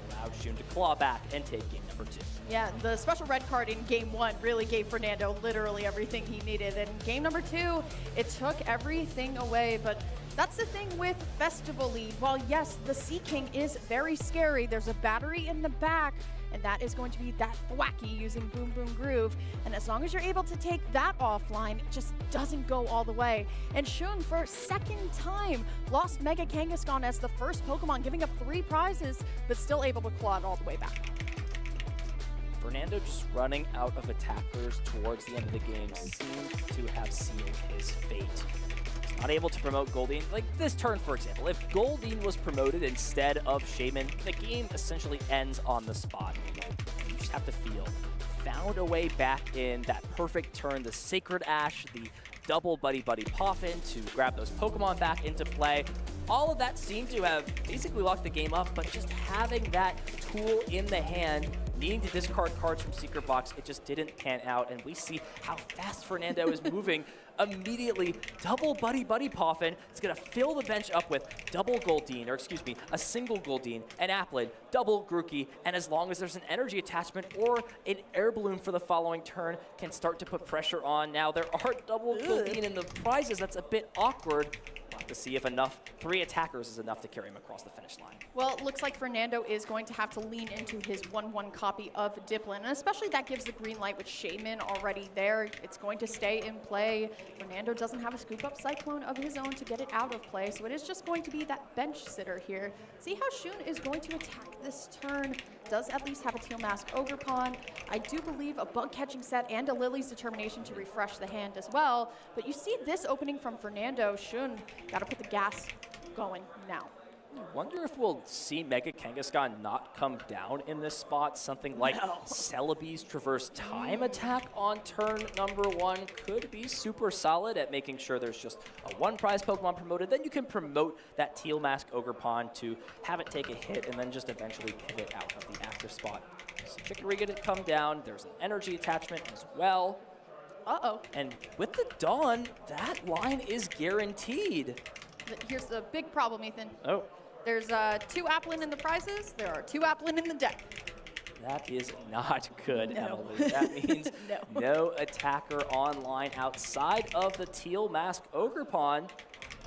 allowed Shun to claw back and take game number 2. Yeah, the special red card in game 1 really gave Fernando literally everything he needed. And game number 2, it took everything away. But that's the thing with Festival Lead. While yes, the Sea King is very scary, there's a battery in the back, and that is going to be that Thwacky using Boom Boom Groove. And as long as you're able to take that offline, it just doesn't go all the way. And Shun, for second time, lost Mega Kangaskhan as the first Pokemon, giving up 3 prizes, but still able to claw it all the way back. Fernando just running out of attackers towards the end of the game seemed to have sealed his fate. He's not able to promote Goldeen. Like this turn, for example, if Goldeen was promoted instead of Shaman, the game essentially ends on the spot. You just have to feel. Found a way back in that perfect turn, the Sacred Ash, the double Buddy Buddy Poffin to grab those Pokemon back into play. All of that seemed to have basically locked the game up, but just having that tool in the hand, needing to discard cards from Secret Box, it just didn't pan out, and we see how fast Fernando is moving. Immediately, double Buddy Buddy Poffin is going to fill the bench up with double Goldeen, or excuse me, a single Goldeen, an Applin, double Grookey, and as long as there's an energy attachment or an Air Balloon for the following turn, can start to put pressure on. Now, there are double Goldeen in the prizes. That's a bit awkward. We'll have to see if 3 attackers is enough to carry him across the finish line. Well, it looks like Fernando is going to have to lean into his 1/1 copy of Diplin, and especially that gives the green light with Shaman already there. It's going to stay in play. Fernando doesn't have a scoop-up Cyclone of his own to get it out of play, so it is just going to be that bench sitter here. See how Shun is going to attack this turn. Does at least have a Teal Mask Ogerpon. I do believe a Bug Catching Set and a Lily's Determination to refresh the hand as well. But you see this opening from Fernando. Shun got to put the gas going now. Wonder if we'll see Mega Kangaskhan not come down in this spot. Something like Celebi's Traverse Time attack on turn number 1 could be super solid at making sure there's just a 1 prize Pokemon promoted. Then you can promote that Teal Mask Ogerpon to have it take a hit and then just eventually pivot out of the active spot. So Chikorita to come down. There's an energy attachment as well. Uh-oh. And with the Dawn, that line is guaranteed. Here's the big problem, Ethan. Oh. There's 2 Applin in the prizes. There are 2 Applin in the deck. That is not good, No. Emily. That means No. no attacker online outside of the Teal Mask Ogerpon.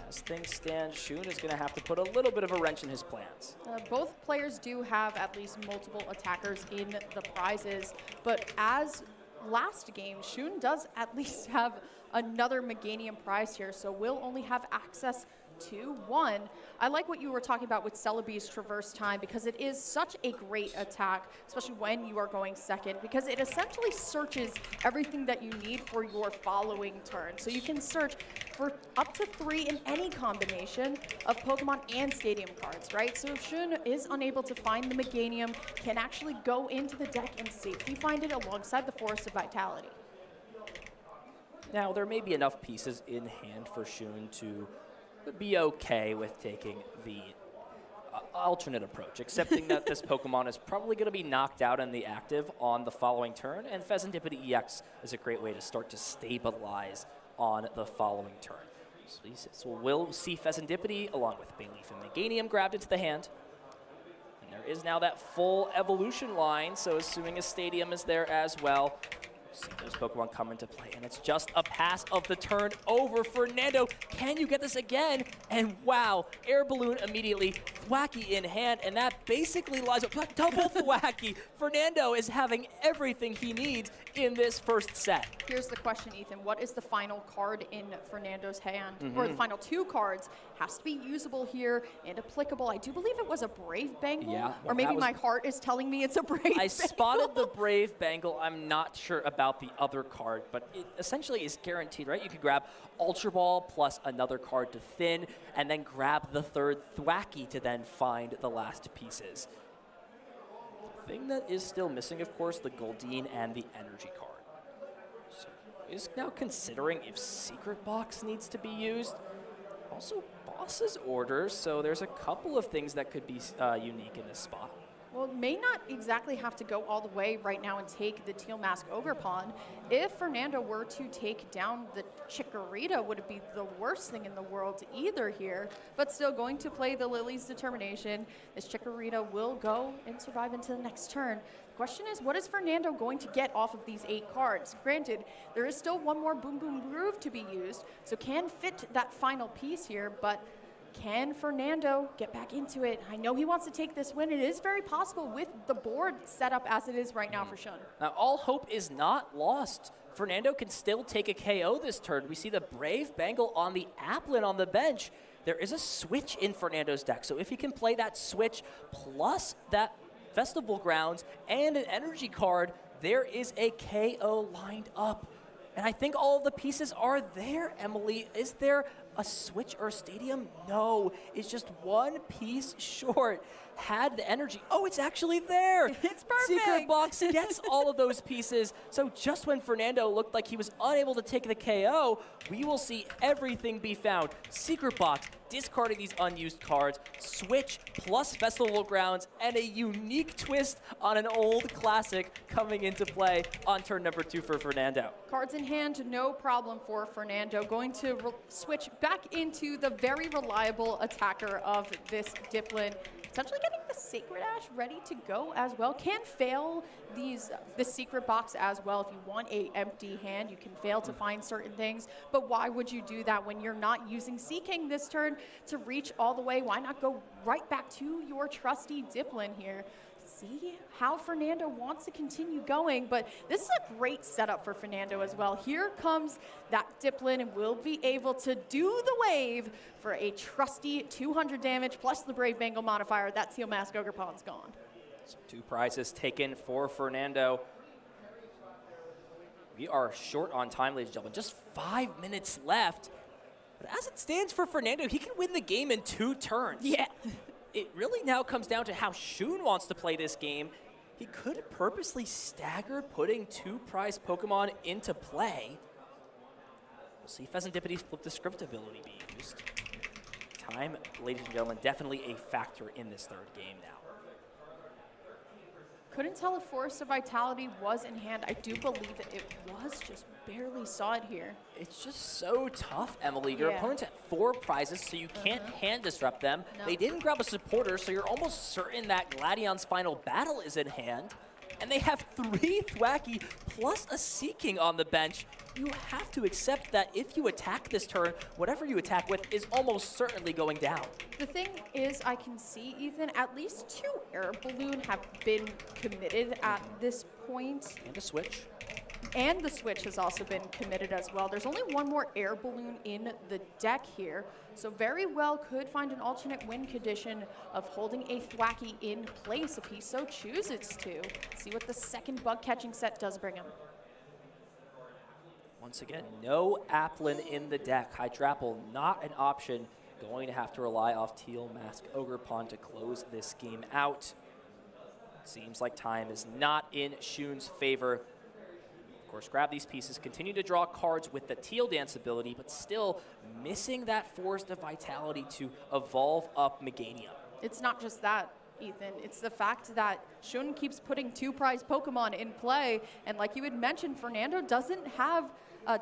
As things stand, Shun is going to have to put a little bit of a wrench in his plans. Both players do have at least multiple attackers in the prizes, but as last game, Shun does at least have another Meganium prize here, so we'll only have access to 1. I like what you were talking about with Celebi's Traverse Time because it is such a great attack, especially when you are going second, because it essentially searches everything that you need for your following turn. So you can search for up to 3 in any combination of Pokemon and Stadium cards, right? So if Shun is unable to find the Meganium, can actually go into the deck and safely find it alongside the Forest of Vitality. Now, there may be enough pieces in hand for Shun to be okay with taking the alternate approach, accepting that this Pokemon is probably going to be knocked out in the active on the following turn, and Pheasantipity EX is a great way to start to stabilize on the following turn. So we'll see Pheasantipity along with Bayleaf and Meganium grabbed into the hand. And there is now that full evolution line, so assuming a Stadium is there as well. See those Pokemon come into play, and it's just a pass of the turn over. Fernando, can you get this again? And wow, Air Balloon immediately, Thwacky in hand, and that basically lies up. Double Thwacky. Fernando is having everything he needs in this first set. Here's the question, Ethan. What is the final card in Fernando's hand? Or the final 2 cards has to be usable here and applicable. I do believe it was a Brave Bangle. Yeah, well, or maybe my heart is telling me it's a Brave Bangle. I spotted the Brave Bangle. I'm not sure about the other card, but it essentially is guaranteed, right? You could grab Ultra Ball plus another card to thin, and then grab the 3rd Thwacky to then find the last pieces. The thing that is still missing, of course, the Goldeen and the Energy card. So is now considering if Secret Box needs to be used. Also, Boss's Orders, so there's a couple of things that could be unique in this spot. Well, may not exactly have to go all the way right now and take the Teal Mask Ogerpon. If Fernando were to take down the Chikorita, would it be the worst thing in the world either here? But still going to play the Lily's Determination. This Chikorita will go and survive into the next turn. The question is, what is Fernando going to get off of these 8 cards? Granted, there is still 1 more Boom Boom Groove to be used, so can fit that final piece here, but can Fernando get back into it? I know he wants to take this win. It is very possible with the board set up as it is right now for Shun. Now, all hope is not lost. Fernando can still take a KO this turn. We see the Brave Bangle on the Applin on the bench. There is a switch in Fernando's deck, so if he can play that switch plus that Festival Grounds and an energy card, there is a KO lined up. And I think all of the pieces are there, Emily. Is there a switch or a Stadium? No, it's just 1 piece short. Had the energy. Oh, it's actually there. It's perfect. Secret Box gets all of those pieces. So just when Fernando looked like he was unable to take the KO, we will see everything be found. Secret Box, discarding these unused cards, switch plus Festival Grounds, and a unique twist on an old classic coming into play on turn number 2 for Fernando. Cards in hand, no problem for Fernando. Going to switch back into the very reliable attacker of this Diplin. Essentially getting the Sacred Ash ready to go as well. Can fail the Secret Box as well. If you want a empty hand, you can fail to find certain things. But why would you do that when you're not using Seaking this turn to reach all the way? Why not go right back to your trusty Diplin here? See how Fernando wants to continue going, but this is a great setup for Fernando as well. Here comes that Diplin, and we'll be able to do the wave for a trusty 200 damage plus the Brave Bengal modifier. That Teal Mask Ogerpon's gone. So 2 prizes taken for Fernando. We are short on time, ladies and gentlemen. Just 5 minutes left. But as it stands for Fernando, he can win the game in 2 turns. Yeah. it really now comes down to how Shun wants to play this game. He could have purposely staggered putting 2 prize Pokemon into play. We'll see if Pheasantipity's flip the script ability be used. Time, ladies and gentlemen, definitely a factor in this third game now. Couldn't tell if Forest of Vitality was in hand. I do believe that it was, just barely saw it here. It's just so tough, Emily. Your Yeah. opponent's at 4 prizes, so you can't hand disrupt them. No. They didn't grab a supporter, so you're almost certain that Gladion's final battle is in hand. And they have 3 Thwacky plus a Seeking on the bench. You have to accept that if you attack this turn, whatever you attack with is almost certainly going down. The thing is, I can see, Ethan, at least 2 Air Balloon have been committed at this point. And a switch. And the switch has also been committed as well. There's only 1 more Air Balloon in the deck here, so very well could find an alternate win condition of holding a Thwacky in place if he so chooses to. See what the second bug catching set does bring him. Once again, no Applin in the deck. Hydrapple not an option. Going to have to rely off Teal Mask Ogerpon to close this game out. Seems like time is not in Shun's favor. Of course, grab these pieces, continue to draw cards with the Teal Dance ability, but still missing that Forest of Vitality to evolve up Meganium. It's not just that, Ethan. It's the fact that Shun keeps putting 2 prize Pokemon in play, and like you had mentioned, Fernando doesn't have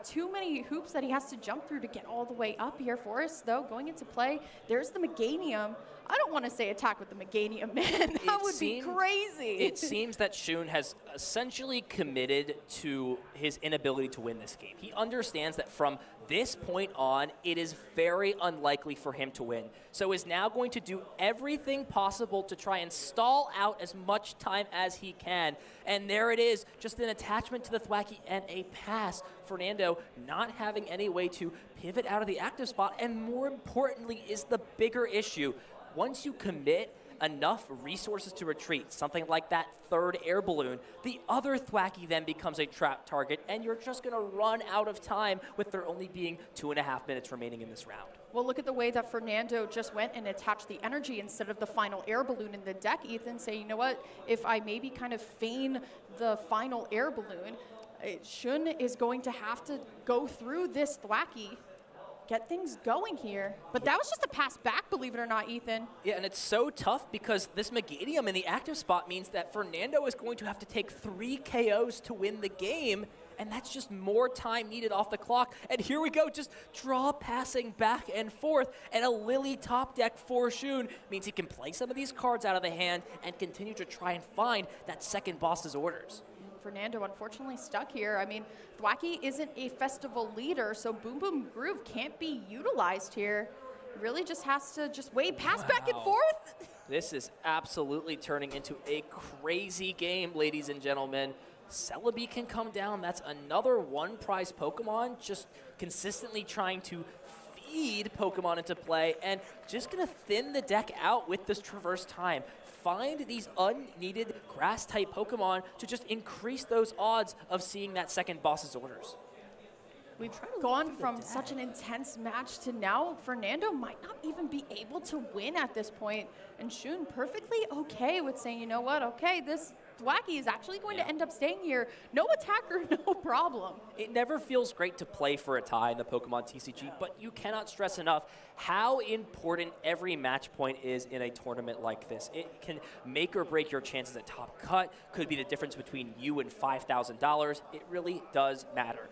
too many hoops that he has to jump through to get all the way up here. Forest, though, going into play, there's the Meganium. I don't want to say attack with the Meganium, man. That would be crazy. It seems that Shun has essentially committed to his inability to win this game. He understands that from this point on, it is very unlikely for him to win. So is now going to do everything possible to try and stall out as much time as he can. And there it is, just an attachment to the Thwacky and a pass. Fernando not having any way to pivot out of the active spot, and more importantly is the bigger issue. Once you commit enough resources to retreat, something like that 3rd Air Balloon, the other Thwacky then becomes a trap target, and you're just going to run out of time with there only being 2.5 minutes remaining in this round. Well, look at the way that Fernando just went and attached the energy instead of the final Air Balloon in the deck, Ethan, saying, you know what, if I maybe kind of feign the final Air Balloon, Shun is going to have to go through this Thwacky, get things going here. But that was just a pass back, believe it or not, Ethan. Yeah, and it's so tough because this Meganium in the active spot means that Fernando is going to have to take 3 KOs to win the game, and that's just more time needed off the clock. And here we go, just draw passing back and forth, and a Lily top deck for Shun means he can play some of these cards out of the hand and continue to try and find that second boss's orders. Fernando unfortunately stuck here. I mean, Thwacky isn't a festival leader, so Boom Boom Groove can't be utilized here. Really just has to just wave pass back and forth. This is absolutely turning into a crazy game, ladies and gentlemen. Celebi can come down. That's another 1 prize Pokemon, just consistently trying to feed Pokemon into play, and just gonna thin the deck out with this traverse time. Find these unneeded grass-type Pokemon to just increase those odds of seeing that second boss's orders. We've gone from such an intense match to now Fernando might not even be able to win at this point, and Shun perfectly okay with saying, you know what, okay, this Thwacky is actually going to end up staying here. No attacker, no problem. It never feels great to play for a tie in the Pokemon TCG, but you cannot stress enough how important every match point is in a tournament like this. It can make or break your chances at top cut, could be the difference between you and $5,000. It really does matter.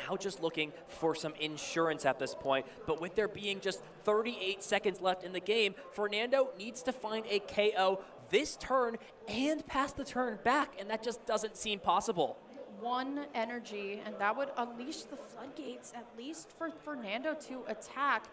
Now just looking for some insurance at this point, but with there being just 38 seconds left in the game, Fernando needs to find a KO this turn and pass the turn back, and that just doesn't seem possible. 1 energy, and that would unleash the floodgates, at least for Fernando to attack.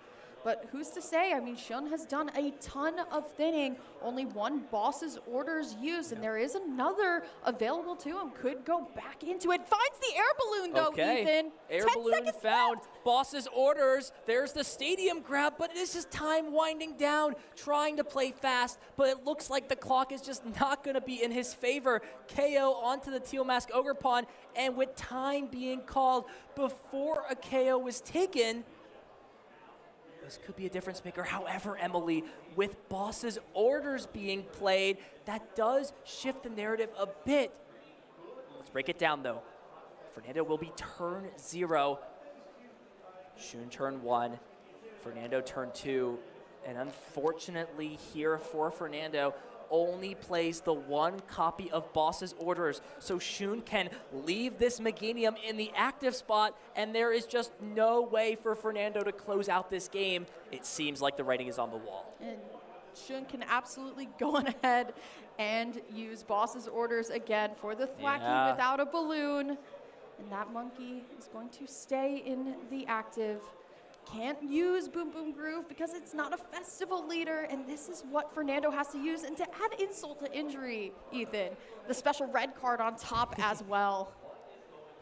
But who's to say? I mean, Shun has done a ton of thinning. Only 1 boss's orders used, and there is another available to him. Could go back into it. Finds the Air Balloon, though, Ethan. Air Balloon found. Boss's orders. There's the stadium grab, but this is time winding down, trying to play fast, but it looks like the clock is just not going to be in his favor. KO onto the Teal Mask Ogerpon, and with time being called before a KO was taken, this could be a difference maker. However, Emily, with Boss's orders being played, that does shift the narrative a bit. Let's break it down, though. Fernando will be turn 0. Shun turn 1. Fernando turn 2. And unfortunately here for Fernando, only plays the one copy of Boss's orders. So Shun can leave this Meganium in the active spot, and there is just no way for Fernando to close out this game. It seems like the writing is on the wall. And Shun can absolutely go on ahead and use Boss's orders again for the Thwacky without a balloon. And that monkey is going to stay in the active. Can't use Boom Boom Groove because it's not a festival leader, and this is what Fernando has to use. And to add insult to injury, Ethan, the special red card on top as well.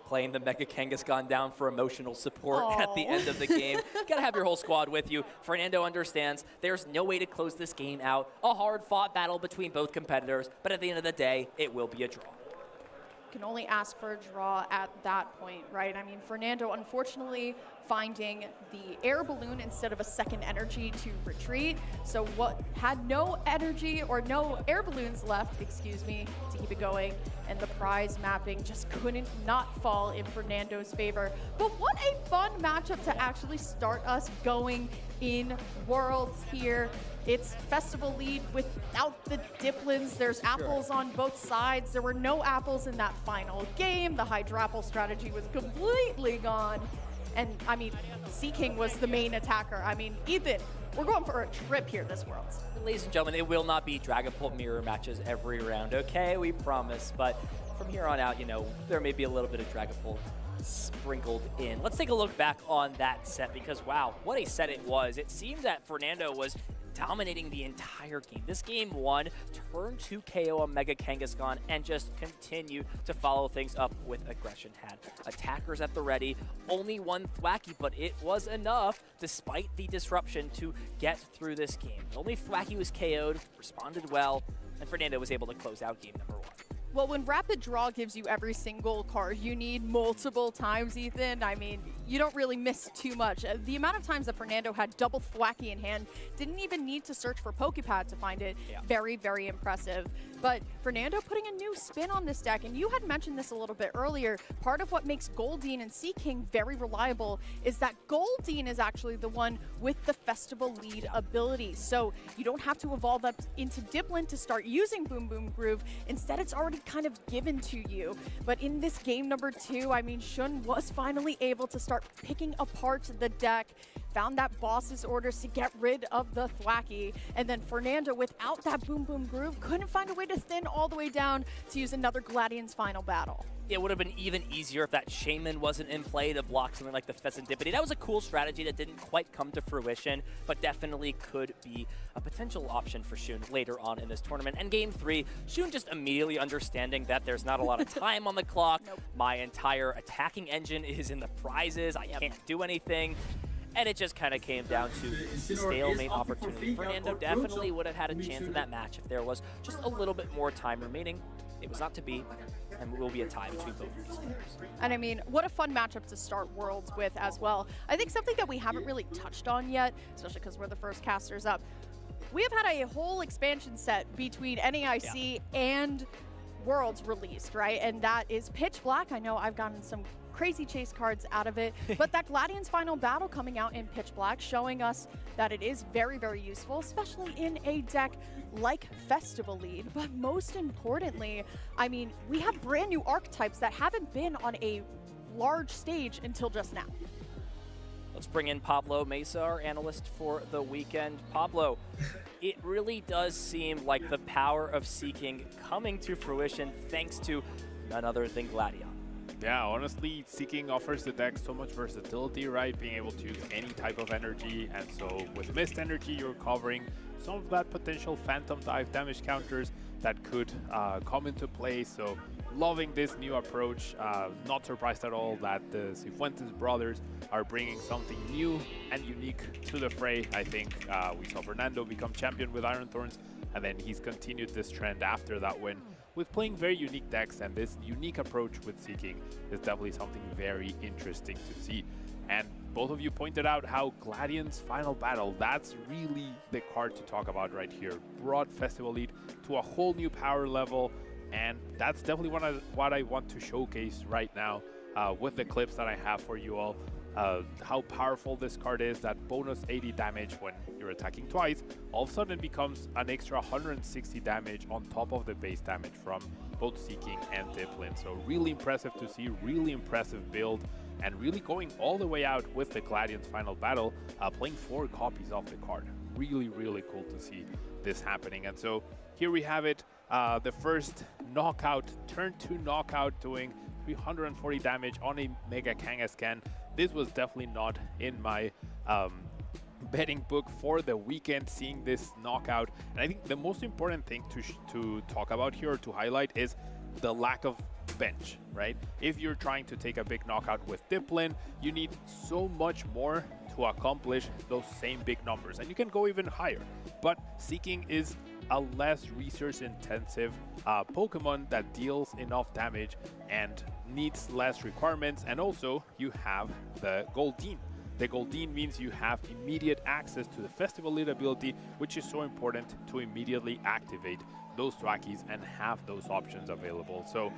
Playing the Mega Kangaskhan down for emotional support at the end of the game. Gotta have your whole squad with you. Fernando understands there's no way to close this game out. A hard-fought battle between both competitors, but at the end of the day, it will be a draw. Can only ask for a draw at that point, right? I mean, Fernando, unfortunately, finding the air balloon instead of a second energy to retreat. So what had no energy or no air balloons left, excuse me, to keep it going. And the prize mapping just couldn't not fall in Fernando's favor. But what a fun matchup to actually start us going in Worlds here. It's festival lead without the Diplins. There's apples on both sides. There were no apples in that final game. The Hydrapple strategy was completely gone. And I mean, Seaking was the main attacker. I mean, Ethan, we're going for a trip here this Worlds. Ladies and gentlemen, it will not be Dragapult mirror matches every round, okay? We promise. But from here on out, you know, there may be a little bit of Dragapult sprinkled in. Let's take a look back on that set because, wow, what a set it was. It seemed that Fernando was dominating the entire game. This game 1, turn 2 KO on Mega Kangaskhan, and just continued to follow things up with aggression. Had attackers at the ready, only one Thwacky, but it was enough, despite the disruption, to get through this game. Only Thwacky was KO'd, responded well, and Fernando was able to close out game number 1. Well, when Rapid Draw gives you every single card you need multiple times, Ethan, I mean, you don't really miss too much. The amount of times that Fernando had double Thwacky in hand, didn't even need to search for Pokepad to find it. Yeah. Very, very impressive. But Fernando putting a new spin on this deck, and you had mentioned this a little bit earlier, part of what makes Goldeen and Seaking very reliable is that Goldeen is actually the one with the Festival lead ability. So you don't have to evolve up into Diplin to start using Boom Boom Groove. Instead, it's already kind of given to you. But in this game number 2, I mean, Shun was finally able to start picking apart the deck, found that Boss's orders to get rid of the Thwacky, and then Fernando, without that Boom Boom Groove, couldn't find a way to thin all the way down to use another Gladian's final battle. It would have been even easier if that Shaman wasn't in play to block something like the Pheasantipity. That was a cool strategy that didn't quite come to fruition, but definitely could be a potential option for Shun later on in this tournament. And game 3, Shun just immediately understanding that there's not a lot of time on the clock. Nope. My entire attacking engine is in the prizes. I can't do anything. And it just kind of came down to the stalemate opportunity. Fernando definitely would have had a chance in that match if there was just a little bit more time remaining. It was not to be, and will be a tie between both of these players. And I mean, what a fun matchup to start Worlds with as well. I think something that we haven't really touched on yet, especially because we're the first casters up, we have had a whole expansion set between NAIC and Worlds released, right? And that is Pitch Black. I know I've gotten some crazy chase cards out of it, but that Gladian's final battle coming out in Pitch Black, showing us that it is very, very useful, especially in a deck like Festival Lead. But most importantly, I mean, we have brand new archetypes that haven't been on a large stage until just now. Let's bring in Pablo Mesa, our analyst for the weekend. Pablo, it really does seem like the power of Seaking coming to fruition thanks to none other than Gladion. Yeah, honestly, Seaking offers the deck so much versatility, right? Being able to use any type of energy, and so with Mist Energy, you're covering some of that potential Phantom Dive damage counters that could come into play. So loving this new approach. Not surprised at all that the Cifuentes brothers are bringing something new and unique to the fray. I think we saw Fernando become champion with Iron Thorns, and then he's continued this trend after that win with playing very unique decks, and this unique approach with Seaking is definitely something very interesting to see. And both of you pointed out how Gladiant's Final Battle, that's really the card to talk about right here. Brought Festival Elite to a whole new power level, and that's definitely what I want to showcase right now with the clips that I have for you all. How powerful this card is, that bonus 80 damage when you're attacking twice, all of a sudden becomes an extra 160 damage on top of the base damage from both Seeking and Diplin. So really impressive to see, really impressive build, and really going all the way out with the Gladiant's Final Battle, playing 4 copies of the card. Really, really cool to see this happening. And so here we have it, the first knockout, turn 2 knockout, doing 340 damage on a Mega Kangaskhan. This was definitely not in my betting book for the weekend, seeing this knockout. And I think the most important thing to talk about here, or to highlight, is the lack of bench, right? If you're trying to take a big knockout with Diplin, you need so much more to accomplish those same big numbers, and you can go even higher. But Seeking is a less resource-intensive Pokemon that deals enough damage and needs less requirements, and also you have the Goldeen. The Goldeen means you have immediate access to the Festival Elite ability, which is so important to immediately activate those Thwackies and have those options available. So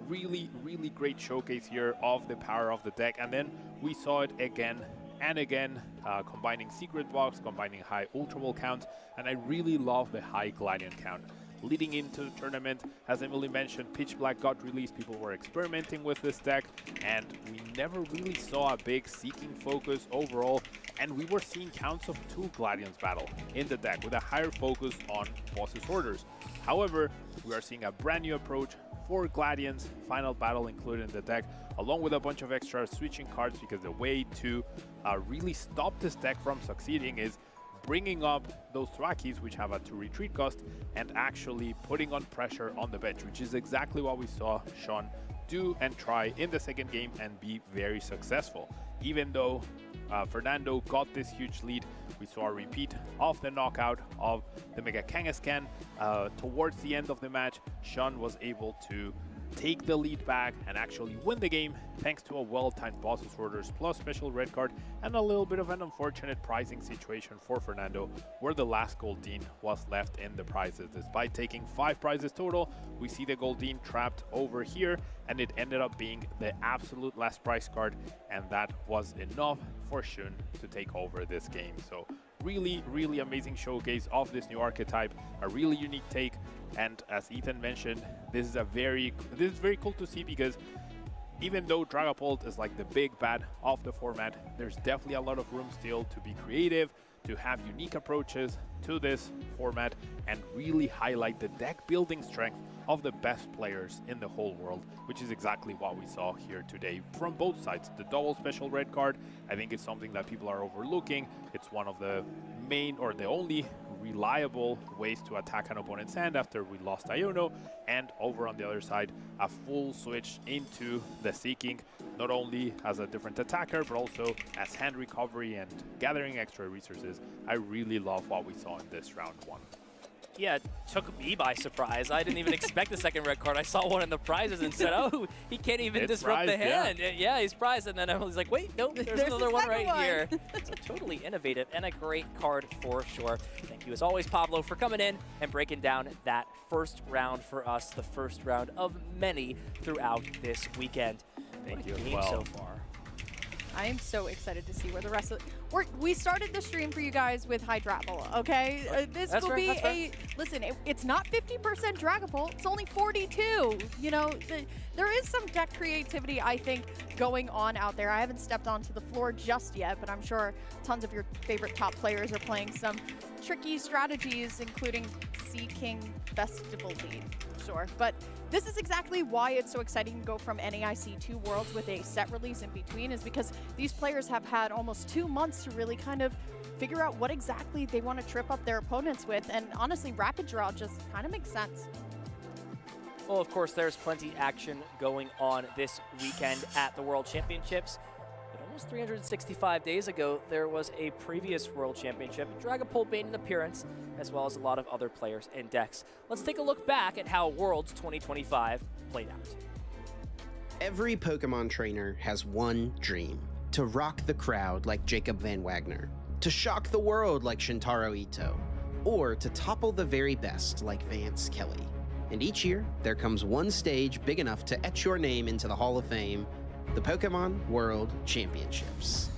really, really great showcase here of the power of the deck. And then we saw it again and again, combining Secret Box, combining high Ultra Ball count, and I really love the high Gladiant count. Leading into the tournament, as Emily mentioned, Pitch Black got released, people were experimenting with this deck, and we never really saw a big Seeking focus overall, and we were seeing counts of 2 Gladiants battle in the deck with a higher focus on Boss's Orders. However, we are seeing a brand new approach for Gladiants, Final Battle included in the deck, along with a bunch of extra switching cards, because the way to really stop this deck from succeeding is bringing up those Thwackies, which have a 2 retreat cost, and actually putting on pressure on the bench, which is exactly what we saw Sean do and try in the second game and be very successful. Even though Fernando got this huge lead, we saw a repeat of the knockout of the Mega Kangaskhan. Towards the end of the match, Sean was able to take the lead back and actually win the game thanks to a well-timed Boss's Orders plus special red card and a little bit of an unfortunate pricing situation for Fernando, where the last Goldeen was left in the prizes. Despite taking 5 prizes total, we see the Goldeen trapped over here, and it ended up being the absolute last prize card, and that was enough for Shun to take over this game. So really, really amazing showcase of this new archetype, a really unique take. And as Ethan mentioned, this is very cool to see, because even though Dragapult is like the big bad of the format, there's definitely a lot of room still to be creative, to have unique approaches to this format, and really highlight the deck building strength of the best players in the whole world, which is exactly what we saw here today from both sides. The double special red card, I think it's something that people are overlooking. It's one of the main, or the only reliable ways to attack an opponent's hand after we lost Iono. And over on the other side, a full switch into the Seeking, not only as a different attacker, but also as hand recovery and gathering extra resources. I really love what we saw in this round 1. Yeah, it took me by surprise. I didn't even expect the second red card. I saw one in the prizes and said, oh, he can't even disrupt the hand. Yeah, he's prized. And then Emily's like, wait, no, there's another one right here. So totally innovative and a great card for sure. Thank you as always, Pablo, for coming in and breaking down that first round for us, the first round of many throughout this weekend. Thank you as well. So far. I am so excited to see where the rest of we started the stream for you guys with Hydrapola, okay? This That's will right, be listen, it's not 50% Dragapult, it's only 42. You know, there is some deck creativity, I think, going on out there. I haven't stepped onto the floor just yet, but I'm sure tons of your favorite top players are playing some tricky strategies, including Seeking Festival Lead. Sure, but this is exactly why it's so exciting to go from NAIC to Worlds with a set release in between, is because these players have had almost 2 months to really kind of figure out what exactly they want to trip up their opponents with, and honestly, Rapid Draw just kind of makes sense. Well, of course, there's plenty action going on this weekend at the World Championships. But almost 365 days ago, there was a previous World Championship. Dragapult made an appearance, as well as a lot of other players and decks. Let's take a look back at how Worlds 2025 played out. Every Pokemon trainer has one dream: to rock the crowd like Jacob Van Wagner, to shock the world like Shintaro Ito, or to topple the very best like Vance Kelly. And each year, there comes one stage big enough to etch your name into the Hall of Fame, the Pokemon World Championships.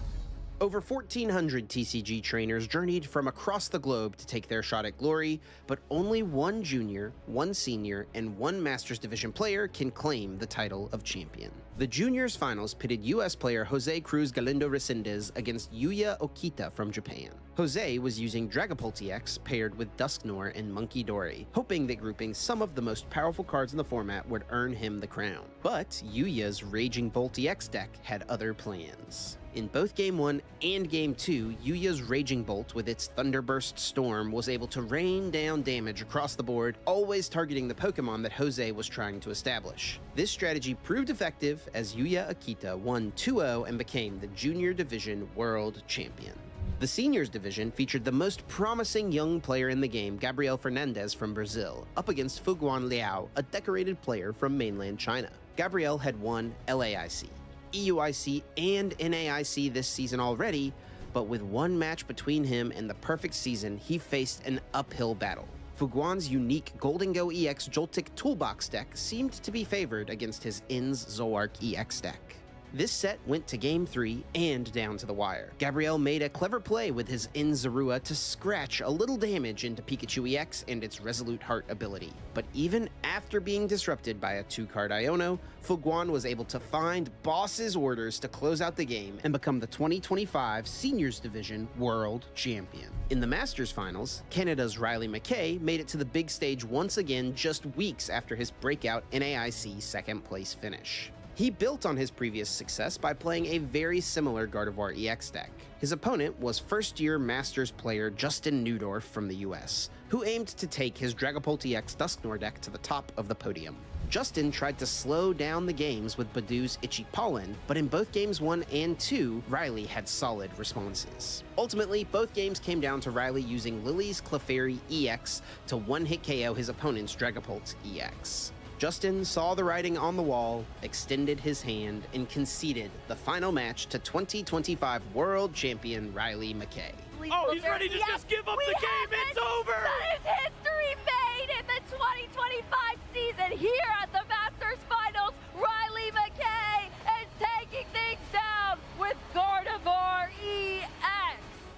Over 1,400 TCG trainers journeyed from across the globe to take their shot at glory, but only one junior, one senior, and one Masters Division player can claim the title of champion. The juniors finals pitted US player Jose Cruz Galindo Resendez against Yuya Okita from Japan. Jose was using Dragapult EX paired with Dusknoir and Monkey Dory, hoping that grouping some of the most powerful cards in the format would earn him the crown. But Yuya's Raging Bolt EX deck had other plans. In both Game 1 and Game 2, Yuya's Raging Bolt with its Thunderburst Storm was able to rain down damage across the board, always targeting the Pokemon that Jose was trying to establish. This strategy proved effective as Yuya Okita won 2-0 and became the Junior Division World Champion. The Seniors Division featured the most promising young player in the game, Gabriel Fernandez from Brazil, up against Fuguan Liao, a decorated player from mainland China. Gabriel had won LAIC, EUIC, and NAIC this season already, but with one match between him and the perfect season, he faced an uphill battle. Fuguan's unique Golden Go EX Joltik Toolbox deck seemed to be favored against his INS Zolark EX deck. This set went to Game 3 and down to the wire. Gabriel made a clever play with his Inzarua to scratch a little damage into Pikachu EX and its Resolute Heart ability. But even after being disrupted by a 2-card Iono, Fuguan was able to find Boss's orders to close out the game and become the 2025 Seniors Division World Champion. In the Masters Finals, Canada's Riley McKay made it to the big stage once again just weeks after his breakout NAIC second place finish. He built on his previous success by playing a very similar Gardevoir EX deck. His opponent was first-year Masters player Justin Neudorf from the US, who aimed to take his Dragapult EX Dusknoir deck to the top of the podium. Justin tried to slow down the games with Badoo's Itchy Pollen, but in both games 1 and 2, Riley had solid responses. Ultimately, both games came down to Riley using Lily's Clefairy EX to one-hit KO his opponent's Dragapult EX. Justin saw the writing on the wall, extended his hand, and conceded the final match to 2025 World Champion Riley McKay. Oh, he's ready to just give up the game. It's over. That is history made in the 2025 season here at the Masters Finals. Riley McKay is taking things down with Gardevoir EX.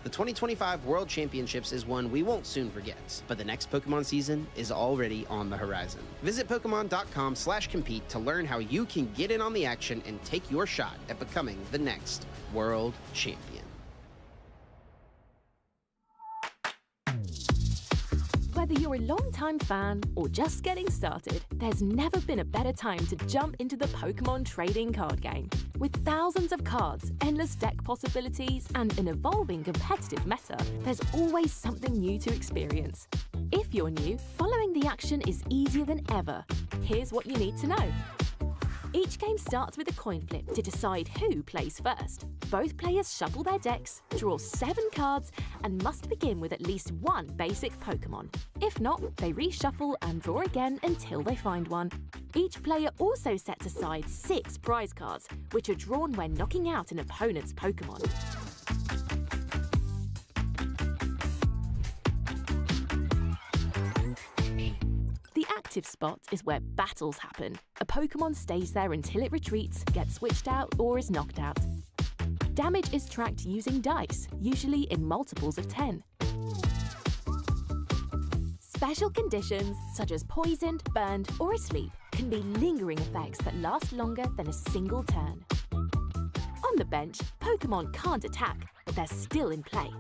The 2025 World Championships is one we won't soon forget, but the next Pokemon season is already on the horizon. Visit Pokemon.com/compete to learn how you can get in on the action and take your shot at becoming the next World Champion. Whether you're a long-time fan or just getting started, there's never been a better time to jump into the Pokemon trading card game. With thousands of cards, endless deck possibilities, and an evolving competitive meta, there's always something new to experience. If you're new, following the action is easier than ever. Here's what you need to know. Each game starts with a coin flip to decide who plays first. Both players shuffle their decks, draw 7 cards, and must begin with at least one basic Pokemon. If not, they reshuffle and draw again until they find one. Each player also sets aside 6 prize cards, which are drawn when knocking out an opponent's Pokemon. The active spot is where battles happen. A Pokemon stays there until it retreats, gets switched out, or is knocked out. Damage is tracked using dice, usually in multiples of 10. Special conditions, such as poisoned, burned, or asleep, can be lingering effects that last longer than a single turn. On the bench, Pokemon can't attack, but they're still in play.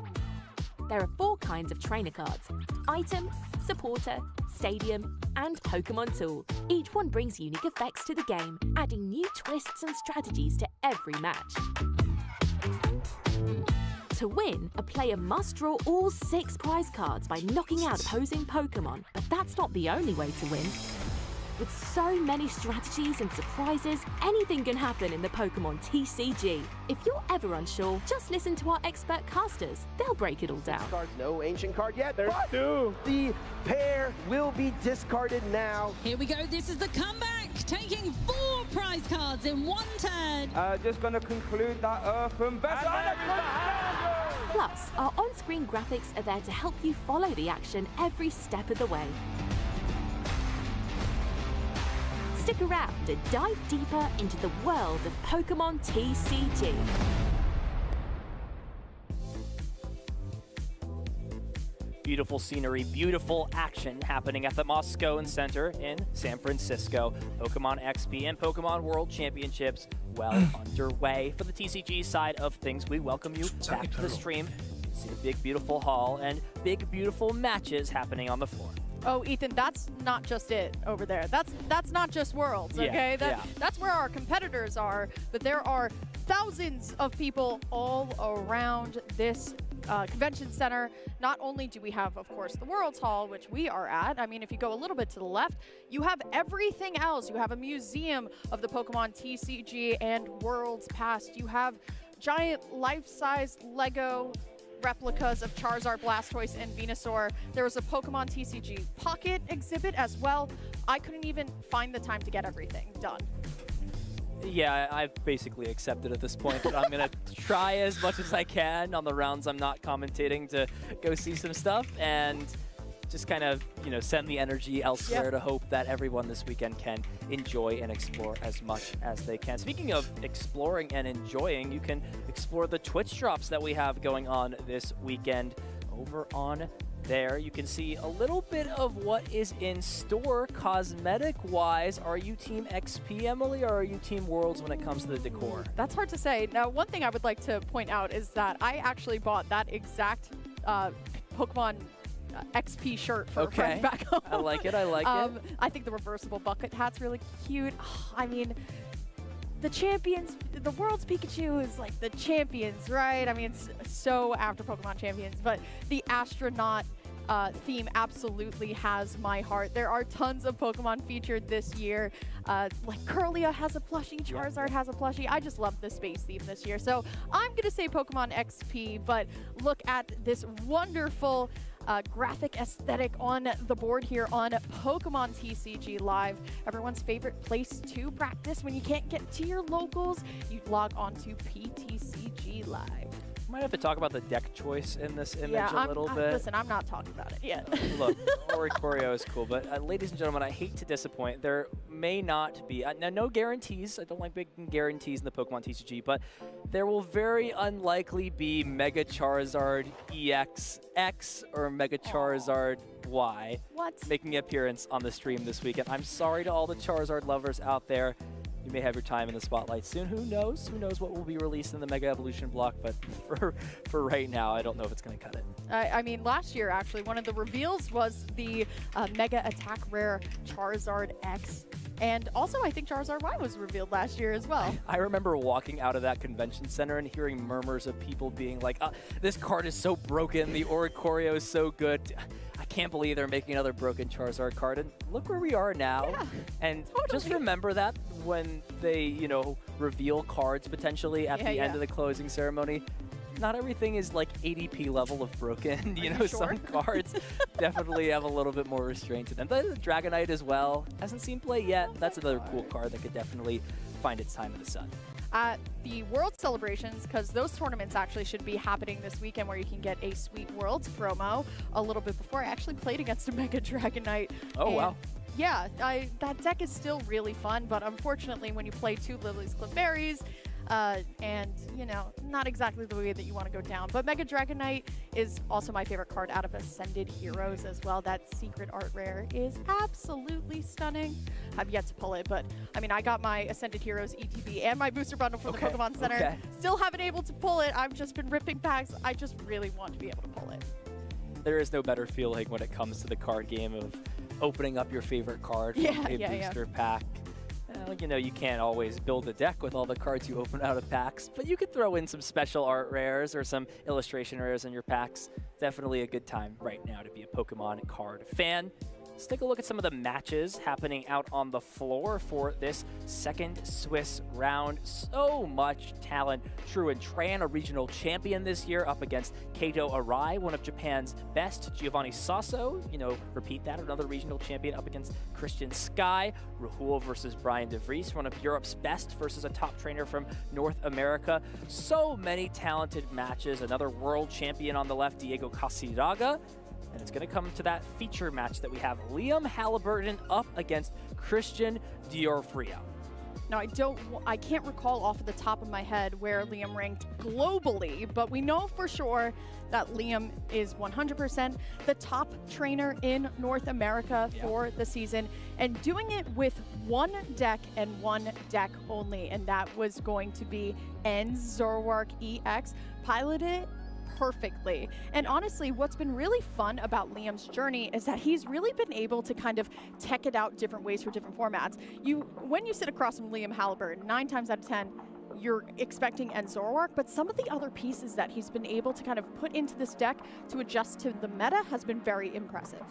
There are 4 kinds of trainer cards: Item, Supporter, Stadium, and Pokemon Tool. Each one brings unique effects to the game, adding new twists and strategies to every match. To win, a player must draw all 6 prize cards by knocking out opposing Pokemon, but that's not the only way to win. With so many strategies and surprises, anything can happen in the Pokemon TCG. If you're ever unsure, just listen to our expert casters. They'll break it all down. Cards, no ancient card yet. There's 2. The pair will be discarded now. Here we go. This is the comeback. taking 4 prize cards in one turn. Just going to conclude that open. Plus, our on-screen graphics are there to help you follow the action every step of the way. Stick around and dive deeper into the world of Pokemon TCG. Beautiful scenery, beautiful action happening at the Moscone Center in San Francisco. Pokemon XP and Pokemon World Championships well underway. For the TCG side of things, we welcome you back to the stream. See the big, beautiful hall and big, beautiful matches happening on the floor. Oh, Ethan, that's not just it over there. That's not just Worlds, okay? That's where our competitors are, but there are thousands of people all around this convention center. Not only do we have, of course, the Worlds Hall, which we are at. I mean, if you go a little bit to the left, you have everything else. You have a museum of the Pokemon TCG and Worlds past. You have giant life-size Lego replicas of Charizard, Blastoise, and Venusaur. There was a Pokemon TCG Pocket exhibit as well. I couldn't even find the time to get everything done. Yeah, I've basically accepted at this point that I'm going to try as much as I can on the rounds I'm not commentating to go see some stuff and just kind of, you know, send the energy elsewhere to hope that everyone this weekend can enjoy and explore as much as they can. Speaking of exploring and enjoying, you can explore the Twitch drops that we have going on this weekend over on there. You can see a little bit of what is in store cosmetic-wise. Are you Team XP, Emily, or are you Team Worlds when it comes to the decor? That's hard to say. Now, one thing I would like to point out is that I actually bought that exact Pokemon XP shirt for a friend back home. I like it. I like it. I think the reversible bucket hat's really cute. I mean, the champions, the World's Pikachu is like the champions, right? I mean, it's so after Pokemon Champions, but the astronaut theme absolutely has my heart. There are tons of Pokemon featured this year. Like Curlia has a plushie, Charizard has a plushie. I just love the space theme this year. So I'm going to say Pokemon XP, but look at this wonderful graphic aesthetic on the board here on Pokemon TCG Live. Everyone's favorite place to practice when you can't get to your locals. You log on to PTCG Live. Might have to talk about the deck choice in this image a little bit. Listen, I'm not talking about it yet. Look, Oricorio is cool, but ladies and gentlemen, I hate to disappoint. There may not be, now no guarantees. I don't like big guarantees in the Pokemon TCG, but there will very unlikely be Mega Charizard EX X or Mega Charizard Y making an appearance on the stream this weekend. I'm sorry to all the Charizard lovers out there. You may have your time in the spotlight soon. Who knows? Who knows what will be released in the Mega Evolution block? But for right now, I don't know if it's going to cut it. I mean, last year, actually, one of the reveals was the Mega Attack Rare Charizard X. And also, I think Charizard Y was revealed last year as well. I remember walking out of that convention center and hearing murmurs of people being like, this card is so broken. The Oricorio is so good. I can't believe they're making another broken Charizard card. And look where we are now. Yeah, and just remember that when they, you know, reveal cards potentially at the end of the closing ceremony. Not everything is like ADP level of broken. You know, some cards definitely have a little bit more restraint to them. The Dragonite as well hasn't seen play yet. That's another cool card that could definitely find its time in the sun. The World Celebrations, because those tournaments actually should be happening this weekend where you can get a sweet Worlds promo a little bit before. I actually played against a Mega Dragonite. Oh, wow. Yeah, that deck is still really fun, but unfortunately when you play 2 Lily's Clefairies, and, you know, not exactly the way that you want to go down. But Mega Dragonite is also my favorite card out of Ascended Heroes as well. That secret art rare is absolutely stunning. I've yet to pull it, but, I mean, I got my Ascended Heroes ETB and my booster bundle from the Pokemon Center. Still haven't able to pull it. I've just been ripping packs. I just really want to be able to pull it. There is no better feeling when it comes to the card game of opening up your favorite card from a booster pack. Well, you know, you can't always build a deck with all the cards you open out of packs, but you could throw in some special art rares or some illustration rares in your packs. Definitely a good time right now to be a Pokemon card fan. Let's take a look at some of the matches happening out on the floor for this second Swiss round. So much talent. Truan Tran, a regional champion this year, up against Kato Arai, one of Japan's best. Giovanni Sasso, repeat that, another regional champion, up against Christian Sky. Rahul versus Brian De Vries, one of Europe's best, versus a top trainer from North America. So many talented matches. Another world champion on the left, Diego Casiraga. And it's going to come to that feature match that we have Liam Halliburton up against Christian Diorfria. Now, I can't recall off the top of my head where Liam ranked globally, but we know for sure that Liam is 100% the top trainer in North America for the season, and doing it with one deck and one deck only, and that was going to be Zorwark EX, piloted perfectly. And honestly, what's been really fun about Liam's journey is that he's really been able to kind of tech it out different ways for different formats. When you sit across from Liam Halliburton, 9 times out of 10, you're expecting Zorwark, but some of the other pieces that he's been able to kind of put into this deck to adjust to the meta has been very impressive.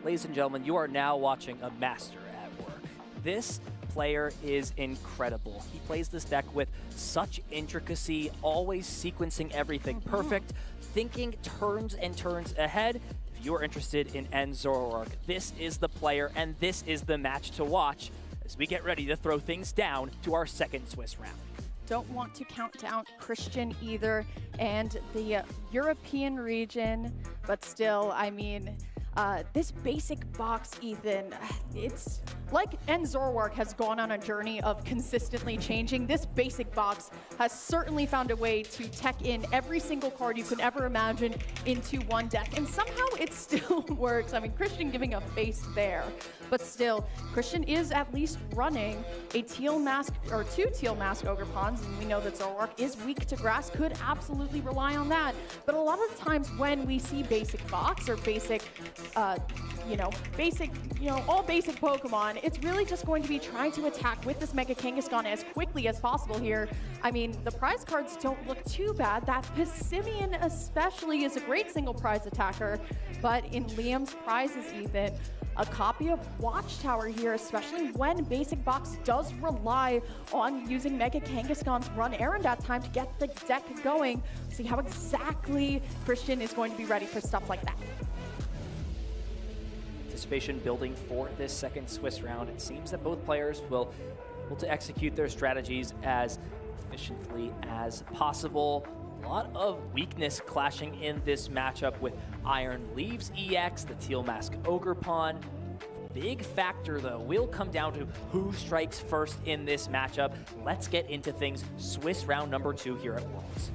Ladies and gentlemen, you are now watching a master at work. This player is incredible. He plays this deck with such intricacy, always sequencing everything perfect, thinking turns and turns ahead. If you are interested in Zorwark, this is the player and this is the match to watch as we get ready to throw things down to our second Swiss round. Don't want to count down Christian either and the European region, but still, I mean, this basic box, Ethan, it's like Zorwark has gone on a journey of consistently changing. This basic box has certainly found a way to tech in every single card you can ever imagine into one deck, and somehow it still works. I mean, Christian giving a face there, but still, Christian is at least running a teal mask, or 2 teal mask Ogre Pawns, and we know that Zorwark is weak to grass, could absolutely rely on that. But a lot of the times when we see basic box or basic all basic Pokemon, it's really just going to be trying to attack with this Mega Kangaskhan as quickly as possible here. I mean, the prize cards don't look too bad. That Pissimian especially is a great single prize attacker, but in Liam's prizes, Ethan, a copy of Watchtower here, especially when Basic Box does rely on using Mega Kangaskhan's run errand at time to get the deck going. See how exactly Christian is going to be ready for stuff like that. Anticipation building for this second Swiss round. It seems that both players will be able to execute their strategies as efficiently as possible. A lot of weakness clashing in this matchup with Iron Leaves EX, the Teal Mask Ogre Pawn. Big factor, though, will come down to who strikes first in this matchup. Let's get into things. Swiss round number 2 here at Worlds.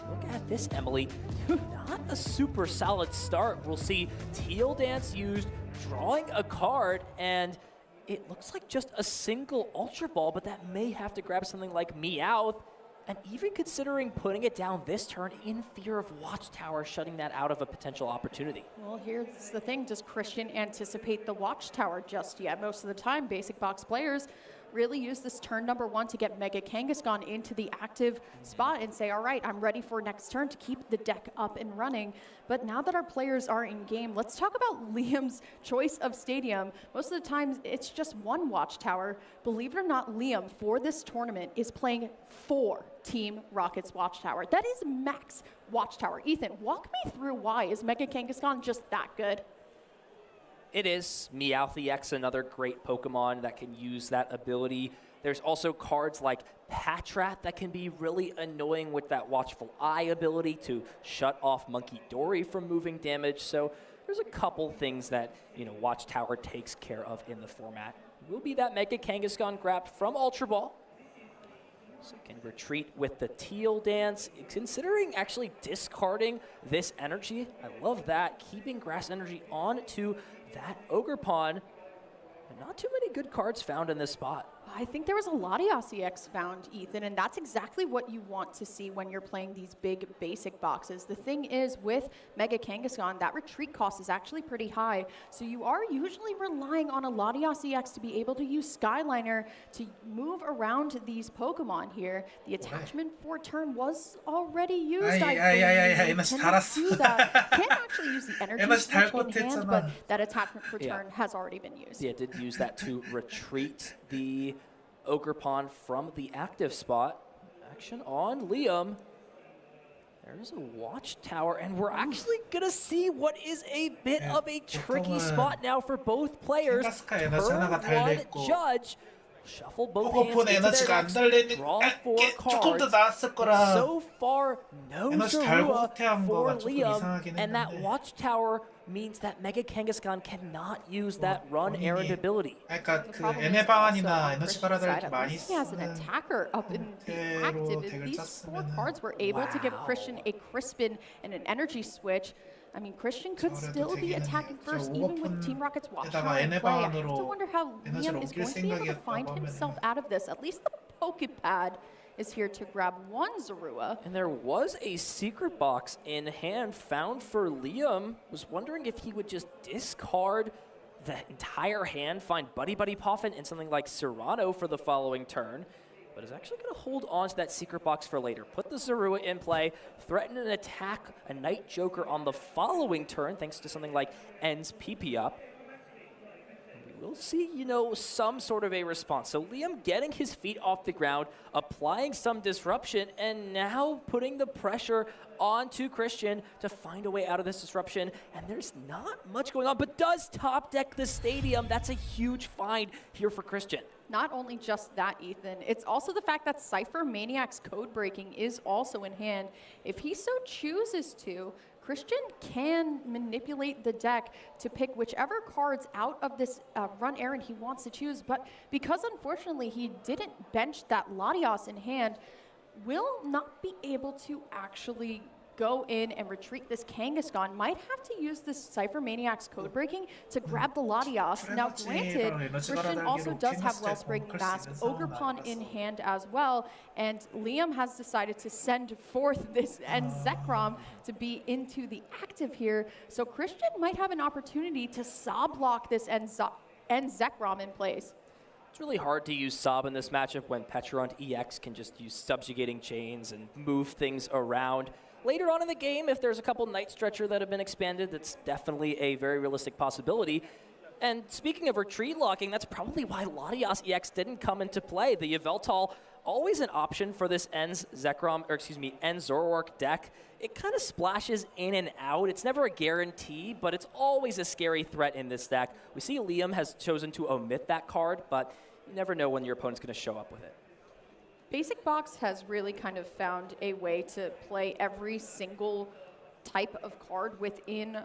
Look at this, Emily. Not a super solid start. We'll see Teal Dance used, drawing a card, and it looks like just a single Ultra Ball, but that may have to grab something like Meowth, and even considering putting it down this turn in fear of Watchtower shutting that out of a potential opportunity. Well, here's the thing. Does Christian anticipate the Watchtower just yet? Most of the time, basic box players really use this turn number 1 to get Mega Kangaskhan into the active spot and say, all right, I'm ready for next turn to keep the deck up and running. But now that our players are in game, let's talk about Liam's choice of stadium. Most of the time, it's just one Watchtower. Believe it or not, Liam, for this tournament, is playing 4 Team Rocket's Watchtower. That is max Watchtower. Ethan, walk me through why. Is Mega Kangaskhan just that good? It is. Meowth EX, another great Pokemon that can use that ability. There's also cards like Patrat that can be really annoying with that Watchful Eye ability to shut off Monkey Dory from moving damage. So there's a couple things that, Watchtower takes care of in the format. It will be that Mega Kangaskhan grabbed from Ultra Ball. So can retreat with the Teal Dance, considering actually discarding this energy. I love that, keeping grass energy on to that Ogre Pawn. And not too many good cards found in this spot. I think there was a Latias EX found, Ethan, and that's exactly what you want to see when you're playing these big basic boxes. The thing is, with Mega Kangaskhan, that retreat cost is actually pretty high, so you are usually relying on a Latias EX to be able to use Skyliner to move around these Pokemon here. The attachment for turn was already used, I believe. mas para Can't actually use the energy 에너지 switch 달고 in hand, 했잖아. but that attachment return has already been used. Yeah, did use that to retreat the Ogre Pawn from the active spot. Action on Liam. There's a watchtower, and we're actually gonna see what is a bit of a tricky 보통은 spot now for both players. 탱가스카 에너지 하나가 Turn one 달려있고 judge. Shuffle both hands 호거폰 into 에너지가 their 안 decks, 달려있는 draw four 게 조금 더 cards. 나았을 거라 So far, no 에너지 달고 Zorua 후퇴한 for 거가 조금 Liam, 이상하긴 and that 했는데. watchtower means that Mega Kangaskhan cannot use that run errand ability. 그러니까 The 그 problem is 에네 방안이나 also on 에너지 Christian's 깔아달 side, 이렇게 at 많이 least he has an 쓰는 attacker up in the active. 덱을 And these four 짰으면은 cards were able to give Wow. Christian a Crispin and an energy switch. I mean, Christian could 저래도 still be 되기는 attacking 해. first, 저 even with Team Rocket's 오버폰에다가 watchtower in 에네 play. I have to 방안으로 wonder how 에너지를 Liam is 옮길 going to be able to find 생각이었다고 himself 하면은 out of this. At least the Pokepad is here to grab one Zorua. And there was a secret box in hand found for Liam. Was wondering if he would just discard the entire hand, find Buddy Buddy Poffin and something like Serrano for the following turn, but is actually going to hold on to that secret box for later. Put the Zorua in play, threaten an attack, a Night Joker on the following turn, thanks to something like N's PP up. We'll see, you know, some sort of a response. So Liam getting his feet off the ground, applying some disruption, and now putting the pressure onto Christian to find a way out of this disruption. And there's not much going on, but does top deck the stadium. That's a huge find here for Christian. Not only just that, Ethan, it's also the fact that Cypher Maniac's code breaking is also in hand. If he so chooses to, Christian can manipulate the deck to pick whichever cards out of this run errand he wants to choose, but because unfortunately he didn't bench that Latios in hand, will not be able to actually go in and retreat this Kangaskhan. Might have to use this Cypher Maniac's code breaking to grab the Latios. Now granted, Christian also does have Wellspring Mask, Ogre Pawn in hand as well, and Liam has decided to send forth this Zekrom to be into the active here, so Christian might have an opportunity to saw block this Zekrom in place. It's really hard to use Sob in this matchup when Petront EX can just use subjugating chains and move things around. Later on in the game, if there's a couple Night Stretcher that have been expanded, that's definitely a very realistic possibility. And speaking of retreat locking, that's probably why Latios EX didn't come into play. The Yveltal, always an option for this En's Zoroark deck. It kind of splashes in and out. It's never a guarantee, but it's always a scary threat in this deck. We see Liam has chosen to omit that card, but you never know when your opponent's going to show up with it. Basic Box has really kind of found a way to play every single type of card within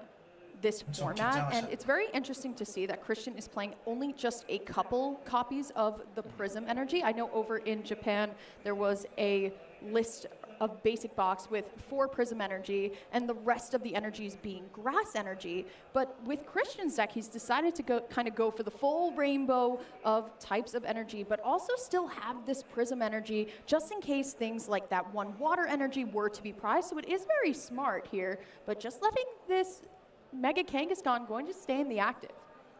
this format, and it's very interesting to see that Christian is playing only just a couple copies of the Prism energy. I know over in Japan there was a list of Basic Box with 4 Prism energy and the rest of the energies being grass energy, but with Christian's deck he's decided to go for the full rainbow of types of energy, but also still have this Prism energy just in case things like that one water energy were to be prized. So it is very smart here, but just letting this Mega Kangaskhan going to stay in the active.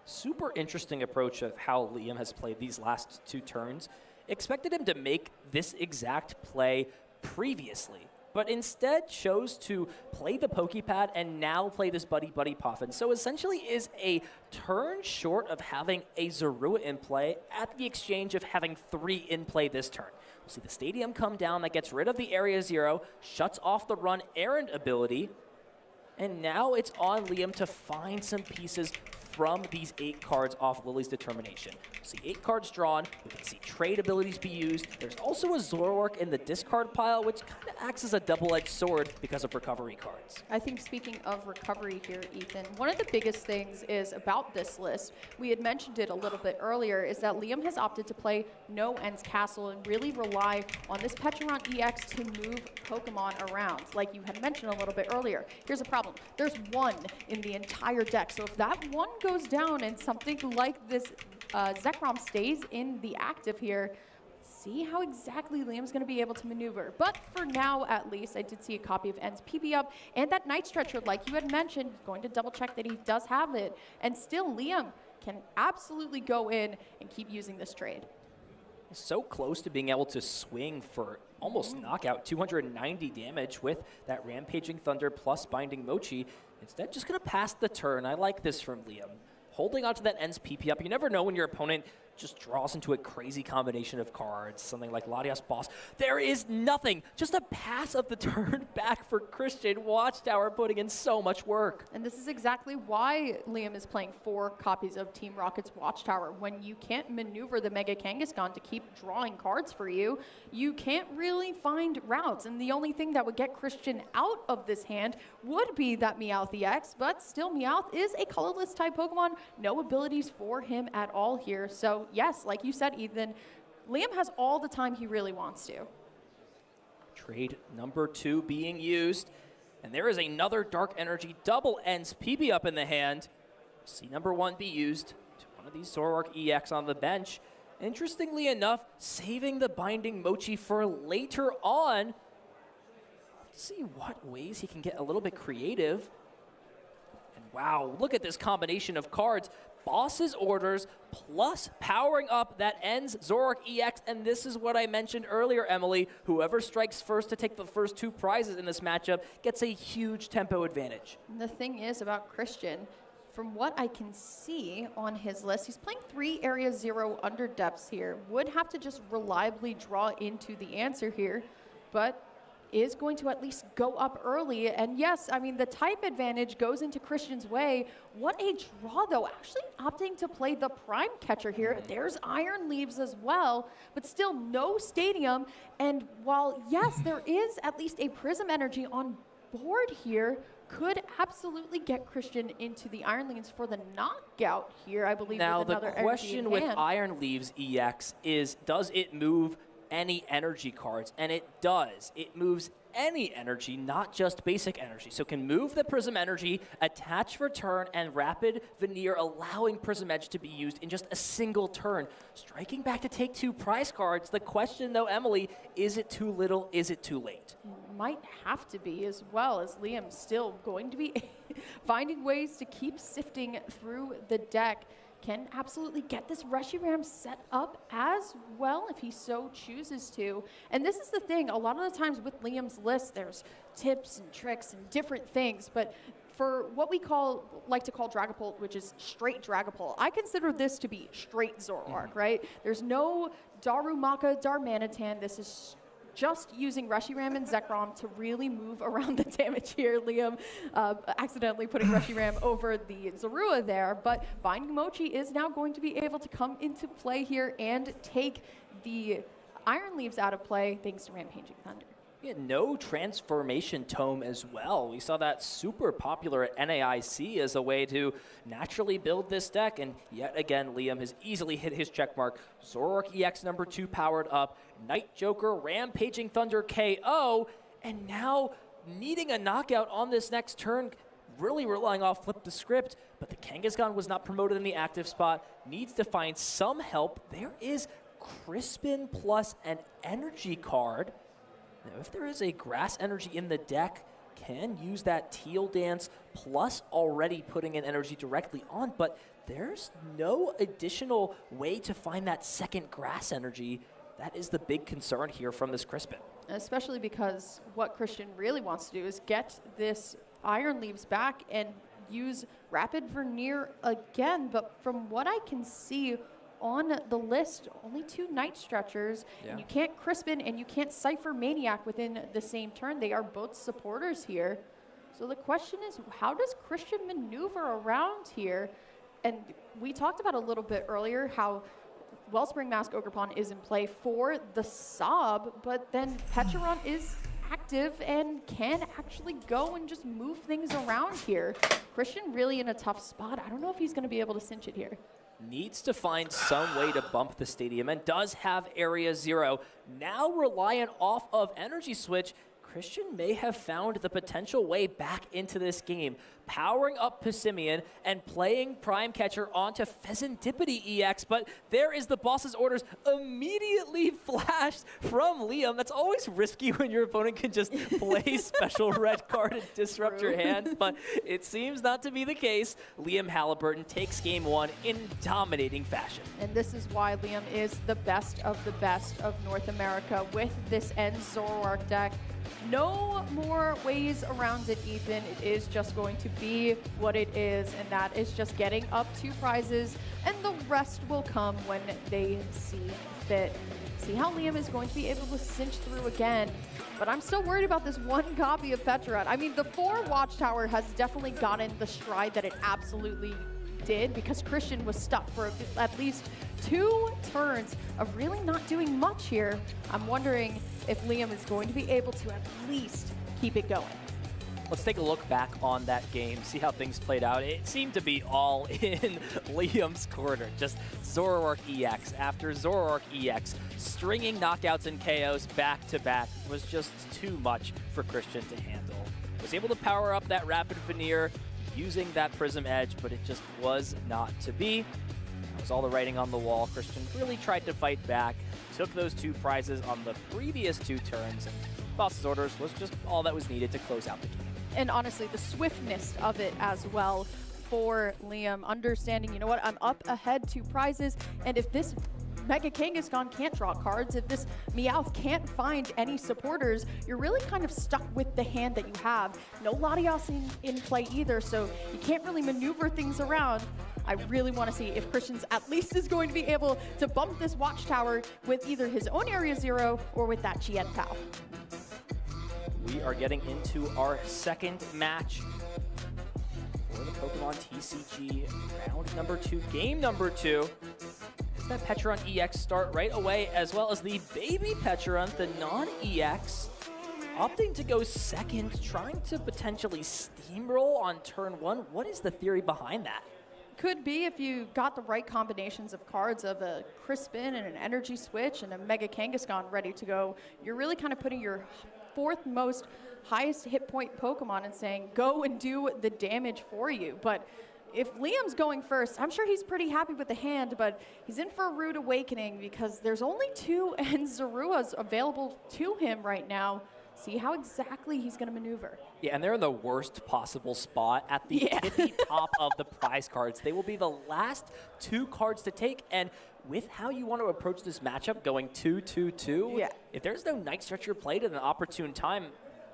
Super interesting approach of how Liam has played these last 2 turns. Expected him to make this exact play previously, but instead chose to play the Pokepad and now play this Buddy Buddy Poffin. So essentially is a turn short of having a Zorua in play at the exchange of having 3 in play this turn. We'll see the stadium come down that gets rid of the Area 0, shuts off the run errand ability, and now it's on Liam to find some pieces from these 8 cards off Lily's Determination. We'll see 8 cards drawn. We can see trade abilities be used. There's also a Zoroark in the discard pile, which kind of acts as a double-edged sword because of recovery cards. I think speaking of recovery here, Ethan, one of the biggest things is about this list, we had mentioned it a little bit earlier, is that Liam has opted to play no Ends Castle and really rely on this Petront EX to move Pokemon around, like you had mentioned a little bit earlier. Here's a problem. There's 1 in the entire deck, so if that 1 goes down and something like this Zekrom stays in the active here, see how exactly Liam's going to be able to maneuver. But for now, at least, I did see a copy of N's PP up, and that Night Stretcher, like you had mentioned, going to double check that he does have it. And still, Liam can absolutely go in and keep using this trade. So close to being able to swing for almost knockout, 290 damage with that Rampaging Thunder plus Binding Mochi. Instead, just going to pass the turn. I like this from Liam. Holding onto that ends PP up. You never know when your opponent just draws into a crazy combination of cards, something like Latias Boss. There is nothing, just a pass of the turn back for Christian. Watchtower putting in so much work. And this is exactly why Liam is playing 4 copies of Team Rocket's Watchtower. When you can't maneuver the Mega Kangaskhan to keep drawing cards for you, you can't really find routes. And the only thing that would get Christian out of this hand would be that Meowth EX, but still Meowth is a colorless type Pokemon. No abilities for him at all here. So yes, like you said, Ethan, Liam has all the time he really wants to. Trade number 2 being used. And there is another Dark Energy double ends PP up in the hand. See number 1 be used to one of these Zoroark EX on the bench. Interestingly enough, saving the Binding Mochi for later on. Let's see what ways he can get a little bit creative. And wow, look at this combination of cards. Boss's orders plus powering up that ends Zoroark EX, and this is what I mentioned earlier, Emily. Whoever strikes first to take the first 2 prizes in this matchup gets a huge tempo advantage. And the thing is about Christian, from what I can see on his list, he's playing 3 Area 0 under depths here. Would have to just reliably draw into the answer here, but is going to at least go up early. And yes, I mean, the type advantage goes into Christian's way. What a draw, though. Actually opting to play the Prime Catcher here. There's Iron Leaves as well, but still no Stadium. And while, yes, there is at least a Prism Energy on board here, could absolutely get Christian into the Iron Leaves for the knockout here, I believe. Now, with the another question with Iron Leaves EX is, does it move any energy cards? And it does. It moves any energy, not just basic energy. So can move the Prism Energy, attach for turn, and Rapid Veneer, allowing Prism Edge to be used in just a single turn. Striking back to take 2 prize cards. The question, though, Emily, is it too little? Is it too late? Might have to be, as well as Liam's still going to be finding ways to keep sifting through the deck. Can absolutely get this Reshiram set up as well if he so chooses to. And this is the thing, a lot of the times with Liam's list, there's tips and tricks and different things, but for what we like to call Dragapult, which is straight Dragapult, I consider this to be straight Zoroark, right? There's no Darumaka, Darmanitan. This is just using Reshiram and Zekrom to really move around the damage here. Liam accidentally putting Reshiram over the Zorua there, but Binding Mochi is now going to be able to come into play here and take the Iron Leaves out of play thanks to Rampaging Thunder. We had no Transformation Tome as well. We saw that super popular at NAIC as a way to naturally build this deck, and yet again, Liam has easily hit his checkmark. Zoroark EX number 2 powered up, Night Joker, Rampaging Thunder KO, and now needing a knockout on this next turn, really relying off Flip the Script, but the Kangaskhan was not promoted in the active spot, needs to find some help. There is Crispin plus an energy card. Now, if there is a Grass Energy in the deck, can use that Teal Dance plus already putting in energy directly on, but there's no additional way to find that second Grass Energy. That is the big concern here from this Crispin. Especially because what Christian really wants to do is get this Iron Leaves back and use Rapid Veneer again, but from what I can see on the list, only 2 Night Stretchers, and you can't Crispin and you can't Cypher Maniac within the same turn. They are both supporters here. So the question is, how does Christian maneuver around here? And we talked about a little bit earlier how Wellspring Mask Ogerpon is in play for the Sob, but then Pecharon is active and can actually go and just move things around here. Christian really in a tough spot. I don't know if he's going to be able to cinch it here. Needs to find some way to bump the Stadium and does have Area 0. Now reliant off of Energy Switch, Christian may have found the potential way back into this game, powering up Pissimian and playing Prime Catcher onto Pheasantipity EX, but there is the boss's orders immediately flashed from Liam. That's always risky when your opponent can just play special red card and disrupt your hand, but it seems not to be the case. Liam Halliburton takes game 1 in dominating fashion. And this is why Liam is the best of North America with this End Zoroark deck. no more ways around it, Ethan. It is just going to be what it is, and that is just getting up 2 prizes, and the rest will come when they see fit. See how Liam is going to be able to cinch through again. But I'm still worried about this 1 copy of Petrarch. I mean, the 4 Watchtower has definitely gotten the stride that it absolutely did, because Christian was stuck for at least 2 turns of really not doing much here. I'm wondering if Liam is going to be able to at least keep it going. Let's take a look back on that game, see how things played out. It seemed to be all in Liam's corner. Just Zoroark EX after Zoroark EX, stringing knockouts and KOs back to back was just too much for Christian to handle. Was able to power up that Rapid Veneer using that Prism Edge, but it just was not to be. That was all the writing on the wall. Christian really tried to fight back, took those 2 prizes on the previous 2 turns, and Boss's Orders was just all that was needed to close out the game. And honestly, the swiftness of it as well for Liam, understanding, you know what, I'm up ahead 2 prizes, and if this Mega Kangaskhan can't draw cards, if this Meowth can't find any supporters, you're really kind of stuck with the hand that you have. No Latios in play either, so you can't really maneuver things around. I really want to see if Christian's at least is going to be able to bump this Watchtower with either his own Area 0 or with that Chien Pao. We are getting into our second match for the Pokemon TCG round number 2, game number 2. It's that Petron EX start right away, as well as the baby Petron, the non-EX, opting to go second, trying to potentially steamroll on turn 1. What is the theory behind that? Could be if you got the right combinations of cards of a Crispin and an Energy Switch and a Mega Kangaskhan ready to go. You're really kind of putting your 4th most highest hit point Pokemon and saying, go and do the damage for you. But if Liam's going first, I'm sure he's pretty happy with the hand, but he's in for a rude awakening because there's only 2 Zorruas available to him right now. See how exactly he's going to maneuver. Yeah, and they're in the worst possible spot at the tippy top of the prize cards. They will be the last 2 cards to take, and with how you want to approach this matchup, going 2-2-2, if there's no Night Stretcher played at an opportune time,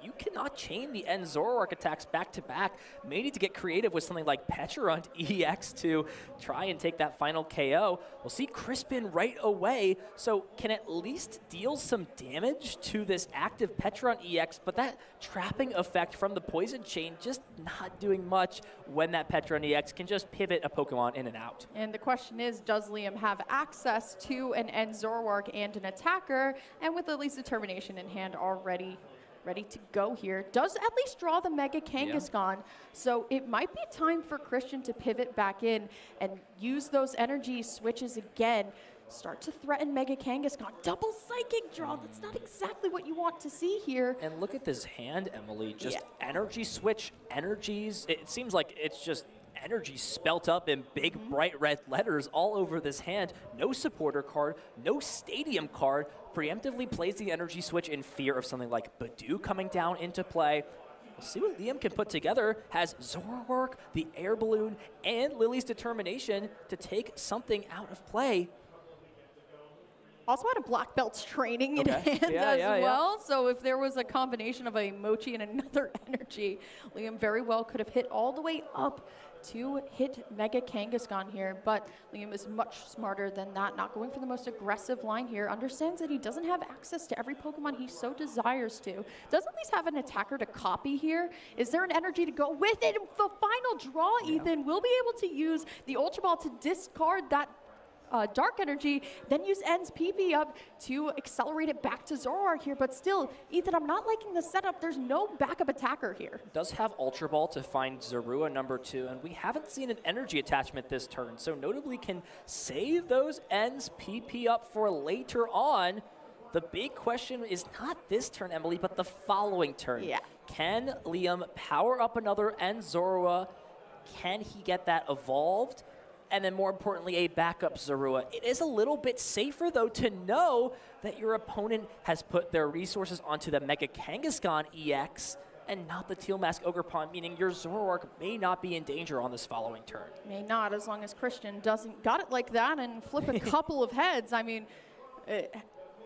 you cannot chain the end Zoroark attacks back to back. May need to get creative with something like Pecharunt EX to try and take that final KO. We'll see Crispin right away, so can at least deal some damage to this active Pecharunt EX, but that trapping effect from the Poison Chain just not doing much when that Pecharunt EX can just pivot a Pokemon in and out. And the question is, does Liam have access to an end Zoroark and an attacker? And with at least Determination in hand already ready to go here, does at least draw the Mega Kangaskhan. So it might be time for Christian to pivot back in and use those energy switches again. Start to threaten Mega Kangaskhan. Double Psychic draw. That's not exactly what you want to see here. And look at this hand, Emily. Just energy switch, energies. It seems like it's just energy spelt up in big, bright red letters all over this hand. No supporter card, no stadium card. Preemptively plays the energy switch in fear of something like Badoo coming down into play. We'll see what Liam can put together. Has Zoroark, the Air Balloon, and Lily's Determination to take something out of play. Also had a Black Belt's training in hand as well. So if there was a combination of a Mochi and another energy, Liam very well could have hit all the way up to hit Mega Kangaskhan here, but Liam is much smarter than that, not going for the most aggressive line here, understands that he doesn't have access to every Pokemon he so desires to. Does at least have an attacker to copy here. Is there an energy to go with it? The final draw, Ethan, will be able to use the Ultra Ball to discard that Dark Energy, then use N's PP up to accelerate it back to Zoroark here. But still, Ethan, I'm not liking the setup. There's no backup attacker here. Does have Ultra Ball to find Zorua number 2, and we haven't seen an energy attachment this turn, so notably can save those N's PP up for later on. The big question is not this turn, Emily, but the following turn. Can Liam power up another N Zorua? Can he get that evolved? And then more importantly, a backup Zorua. It is a little bit safer, though, to know that your opponent has put their resources onto the Mega Kangaskhan EX and not the Teal Mask Ogerpon, meaning your Zoroark may not be in danger on this following turn. May not, as long as Christian doesn't got it like that and flip a couple of heads. I mean,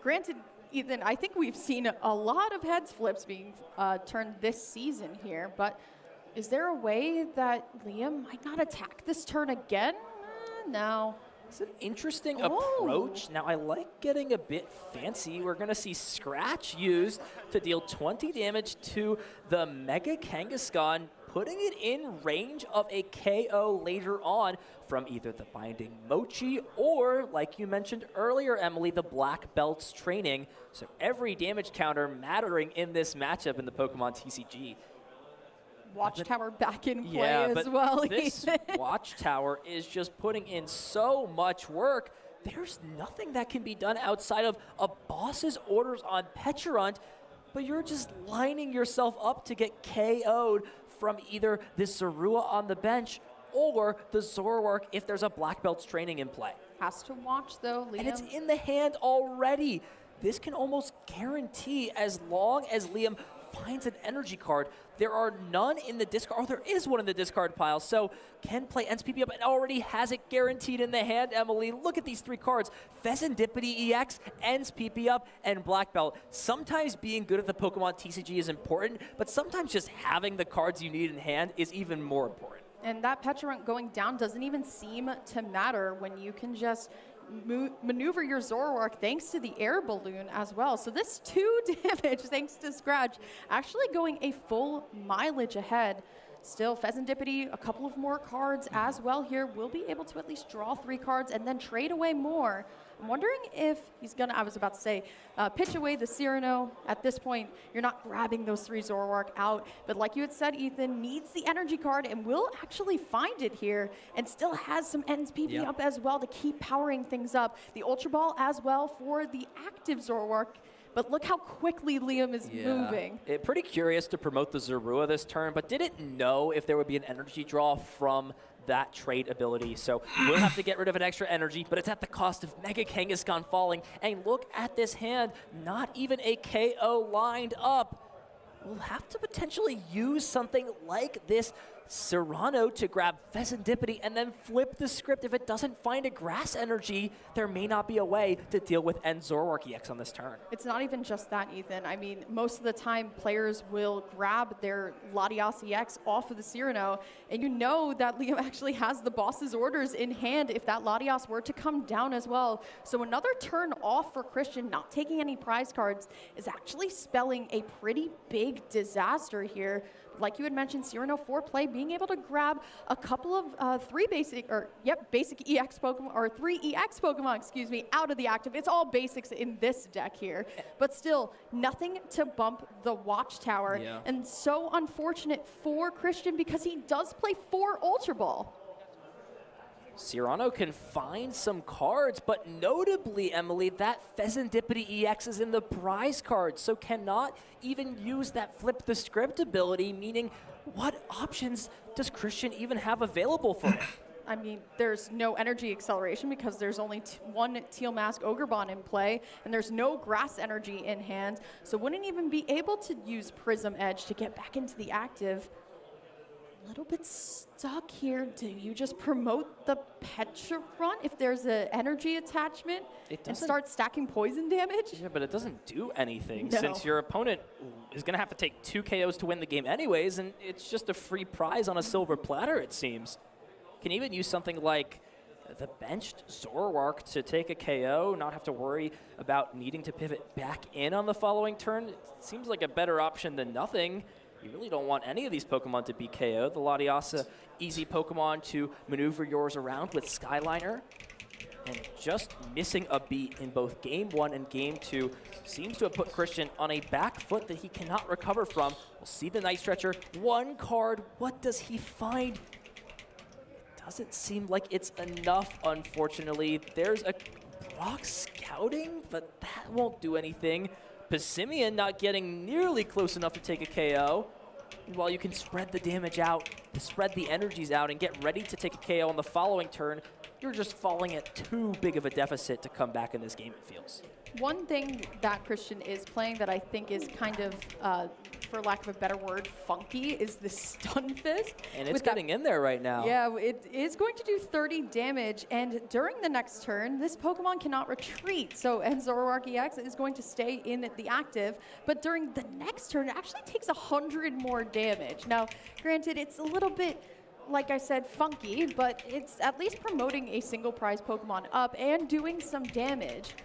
granted, Ethan, I think we've seen a lot of heads flips being turned this season here, but is there a way that Liam might not attack this turn again? No. It's an interesting approach. Now, I like getting a bit fancy. We're going to see Scratch used to deal 20 damage to the Mega Kangaskhan, putting it in range of a KO later on from either the Binding Mochi or, like you mentioned earlier, Emily, the Black Belt's training. So every damage counter mattering in this matchup in the Pokemon TCG. Watchtower back in play as but well. This Watchtower is just putting in so much work. There's nothing that can be done outside of a boss's orders on Pecharunt, but you're just lining yourself up to get KO'd from either this Zorua on the bench or the Zoroark if there's a Black Belt's training in play. Has to watch though, Liam. And it's in the hand already. This can almost guarantee, as long as Liam finds an energy card, there are none in the discard, or there is one in the discard pile, so can play ends PP up and already has it guaranteed in the hand, Emily. Look at these three cards: Pheasantipity EX, ends PP up, and Black Belt. Sometimes being good at the Pokemon TCG is important, but sometimes just having the cards you need in hand is even more important. And that Pecharunt going down doesn't even seem to matter when you can just maneuver your Zoroark thanks to the air balloon as well. So this 2 damage thanks to Scratch actually going a full mileage ahead. Still, Pheasantipity, a couple of more cards as well here. Will be able to at least draw 3 cards and then trade away more. I'm wondering if he's gonna, I was about to say, pitch away the Cyrano. At this point, you're not grabbing those 3 Zoroark out, but like you had said, Ethan, needs the energy card and will actually find it here and still has some ends PP up as well to keep powering things up. The Ultra Ball as well for the active Zoroark. But look how quickly Liam is moving. Pretty curious to promote the Zorua this turn, but didn't know if there would be an energy draw from that trade ability. So we'll have to get rid of an extra energy, but it's at the cost of Mega Kangaskhan falling. And look at this hand, not even a KO lined up. We'll have to potentially use something like this Cyrano to grab Pheasantipity and then flip the script. If it doesn't find a grass energy, there may not be a way to deal with End Zoroark EX on this turn. It's not even just that, Ethan. I mean, most of the time players will grab their Latias EX off of the Cyrano, and you know that Liam actually has the boss's orders in hand if that Latias were to come down as well. So another turn off for Christian, not taking any prize cards, is actually spelling a pretty big disaster here. Like you had mentioned, Cyrano for play, being able to grab a couple of basic EX Pokemon, or 3 EX Pokemon, excuse me, out of the active. It's all basics in this deck here, but still nothing to bump the Watchtower. And so unfortunate for Christian because he does play 4 Ultra Ball. Cyrano can find some cards, but notably, Emily, that Pheasantipity EX is in the prize card, so cannot even use that flip the script ability, meaning what options does Christian even have available for him? I mean, there's no energy acceleration because there's only 1 Teal Mask Ogrebon in play, and there's no grass energy in hand, so wouldn't even be able to use Prism Edge to get back into the active. A little bit stuck here. Do you just promote the Pecharunt if there's an energy attachment and start stacking poison damage? Yeah, but it doesn't do anything No. since your opponent is going to have to take 2 KOs to win the game anyways, and it's just a free prize on a silver platter, it seems. Can even use something like the benched Zoroark to take a KO, not have to worry about needing to pivot back in on the following turn. It seems like a better option than nothing. You really don't want any of these Pokemon to be KO'd. The Latiasa, easy Pokemon to maneuver yours around with Skyliner. And just missing a beat in both Game 1 and Game 2 seems to have put Christian on a back foot that he cannot recover from. We'll see the Night Stretcher. 1 card, what does he find? It doesn't seem like it's enough, unfortunately. There's a Brock Scouting, but that won't do anything. Passimian not getting nearly close enough to take a KO. And while you can spread the damage out, spread the energies out, and get ready to take a KO on the following turn, you're just falling at too big of a deficit to come back in this game, it feels. One thing that Christian is playing that I think is kind of for lack of a better word, funky, is the Stun Fist. And it's getting in there right now. Yeah, it is going to do 30 damage, and during the next turn, this Pokemon cannot retreat, so Zoroark EX is going to stay in the active, but during the next turn, it actually takes 100 more damage. Now, granted, it's a little bit, like I said, funky, but it's at least promoting a single prize Pokemon up and doing some damage.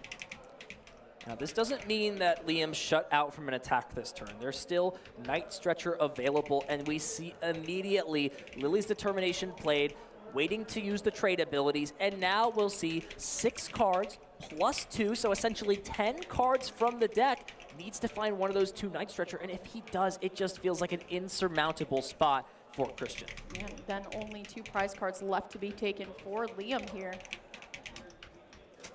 Now, this doesn't mean that Liam shut out from an attack this turn. There's still Night Stretcher available, and we see immediately Lily's Determination played, waiting to use the trade abilities, and now we'll see 6 cards plus 2, so essentially 10 cards from the deck. Needs to find one of those 2 Night Stretcher, and if he does, it just feels like an insurmountable spot for Christian. And then only 2 prize cards left to be taken for Liam here.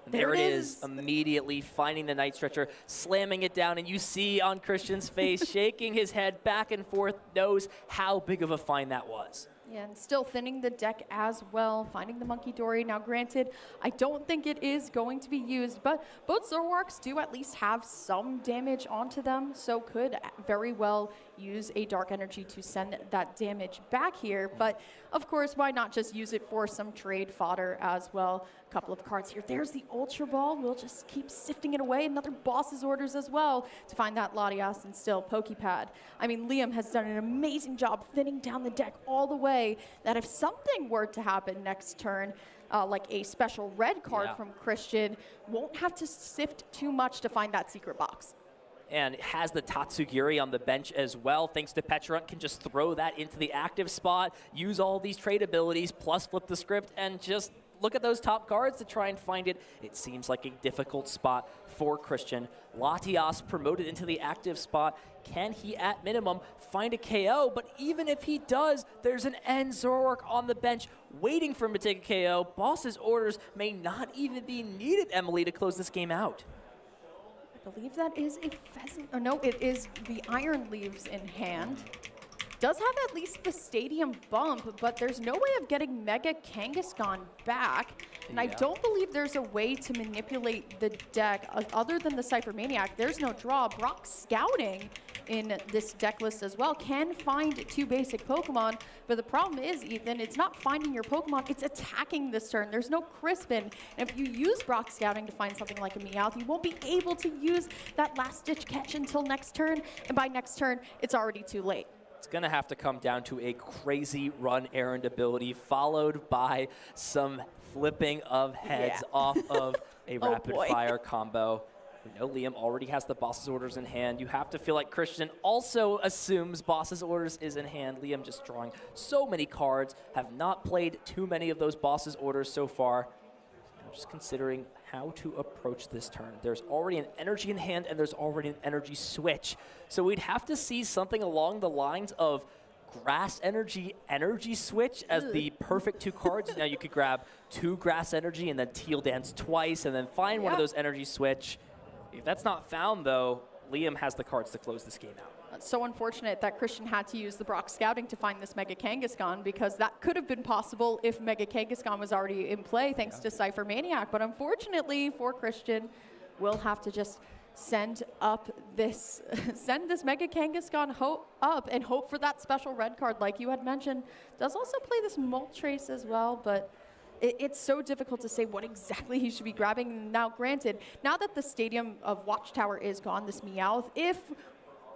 There it is, immediately finding the Night Stretcher, slamming it down, and you see on Christian's face, shaking his head back and forth, knows how big of a find that was. Yeah, and still thinning the deck as well, finding the Monkey Dory. Now, granted, I don't think it is going to be used, but both Zoroarks do at least have some damage onto them, so could very well use a Dark Energy to send that damage back here. But, of course, why not just use it for some trade fodder as well? A couple of cards here. There's the Ultra Ball. We'll just keep sifting it away. Another Boss's Orders as well to find that Latias and still Pokepad. I mean, Liam has done an amazing job thinning down the deck all the way that if something were to happen next turn, like a special red card from Christian, won't have to sift too much to find that secret box. And has the Tatsugiri on the bench as well. Thanks to Petrunt, can just throw that into the active spot, use all these trade abilities, plus flip the script, and just look at those top cards to try and find it. It seems like a difficult spot for Christian. Latias promoted into the active spot. Can he, at minimum, find a KO? But even if he does, there's an End Zoroark on the bench waiting for him to take a KO. Boss's Orders may not even be needed, Emily, to close this game out. I believe that is a pheasant. Oh, no, it is the Iron Leaves in hand. Does have at least the Stadium bump, but there's no way of getting Mega Kangaskhan back. And I don't believe there's a way to manipulate the deck other than the Cypher Maniac. There's no draw. Brock Scouting in this deck list as well can find 2 basic Pokemon, but the problem is, Ethan, it's not finding your Pokemon, it's attacking this turn. There's no Crispin, and if you use Brock Scouting to find something like a Meowth, you won't be able to use that last-ditch catch until next turn, and by next turn, it's already too late. It's going to have to come down to a crazy run errand ability followed by some flipping of heads off of a rapid fire combo. We know Liam already has the Boss's Orders in hand. You have to feel like Christian also assumes Boss's Orders is in hand. Liam just drawing so many cards, have not played too many of those Boss's Orders so far. I'm just considering how to approach this turn. There's already an energy in hand and there's already an energy switch. So we'd have to see something along the lines of Grass Energy switch as the perfect 2 cards. Now you could grab 2 Grass Energy and then Teal Dance twice and then find one of those energy switch. If that's not found though, Liam has the cards to close this game out. It's so unfortunate that Christian had to use the Brock Scouting to find this Mega Kangaskhan, because that could have been possible if Mega Kangaskhan was already in play thanks to Cypher Maniac. But unfortunately for Christian, we'll have to just send up this, send this Mega Kangaskhan up and hope for that special red card like you had mentioned. Does also play this Moltres as well, but it's so difficult to say what exactly he should be grabbing. Now, granted, now that the Stadium of Watchtower is gone, this Meowth, if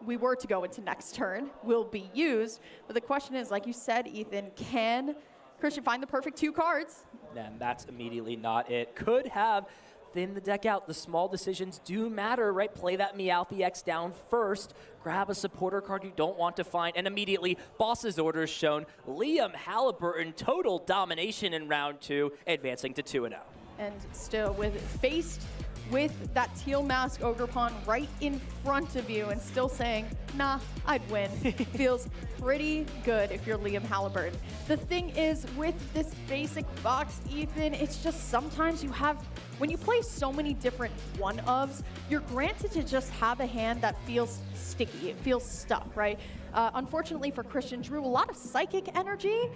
we were to go into next turn, will be used. But the question is, like you said, Ethan, can Christian find the perfect 2 cards? Then that's immediately not it. Could have thinned the deck out. The small decisions do matter, right? Play that Meowth EX down first. Grab a supporter card you don't want to find, and immediately Boss's Orders shown. Liam Halliburton, total domination in round 2, advancing to 2-0. And still, faced with that Teal Mask Ogerpon right in front of you and still saying, nah, I'd win. Feels pretty good if you're Liam Halliburton. The thing is, with this basic box, Ethan, it's just sometimes you have, when you play so many different one-ofs, you're granted to just have a hand that feels sticky. It feels stuck, right? Unfortunately for Christian, drew a lot of Psychic Energy.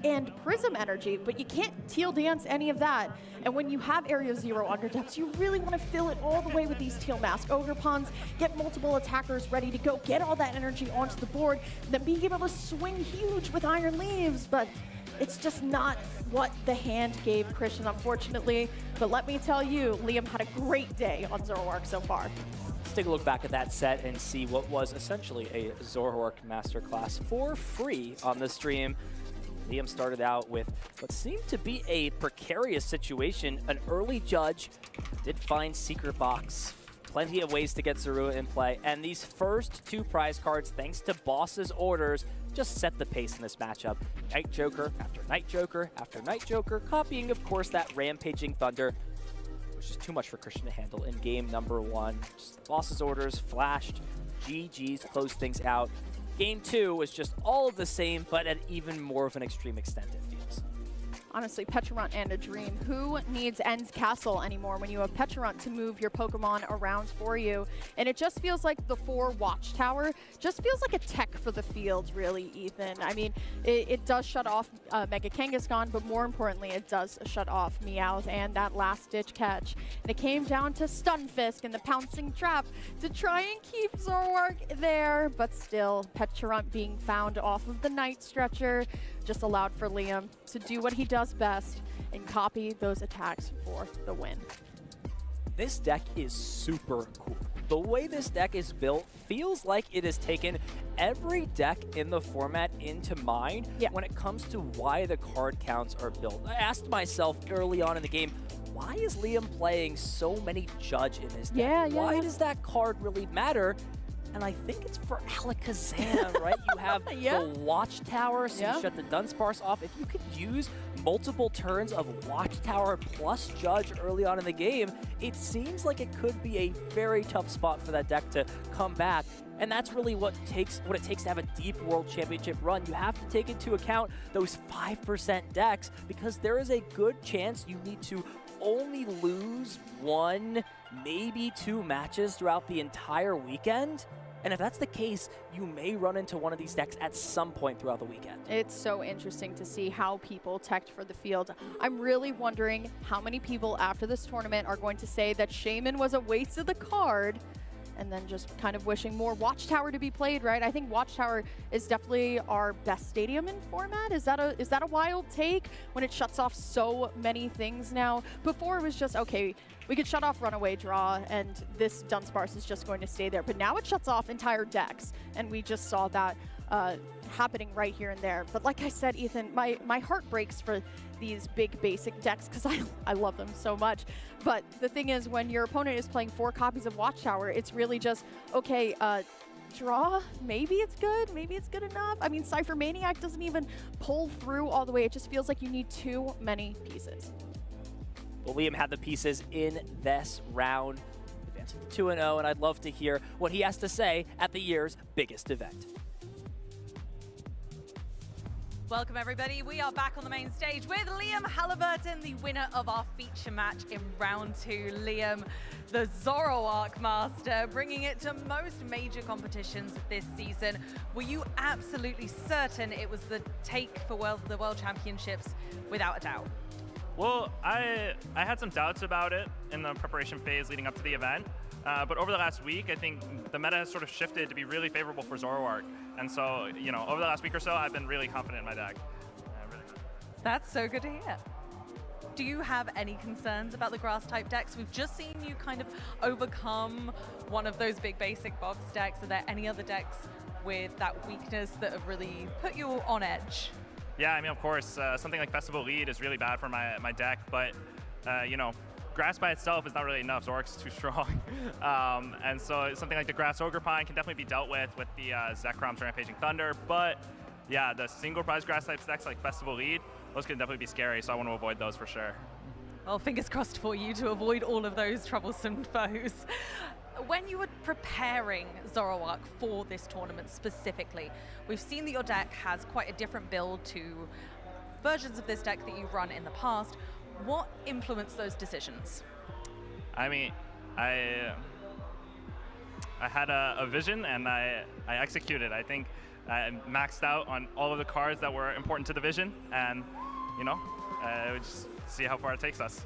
and Prism energy, but you can't teal dance any of that. And when you have Area 0 on your decks, you really want to fill it all the way with these teal mask ogre pawns, get multiple attackers ready to go, get all that energy onto the board, then being able to swing huge with Iron Leaves. But it's just not what the hand gave Christian, unfortunately. But let me tell you, Liam had a great day on Zoroark so far. Let's take a look back at that set and see what was essentially a Zoroark masterclass for free on the stream. Liam started out with what seemed to be a precarious situation. An early judge did find Secret Box. Plenty of ways to get Zorua in play. And these first 2 prize cards, thanks to Boss's orders, just set the pace in this matchup. Night Joker after Night Joker after Night Joker, copying, of course, that Rampaging Thunder, which is too much for Christian to handle in game number 1. Just Boss's orders flashed, GG's closed things out. Game 2 was just all of the same, but at even more of an extreme extent, it feels. Honestly, Pecharunt and a dream. Who needs End's Castle anymore when you have Pecharunt to move your Pokemon around for you? And it just feels like the 4 Watchtower just feels like a tech for the field, really, Ethan. I mean, it does shut off Mega Kangaskhan, but more importantly, it does shut off Meowth and that last-ditch catch. And it came down to Stunfisk and the Pouncing Trap to try and keep Zoroark there, but still, Pecharunt being found off of the Night Stretcher just allowed for Liam to do what he does best and copy those attacks for the win. This deck is super cool. The way this deck is built feels like it has taken every deck in the format into mind when it comes to why the card counts are built. I asked myself early on in the game, why is Liam playing so many Judge in his deck? Why does that card really matter? And I think it's for Alakazam, right? You have the Watchtower, so you shut the Dunsparce off. If you could use multiple turns of Watchtower plus Judge early on in the game, it seems like it could be a very tough spot for that deck to come back. And that's really what it takes to have a deep World Championship run. You have to take into account those 5% decks, because there is a good chance you need to only lose 1, maybe 2 matches throughout the entire weekend. And if that's the case, you may run into one of these decks at some point throughout the weekend. It's so interesting to see how people teched for the field. I'm really wondering how many people after this tournament are going to say that Shaman was a waste of the card, and then just kind of wishing more Watchtower to be played, right? I think Watchtower is definitely our best stadium in format. Is that a wild take when it shuts off so many things now? Before it was just, okay, we could shut off Runaway Draw and this Dunsparce is just going to stay there. But now it shuts off entire decks, and we just saw that happening right here and there. But like I said, Ethan, my heart breaks for these big basic decks because I love them so much. But the thing is, when your opponent is playing 4 copies of Watchtower, it's really just, okay, draw, maybe it's good, maybe it's good enough. I mean, Cypher Maniac doesn't even pull through all the way. It just feels like you need too many pieces. Well, Liam had the pieces in this round, advancing to 2-0, and I'd love to hear what he has to say at the year's biggest event. Welcome everybody, we are back on the main stage with Liam Halliburton, the winner of our feature match in round 2. Liam, the Zoroark master, bringing it to most major competitions this season. Were you absolutely certain it was the take for the World Championships without a doubt? Well, I had some doubts about it in the preparation phase leading up to the event, but over the last week, I think the meta has sort of shifted to be really favorable for Zoroark. And so, you know, over the last week or so, I've been really confident in my deck. That's so good to hear. Do you have any concerns about the grass-type decks? We've just seen you kind of overcome one of those big basic box decks. Are there any other decks with that weakness that have really put you on edge? Yeah, I mean, of course, something like Festival Lead is really bad for my deck, but, you know, grass by itself is not really enough. Zoroark's too strong. And so something like the Grass Ogre Pine can definitely be dealt with the Zekrom's Rampaging Thunder. But yeah, the single prize grass type decks like Festival Lead, those can definitely be scary, so I want to avoid those for sure. Well, fingers crossed for you to avoid all of those troublesome foes. When you were preparing Zoroark for this tournament specifically, we've seen that your deck has quite a different build to versions of this deck that you've run in the past. What influenced those decisions? I mean, I had a vision and I executed. I think and maxed out on all of the cards that were important to the vision, and we just see how far it takes us.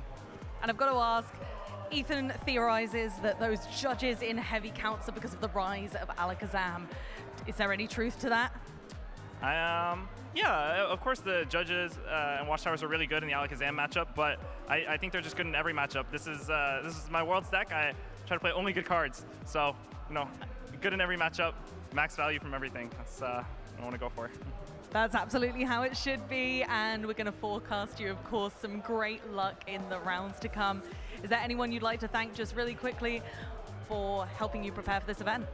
And I've got to ask, Ethan theorizes that those judges in heavy counts are because of the rise of Alakazam. Is there any truth to that? Yeah, of course the judges and Watchtowers are really good in the Alakazam matchup, but I think they're just good in every matchup. This is my Worlds deck. I try to play only good cards, so good in every matchup, max value from everything. That's what I want to go for. That's absolutely how it should be, and we're going to forecast you, of course, some great luck in the rounds to come. Is there anyone you'd like to thank just really quickly for helping you prepare for this event?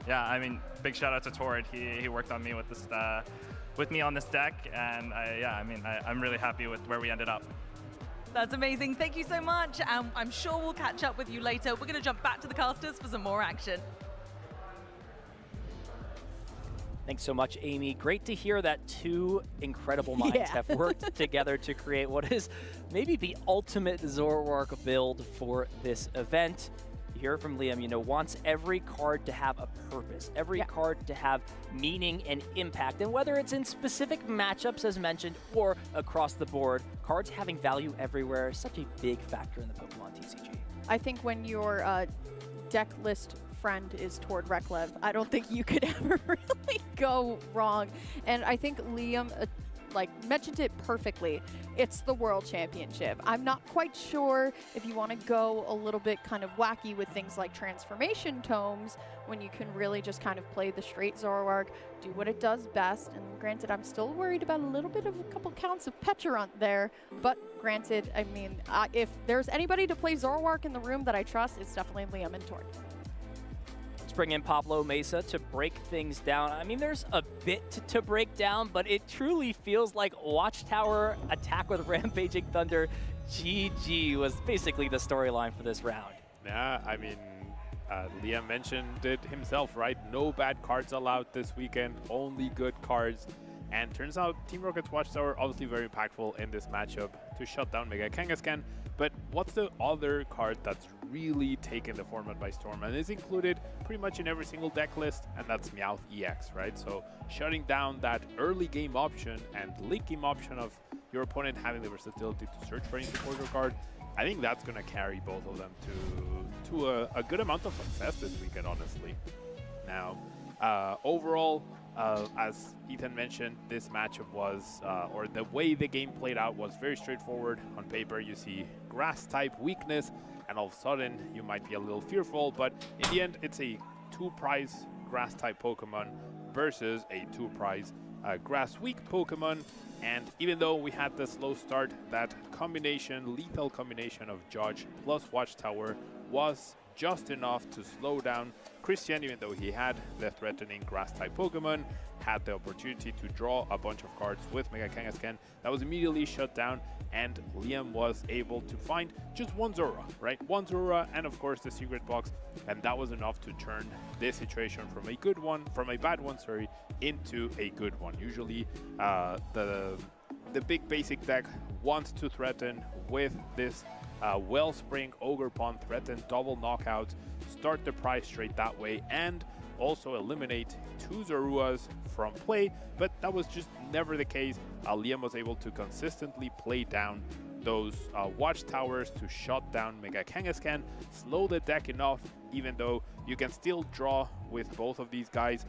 Yeah, I mean, big shout out to Torrid. He worked on me with this with me on this deck, and I'm really happy with where we ended up. That's amazing. Thank you so much. I'm sure we'll catch up with you later. We're going to jump back to the casters for some more action. Thanks so much, Amy. Great to hear that two incredible minds have worked together to create what is maybe the ultimate Zoroark build for this event. You hear from Liam, wants every card to have a purpose, every card to have meaning and impact. And whether it's in specific matchups, as mentioned, or across the board, cards having value everywhere is such a big factor in the Pokemon TCG. I think when your deck list friend is toward Reklev, I don't think you could ever really go wrong. And I think Liam mentioned it perfectly. It's the World Championship. I'm not quite sure if you want to go a little bit kind of wacky with things like transformation tomes when you can really just kind of play the straight Zoroark, do what it does best. And granted, I'm still worried about a little bit of a couple counts of Pecharunt there, but granted, I mean, if there's anybody to play Zoroark in the room that I trust, it's definitely Liam and Tord. Let's bring in Pablo Mesa to break things down. I mean, there's a bit to break down, but it truly feels like Watchtower Attack with Rampaging Thunder GG was basically the storyline for this round. Yeah, I mean, Liam mentioned it himself, right? No bad cards allowed this weekend, only good cards. And turns out Team Rocket's Watchtower obviously very impactful in this matchup to shut down Mega Kangaskhan. But what's the other card that's really taken the format by storm and is included pretty much in every single deck list? And that's Meowth EX, right? So shutting down that early game option and late game option of your opponent having the versatility to search for any supporter card, I think that's going to carry both of them to a good amount of success this weekend, honestly. Now, overall, as Ethan mentioned, this matchup was, or the way the game played out was very straightforward. On paper, you see grass-type weakness, and all of a sudden, you might be a little fearful, but in the end, it's a 2-prize grass-type Pokemon versus a 2-prize grass-weak Pokemon. And even though we had the slow start, that combination, lethal combination of Judge plus Watchtower was just enough to slow down Christian, even though he had the threatening grass-type Pokemon, had the opportunity to draw a bunch of cards with Mega Kangaskhan. That was immediately shut down, and Liam was able to find just one Zorua, right? One Zorua, and of course the secret box, and that was enough to turn this situation from a bad one, into a good one. Usually, the big basic deck wants to threaten with this Wellspring, Ogre Pond, threaten double knockouts, start the prize straight that way, and also eliminate 2 Zoruas from play, but that was just never the case. Liam was able to consistently play down those Watchtowers to shut down Mega Kangaskhan, slow the deck enough, even though you can still draw with both of these guys.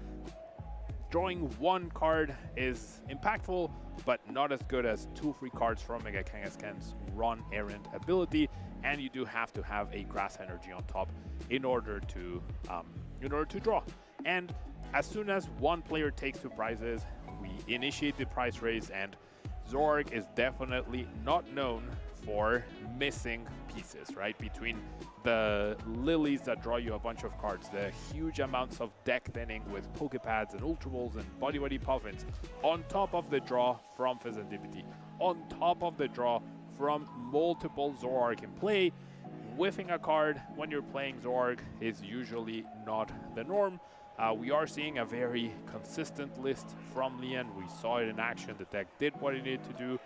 Drawing one card is impactful, but not as good as 2 free cards from Mega Kangaskhan's Run Errant ability, and you do have to have a Grass Energy on top in order to draw. And as soon as one player takes 2 prizes, we initiate the prize race, and Zoroark is definitely not known for missing pieces, right? Between the lilies that draw you a bunch of cards, the huge amounts of deck thinning with Pokepads and Ultra Balls and Body Puffins, on top of the draw from Fezandipity, on top of the draw from multiple Zoroark in play, whiffing a card when you're playing Zoroark is usually not the norm. We are seeing a very consistent list from Liam. We saw it in action. The deck did what it needed to do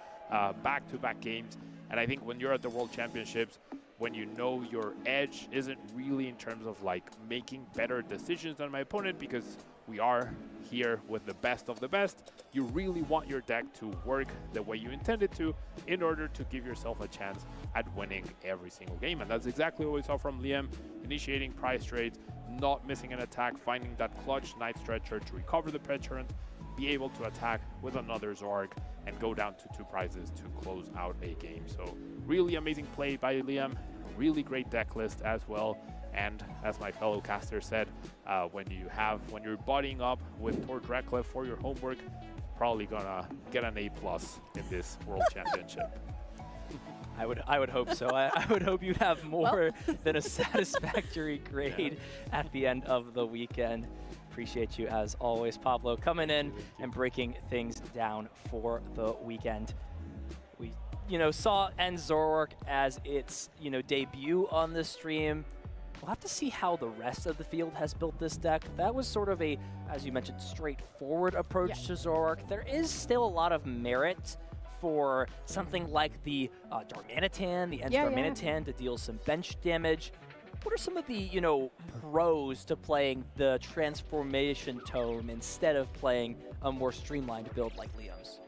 back-to-back games. And I think when you're at the World Championships, when you know your edge isn't really in terms of like making better decisions than my opponent, because we are here with the best of the best. You really want your deck to work the way you intend it to in order to give yourself a chance at winning every single game. And that's exactly what we saw from Liam, initiating prize trades, not missing an attack, finding that clutch Night Stretcher to recover the Peturant, be able to attack with another Zorg, and go down to 2 prizes to close out a game. So really amazing play by Liam, really great deck list as well. And as my fellow caster said, when you're buddying up with Tor Dracula for your homework, probably gonna get an A+ in this World Championship. I would hope so. I would hope you'd have more than a satisfactory grade at the end of the weekend. Appreciate you as always, Pablo, coming in and breaking things down for the weekend. We, saw Zoroark as its, debut on the stream. We'll have to see how the rest of the field has built this deck. That was sort of a, as you mentioned, straightforward approach to Zoroark. There is still a lot of merit for something like the Darmanitan, the Ends Darmanitan to deal some bench damage. What are some of the, pros to playing the Transformation Tome instead of playing a more streamlined build like Liam's?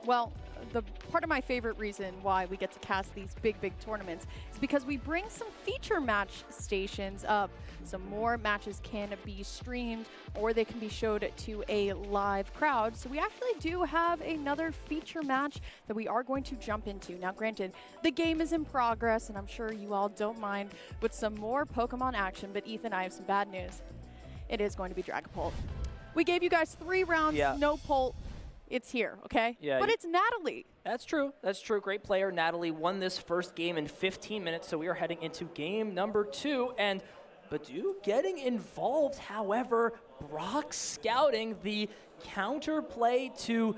Well, the part of my favorite reason why we get to cast these big tournaments is because we bring some feature match stations up. So more matches can be streamed or they can be showed to a live crowd. So we actually do have another feature match that we are going to jump into. Now, granted, the game is in progress and I'm sure you all don't mind with some more Pokemon action, but Ethan, I have some bad news. It is going to be Dragapult. We gave you guys 3 rounds, no Pult. It's here, okay? Yeah, but it's Natalie. That's true. That's true. Great player. Natalie won this first game in 15 minutes, so we are heading into game number 2. And Badu getting involved, however, Brock scouting the counterplay to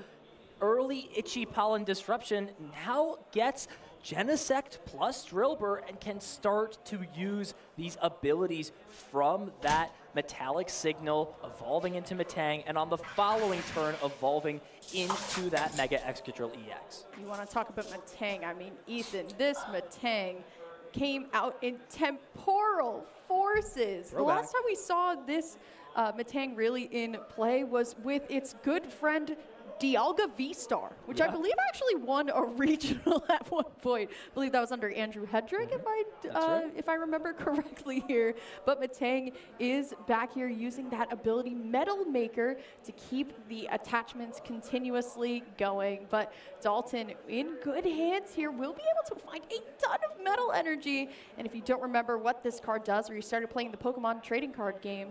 early Itchy Pollen Disruption now gets Genesect plus Drillbur and can start to use these abilities from that Metallic Signal, evolving into Metang, and on the following turn, evolving into that Mega Excadrill EX. You want to talk about Metang? I mean, Ethan, this Metang came out in Temporal Forces. The last time we saw this Metang really in play was with its good friend Dialga V-Star, which I believe actually won a regional at one point. I believe that was under Andrew Hedrick, if I remember correctly here. But Metang is back here using that ability Metal Maker to keep the attachments continuously going. But Dalton in good hands here will be able to find a ton of metal energy. And if you don't remember what this card does, or you started playing the Pokemon trading card game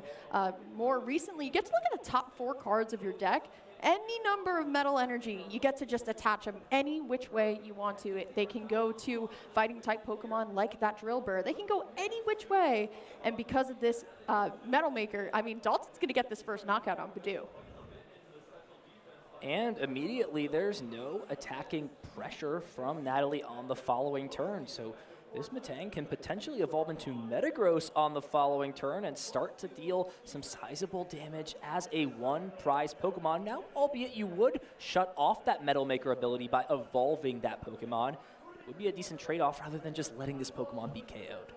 more recently, you get to look at the top 4 cards of your deck. Any number of metal energy, you get to just attach them any which way you want to. They can go to fighting type Pokemon like that Drillbur. They can go any which way. And because of this Metal Maker, I mean, Dalton's going to get this first knockout on Badu. And immediately there's no attacking pressure from Natalie on the following turn. So this Metang can potentially evolve into Metagross on the following turn and start to deal some sizable damage as a 1-prize Pokemon. Now, albeit you would shut off that Metal Maker ability by evolving that Pokemon, it would be a decent trade-off rather than just letting this Pokemon be KO'd.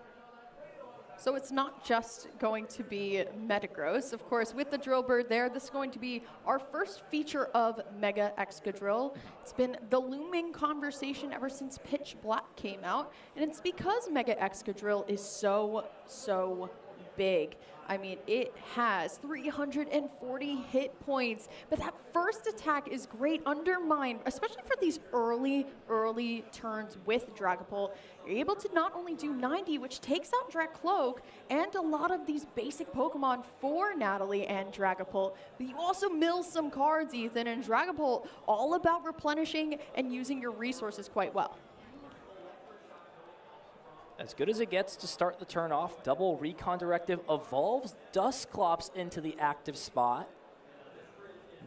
So it's not just going to be Metagross. Of course, with the Drillbur there, this is going to be our first feature of Mega Excadrill. It's been the looming conversation ever since Pitch Black came out, and it's because Mega Excadrill is so big. I mean, it has 340 hit points, but that first attack is great undermined, especially for these early turns with Dragapult. You're able to not only do 90, which takes out Dracloak, and a lot of these basic Pokemon for Natalie and Dragapult, but you also mill some cards, Ethan, and Dragapult all about replenishing and using your resources quite well. As good as it gets to start the turn off, double Recon Directive evolves Dusclops into the active spot.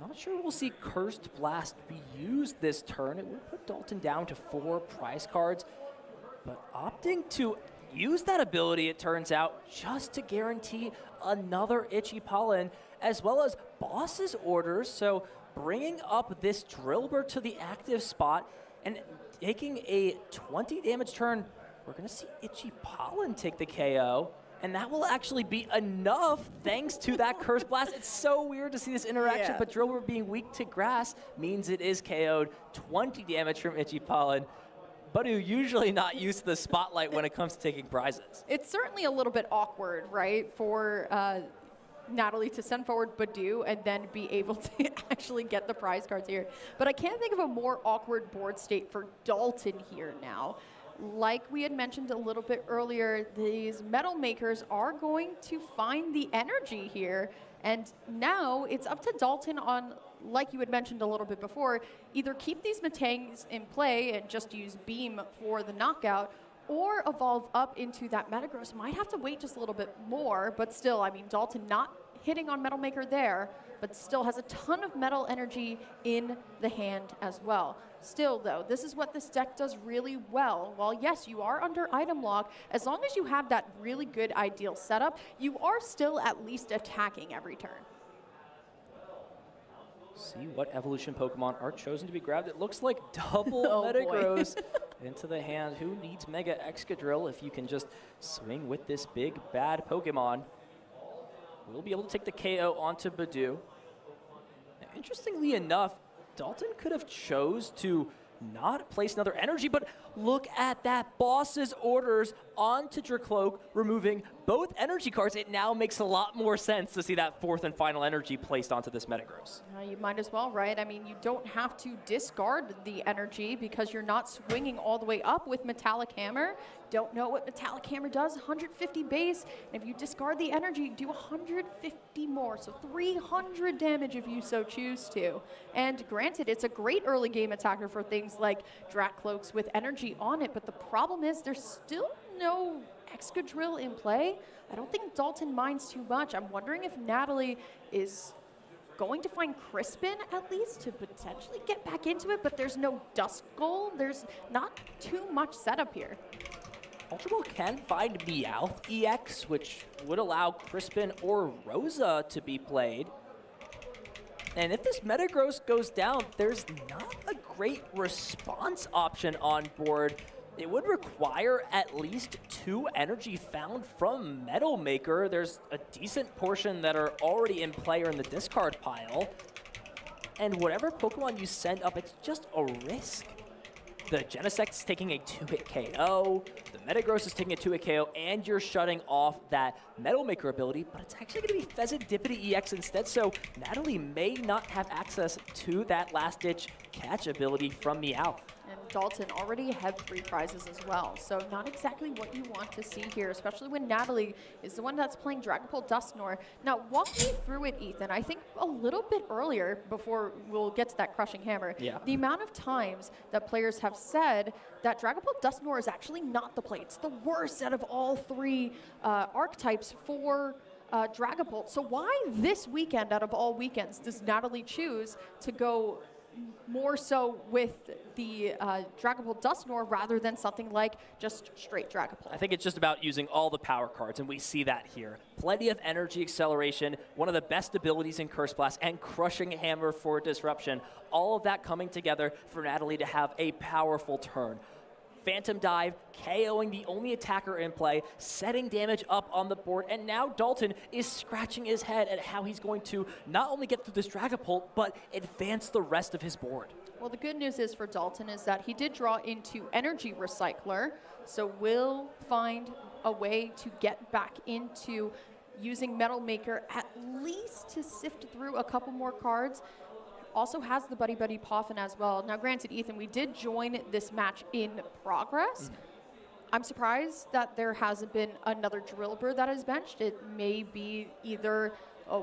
Not sure we'll see Cursed Blast be used this turn. It would put Dalton down to 4 prize cards, but opting to use that ability, it turns out, just to guarantee another Itchy Pollen, as well as Boss's Orders. So bringing up this Drillbur to the active spot and taking a 20 damage turn. We're going to see Itchy Pollen take the KO. And that will actually be enough thanks to that Curse Blast. It's so weird to see this interaction, but Drillbur being weak to grass means it is KO'd. 20 damage from Itchy Pollen. Badu usually not used to the spotlight when it comes to taking prizes. It's certainly a little bit awkward, right, for Natalie to send forward Badu and then be able to actually get the prize cards here. But I can't think of a more awkward board state for Dalton here now. Like we had mentioned a little bit earlier, these medal makers are going to find the energy here. And now it's up to Dalton on, like you had mentioned a little bit before, either keep these Metangs in play and just use Beam for the knockout, or evolve up into that Metagross. Might have to wait just a little bit more, but still, I mean, Dalton not hitting on Metal Maker there, but still has a ton of metal energy in the hand as well. Still though, this is what this deck does really well. While yes, you are under item lock, as long as you have that really good ideal setup, you are still at least attacking every turn. See what evolution Pokemon are chosen to be grabbed. It looks like double Oh, Metagross into the hand. Who needs Mega Excadrill if you can just swing with this big bad Pokemon? We'll be able to take the KO onto Badu. Interestingly enough, Dalton could have chose to not place another energy, but look at that. Boss's orders onto Dracloak, removing both energy cards. It now makes a lot more sense to see that fourth and final energy placed onto this Metagross. You might as well, right? I mean, you don't have to discard the energy because you're not swinging all the way up with Metallic Hammer. Don't know what Metallic Hammer does, 150 base. And if you discard the energy, do 150 more, so 300 damage if you so choose to. And granted, it's a great early game attacker for things like Dracloaks with energy on it, but the problem is there's still no Excadrill in play. I don't think Dalton minds too much. I'm wondering if Natalie is going to find Crispin at least to potentially get back into it, but there's no Duskull. There's not too much setup here. Ultra Ball can find Meowth EX, which would allow Crispin or Rosa to be played. And if this Metagross goes down, there's not a great response option on board. It would require at least 2 energy found from Metal Maker. There's a decent portion that are already in play or in the discard pile. And whatever Pokemon you send up, it's just a risk. The Genesect is taking a 2-hit KO, the Metagross is taking a 2-hit KO, and you're shutting off that Metal Maker ability, but it's actually going to be Pheasantipity EX instead, so Natalie may not have access to that last-ditch catch ability from Meowth. And Dalton already had 3 prizes as well, so not exactly what you want to see here, especially when Natalie is the one that's playing Dragapult Dusknoir. Now, walk me through it, Ethan. I think a little bit earlier, before we'll get to that Crushing Hammer, the amount of times that players have said that Dragapult Dusknoir is actually not the play. It's the worst out of all 3 archetypes for Dragapult. So why this weekend, out of all weekends, does Natalie choose to go more so with the Dragapult Dusknoir rather than something like just straight Dragapult? I think it's just about using all the power cards, and we see that here. Plenty of energy acceleration, one of the best abilities in Curse Blast, and Crushing Hammer for disruption. All of that coming together for Natalie to have a powerful turn. Phantom Dive, KOing the only attacker in play, setting damage up on the board, and now Dalton is scratching his head at how he's going to not only get through this Dragapult, but advance the rest of his board. Well, the good news is for Dalton is that he did draw into Energy Recycler, so will find a way to get back into using Metal Maker at least to sift through a couple more cards. Also has the Buddy Buddy Poffin as well. Now, granted, Ethan, we did join this match in progress. I'm surprised that there hasn't been another Drillbur that is benched. It may be either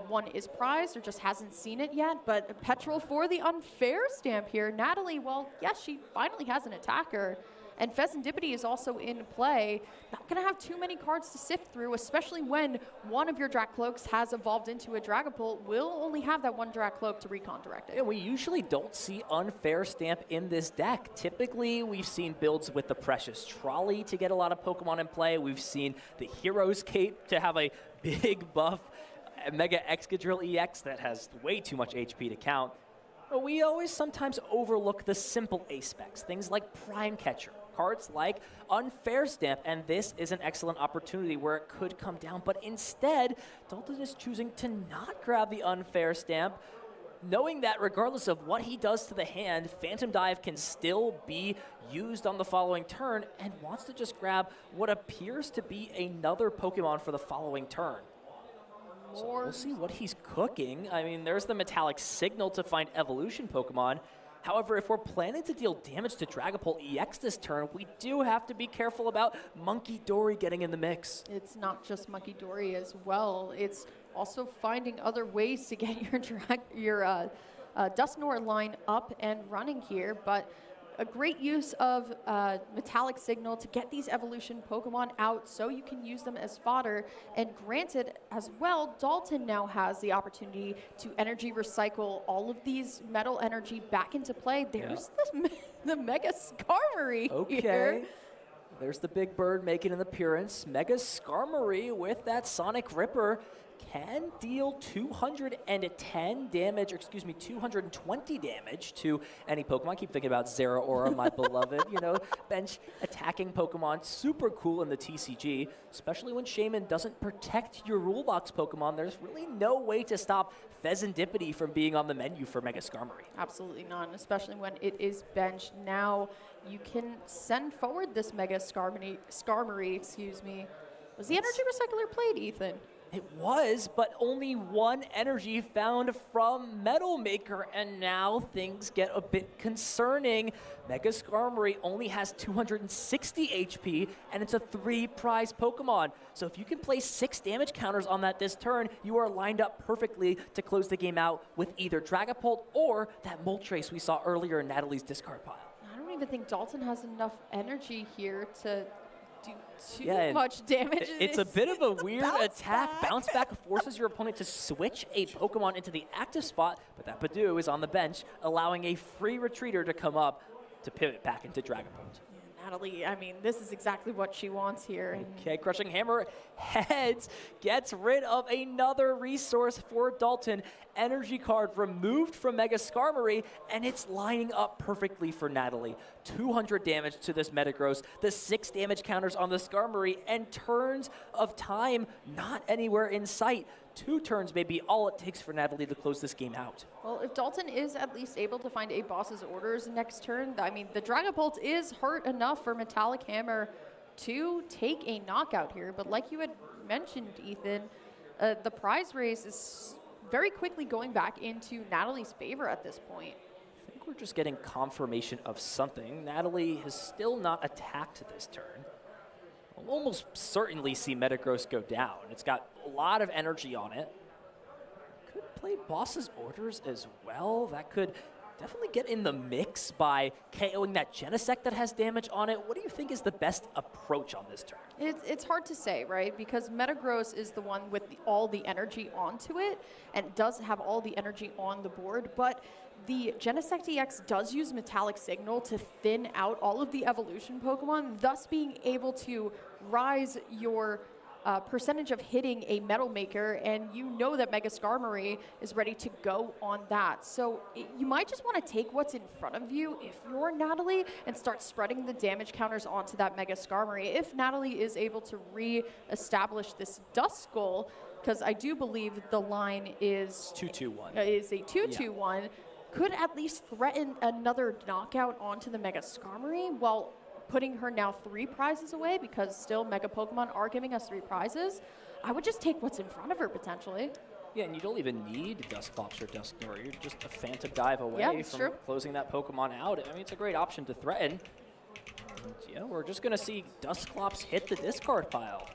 one is prized or just hasn't seen it yet, but Petrol for the unfair stamp here. Natalie, well, yes, she finally has an attacker. And Pheasantipity is also in play. Not going to have too many cards to sift through, especially when one of your Dracloaks has evolved into a Dragapult. Will only have that one Dracloak to recon direct it. Yeah, we usually don't see unfair stamp in this deck. Typically, we've seen builds with the Precious Trolley to get a lot of Pokemon in play. We've seen the Hero's Cape to have a big buff, a Mega Excadrill EX that has way too much HP to count. But we always sometimes overlook the simple A specs, things like Prime Catcher, cards like Unfair Stamp, and this is an excellent opportunity where it could come down, but instead, Dalton is choosing to not grab the Unfair Stamp, knowing that regardless of what he does to the hand, Phantom Dive can still be used on the following turn, and wants to just grab what appears to be another Pokemon for the following turn. So we'll see what he's cooking. I mean, there's the Metallic Signal to find evolution Pokemon. However, if we're planning to deal damage to Dragapult EX this turn, we do have to be careful about Monkey Dory getting in the mix. It's not just Monkey Dory as well. It's also finding other ways to get your Dusknoir line up and running here, but a great use of Metallic Signal to get these evolution Pokemon out so you can use them as fodder. And granted, as well, Dalton now has the opportunity to energy recycle all of these metal energy back into play. There's the Mega Skarmory here. There's the big bird making an appearance. Mega Skarmory with that Sonic Ripper can deal 210 damage, or excuse me, 220 damage to any Pokemon. I keep thinking about Zeraora, my beloved, you know, bench attacking Pokemon. Super cool in the TCG, especially when Shaman doesn't protect your rule box Pokemon. There's really no way to stop Pheasantipity from being on the menu for Mega Skarmory. Absolutely none, especially when it is benched. Now you can send forward this Mega Skarmory, excuse me. Was the energy recycler played, Ethan? It was, but only one energy found from Metal Maker, and now things get a bit concerning. Mega Skarmory only has 260 HP, and it's a 3-prize Pokemon. So if you can place 6 damage counters on that this turn, you are lined up perfectly to close the game out with either Dragapult or that Moltres we saw earlier in Natalie's discard pile. I don't even think Dalton has enough energy here to do too much damage. It's a bit of a weird attack. Bounce back forces your opponent to switch a Pokemon into the active spot, but that Badoo is on the bench, allowing a free retreater to come up to pivot back into Dragapult. Natalie, I mean, this is exactly what she wants here. Okay, Crushing Hammer heads, gets rid of another resource for Dalton. Energy card removed from Mega Skarmory, and it's lining up perfectly for Natalie. 200 damage to this Metagross, the 6 damage counters on the Skarmory, and turns of time not anywhere in sight. 2 turns may be all it takes for Natalie to close this game out. Well, if Dalton is at least able to find a boss's orders next turn, I mean, the Dragapult is hurt enough for Metallic Hammer to take a knockout here. But like you had mentioned, Ethan, the prize race is very quickly going back into Natalie's favor at this point. I think we're just getting confirmation of something. Natalie has still not attacked this turn. We'll almost certainly see Metagross go down. It's got a lot of energy on it. Could play boss's orders as well. That could definitely get in the mix by KOing that Genesect that has damage on it. What do you think is the best approach on this turn? It's hard to say, right? Because Metagross is the one with all the energy onto it and does have all the energy on the board, but the Genesect EX does use Metallic Signal to thin out all of the evolution Pokemon, thus being able to rise your percentage of hitting a Metal Maker, and you know that Mega Skarmory is ready to go on that. So you might just want to take what's in front of you if you're Natalie and start spreading the damage counters onto that Mega Skarmory. If Natalie is able to re-establish this Duskull, because I do believe the line is 2-2-1. Is a 2-2-1. Could at least threaten another knockout onto the Mega Skarmory while putting her now 3 prizes away, because still Mega Pokemon are giving us 3 prizes. I would just take what's in front of her potentially. Yeah, and you don't even need Dusclops or Dusknoir. You're just a Phantom Dive away from closing that Pokemon out. I mean, it's a great option to threaten. And yeah, we're just going to see Dusclops hit the discard pile.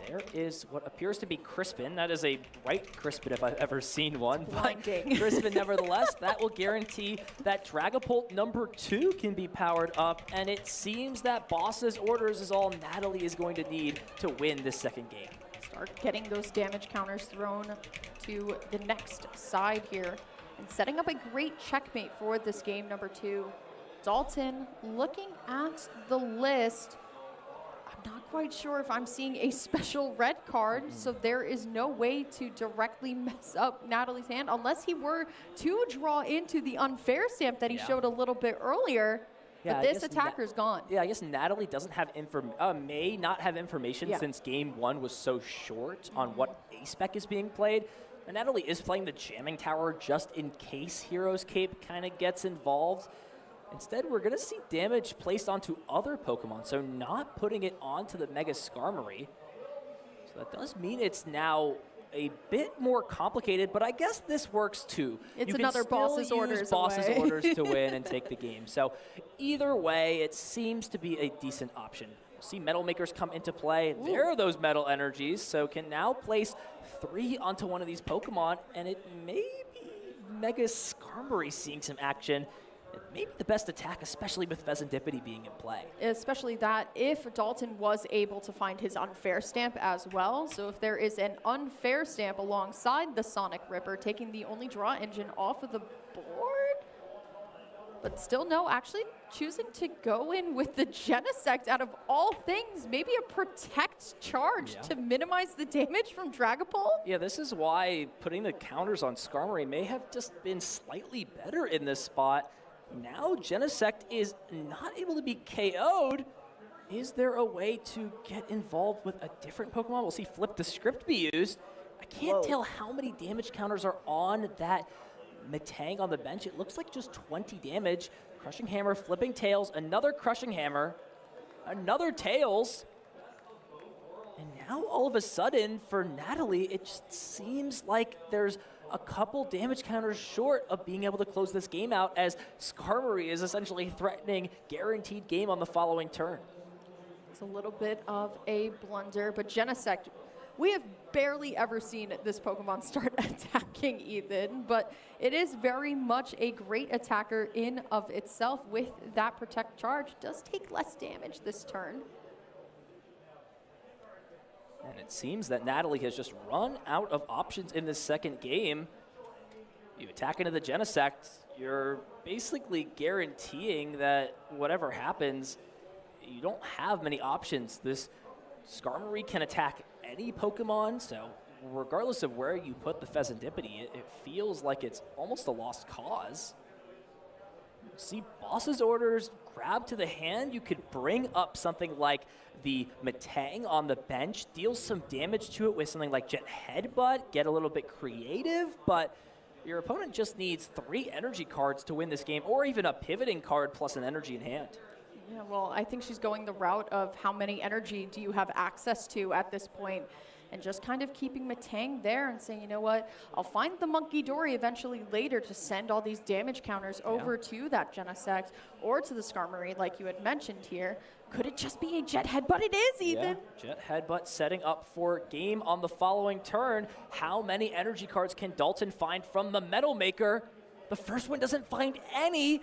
There is what appears to be Crispin. That is a white Crispin if I've ever seen one. Blinding. But Crispin, nevertheless, that will guarantee that Dragapult number 2 can be powered up. And it seems that boss's orders is all Natalie is going to need to win this second game. Start getting those damage counters thrown to the next side here and setting up a great checkmate for this game number 2. Dalton, looking at the list, not quite sure if I'm seeing a special red card, so there is no way to directly mess up Natalie's hand unless he were to draw into the Unfair Stamp that he showed a little bit earlier. Yeah, but this attacker's gone. Yeah, I guess Natalie doesn't have may not have information since game 1 was so short on what A-spec is being played. And Natalie is playing the jamming tower just in case Hero's Cape kind of gets involved. Instead, we're going to see damage placed onto other Pokemon, so not putting it onto the Mega Skarmory. So that does mean it's now a bit more complicated, but I guess this works too. It's you another can boss's still orders use boss's away. orders to win and take the game. So either way, it seems to be a decent option. See Metal Makers come into play. Ooh. There are those Metal Energies, so can now place 3 onto one of these Pokemon, and it may be Mega Skarmory seeing some action. It may be the best attack, especially with Vezendipity being in play. Especially that if Dalton was able to find his unfair stamp as well. So if there is an unfair stamp alongside the Sonic Ripper, taking the only draw engine off of the board. But still no, actually choosing to go in with the Genesect out of all things. Maybe a protect charge to minimize the damage from Dragapult. Yeah, this is why putting the counters on Skarmory may have just been slightly better in this spot. Now Genesect is not able to be KO'd. Is there a way to get involved with a different Pokemon? We'll see Flip the Script be used. I can't tell how many damage counters are on that Metang on the bench. It looks like just 20 damage. Crushing Hammer, flipping Tails, another Crushing Hammer, another Tails. And now all of a sudden for Natalie, it just seems like there's a couple damage counters short of being able to close this game out, as Skarmory is essentially threatening guaranteed game on the following turn. It's a little bit of a blunder, but Genesect, we have barely ever seen this Pokemon start attacking Ethan, but it is very much a great attacker in of itself with that protect charge. Does take less damage this turn. And it seems that Natalie has just run out of options in this second game. You attack into the Genesect, you're basically guaranteeing that whatever happens, you don't have many options. This Skarmory can attack any Pokemon, so regardless of where you put the Vezendipity, it feels like it's almost a lost cause. See boss's orders, grab to the hand. You could bring up something like the Metang on the bench, deal some damage to it with something like Jet Headbutt, get a little bit creative, but your opponent just needs 3 energy cards to win this game, or even a pivoting card plus an energy in hand. Yeah, well, I think she's going the route of how many energy do you have access to at this point, and just kind of keeping Metang there and saying, you know what, I'll find the Monkey Dory eventually later to send all these damage counters over to that Genesect or to the Skarmory, like you had mentioned here. Could it just be a Jet Headbutt? It is, Ethan. Yeah, Jet Headbutt setting up for game on the following turn. How many energy cards can Dalton find from the Metal Maker? The first one doesn't find any.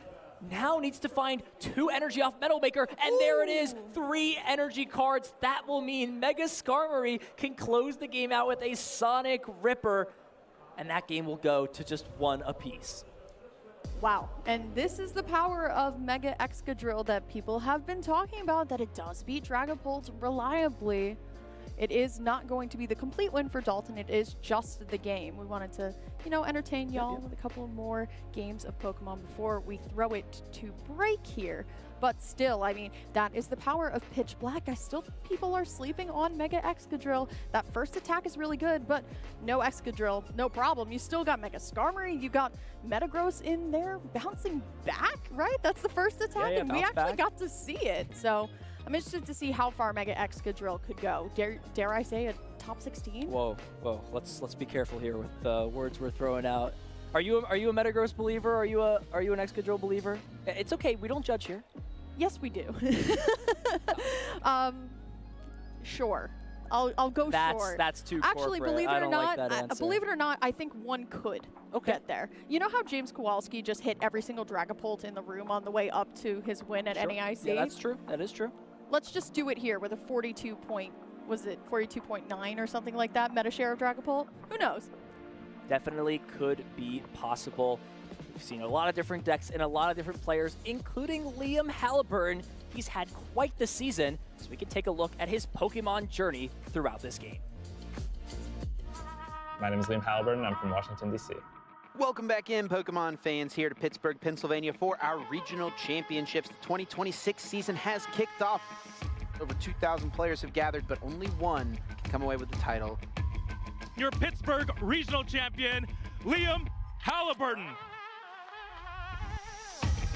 Now needs to find 2 energy off Metal Maker, and there it is, 3 energy cards. That will mean Mega Skarmory can close the game out with a Sonic Ripper, and that game will go to just 1 apiece. Wow, and this is the power of Mega Excadrill that people have been talking about, that it does beat Dragapult reliably. It is not going to be the complete win for Dalton. It is just the game. We wanted to, you know, entertain y'all with a couple more games of Pokemon before we throw it to break here. But still, I mean, that is the power of Pitch Black. I still think people are sleeping on Mega Excadrill. That first attack is really good, but no Excadrill, no problem. You still got Mega Skarmory. You got Metagross in there bouncing back, right? That's the first attack, and we actually got to see it. So I'm interested to see how far Mega Excadrill could go. Dare I say a top 16? Whoa, let's be careful here with the words we're throwing out. Are you a Metagross believer? Are you an Excadrill believer? It's okay, we don't judge here. Yes, we do. Sure. I'll go sure. That's too Actually, corporate. believe it I or don't not, like that answer. believe it or not, I think one could get there. You know how James Kowalski just hit every single Dragapult in the room on the way up to his win at NEIC? Yeah, that's true. That is true. Let's just do it here with a 42.9 or something like that meta share of Dragapult? Who knows? Definitely could be possible. We've seen a lot of different decks and a lot of different players, including Liam Halliburton. He's had quite the season, so we can take a look at his Pokemon journey throughout this game. My name is Liam Halliburton. I'm from Washington, D.C. Welcome back in, Pokemon fans, here to Pittsburgh, Pennsylvania for our regional championships. The 2026 season has kicked off. Over 2,000 players have gathered, but only one can come away with the title. Your Pittsburgh regional champion, Liam Halliburton.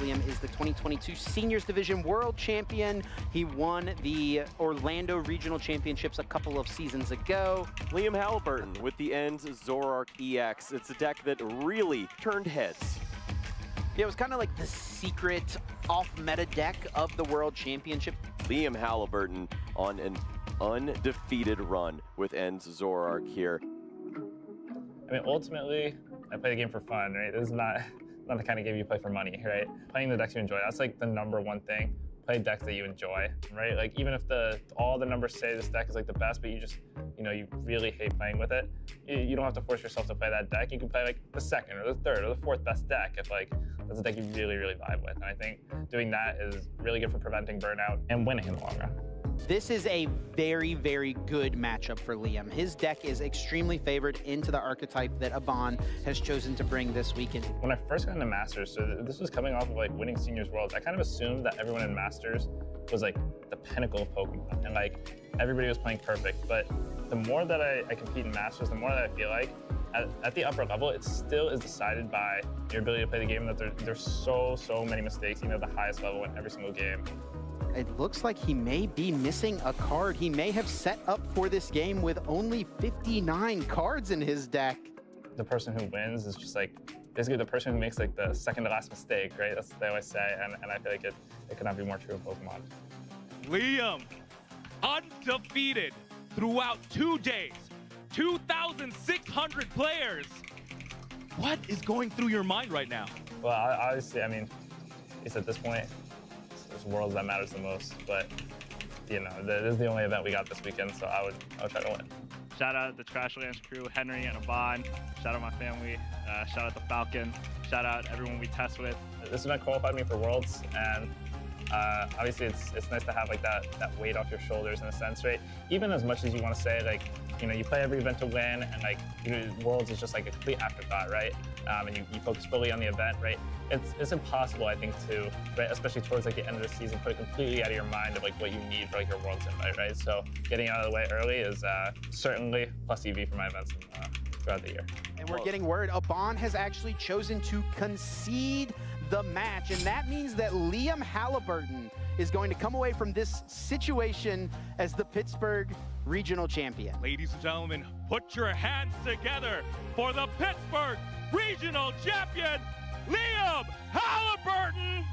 Liam is the 2022 Seniors Division World Champion. He won the Orlando Regional Championships a couple of seasons ago. Liam Halliburton with the ENDS Zoroark EX. It's a deck that really turned heads. Yeah, it was kind of like the secret off-meta deck of the World Championship. Liam Halliburton on an undefeated run with ENDS Zoroark here. I mean, ultimately, I play the game for fun, right? This is not the kind of game you play for money, right? Playing the decks you enjoy, that's like the #1 thing. Play decks that you enjoy, right? Like even if all the numbers say this deck is like the best, but you just, you really hate playing with it, you don't have to force yourself to play that deck. You can play like the second or the third or the fourth best deck if like that's a deck you really, really vibe with. And I think doing that is really good for preventing burnout and winning in the long run. This is a very, very good matchup for Liam. His deck is extremely favored into the archetype that Aban has chosen to bring this weekend. When I first got into Masters, so this was coming off of like winning Seniors Worlds, I kind of assumed that everyone in Masters was like the pinnacle of Pokemon and like everybody was playing perfect. But the more that I compete in Masters, the more that I feel like at the upper level, it still is decided by your ability to play the game, that there's so many mistakes, even at the highest level in every single game. It looks like he may be missing a card. He may have set up for this game with only 59 cards in his deck. The person who wins is just like, basically the person who makes like the second to last mistake, right? That's what they always say, and I feel like it could not be more true in Pokemon. Liam, undefeated throughout 2 days, 2,600 players. What is going through your mind right now? Well, obviously, I mean, at this point, it's Worlds that matters the most, but this is the only event we got this weekend, so I would try to win. Shout out the Trashlands crew, Henry and Aban. Shout out my family. Shout out the Falcon. Shout out everyone we test with. This event qualified me for Worlds, and obviously it's nice to have like that weight off your shoulders in a sense, right? Even as much as you want to say like, you play every event to win, and like Worlds is just like a complete afterthought, right? And you focus fully on the event, right? It's impossible, I think, to, right, especially towards like the end of the season, put it completely out of your mind of like what you need for like your Worlds invite, right? So getting out of the way early is certainly plus EV for my events throughout the year. And we're getting word Aban has actually chosen to concede the match, and that means that Liam Halliburton is going to come away from this situation as the Pittsburgh Regional Champion. Ladies and gentlemen, put your hands together for the Pittsburgh Regional Champion, Liam Halliburton!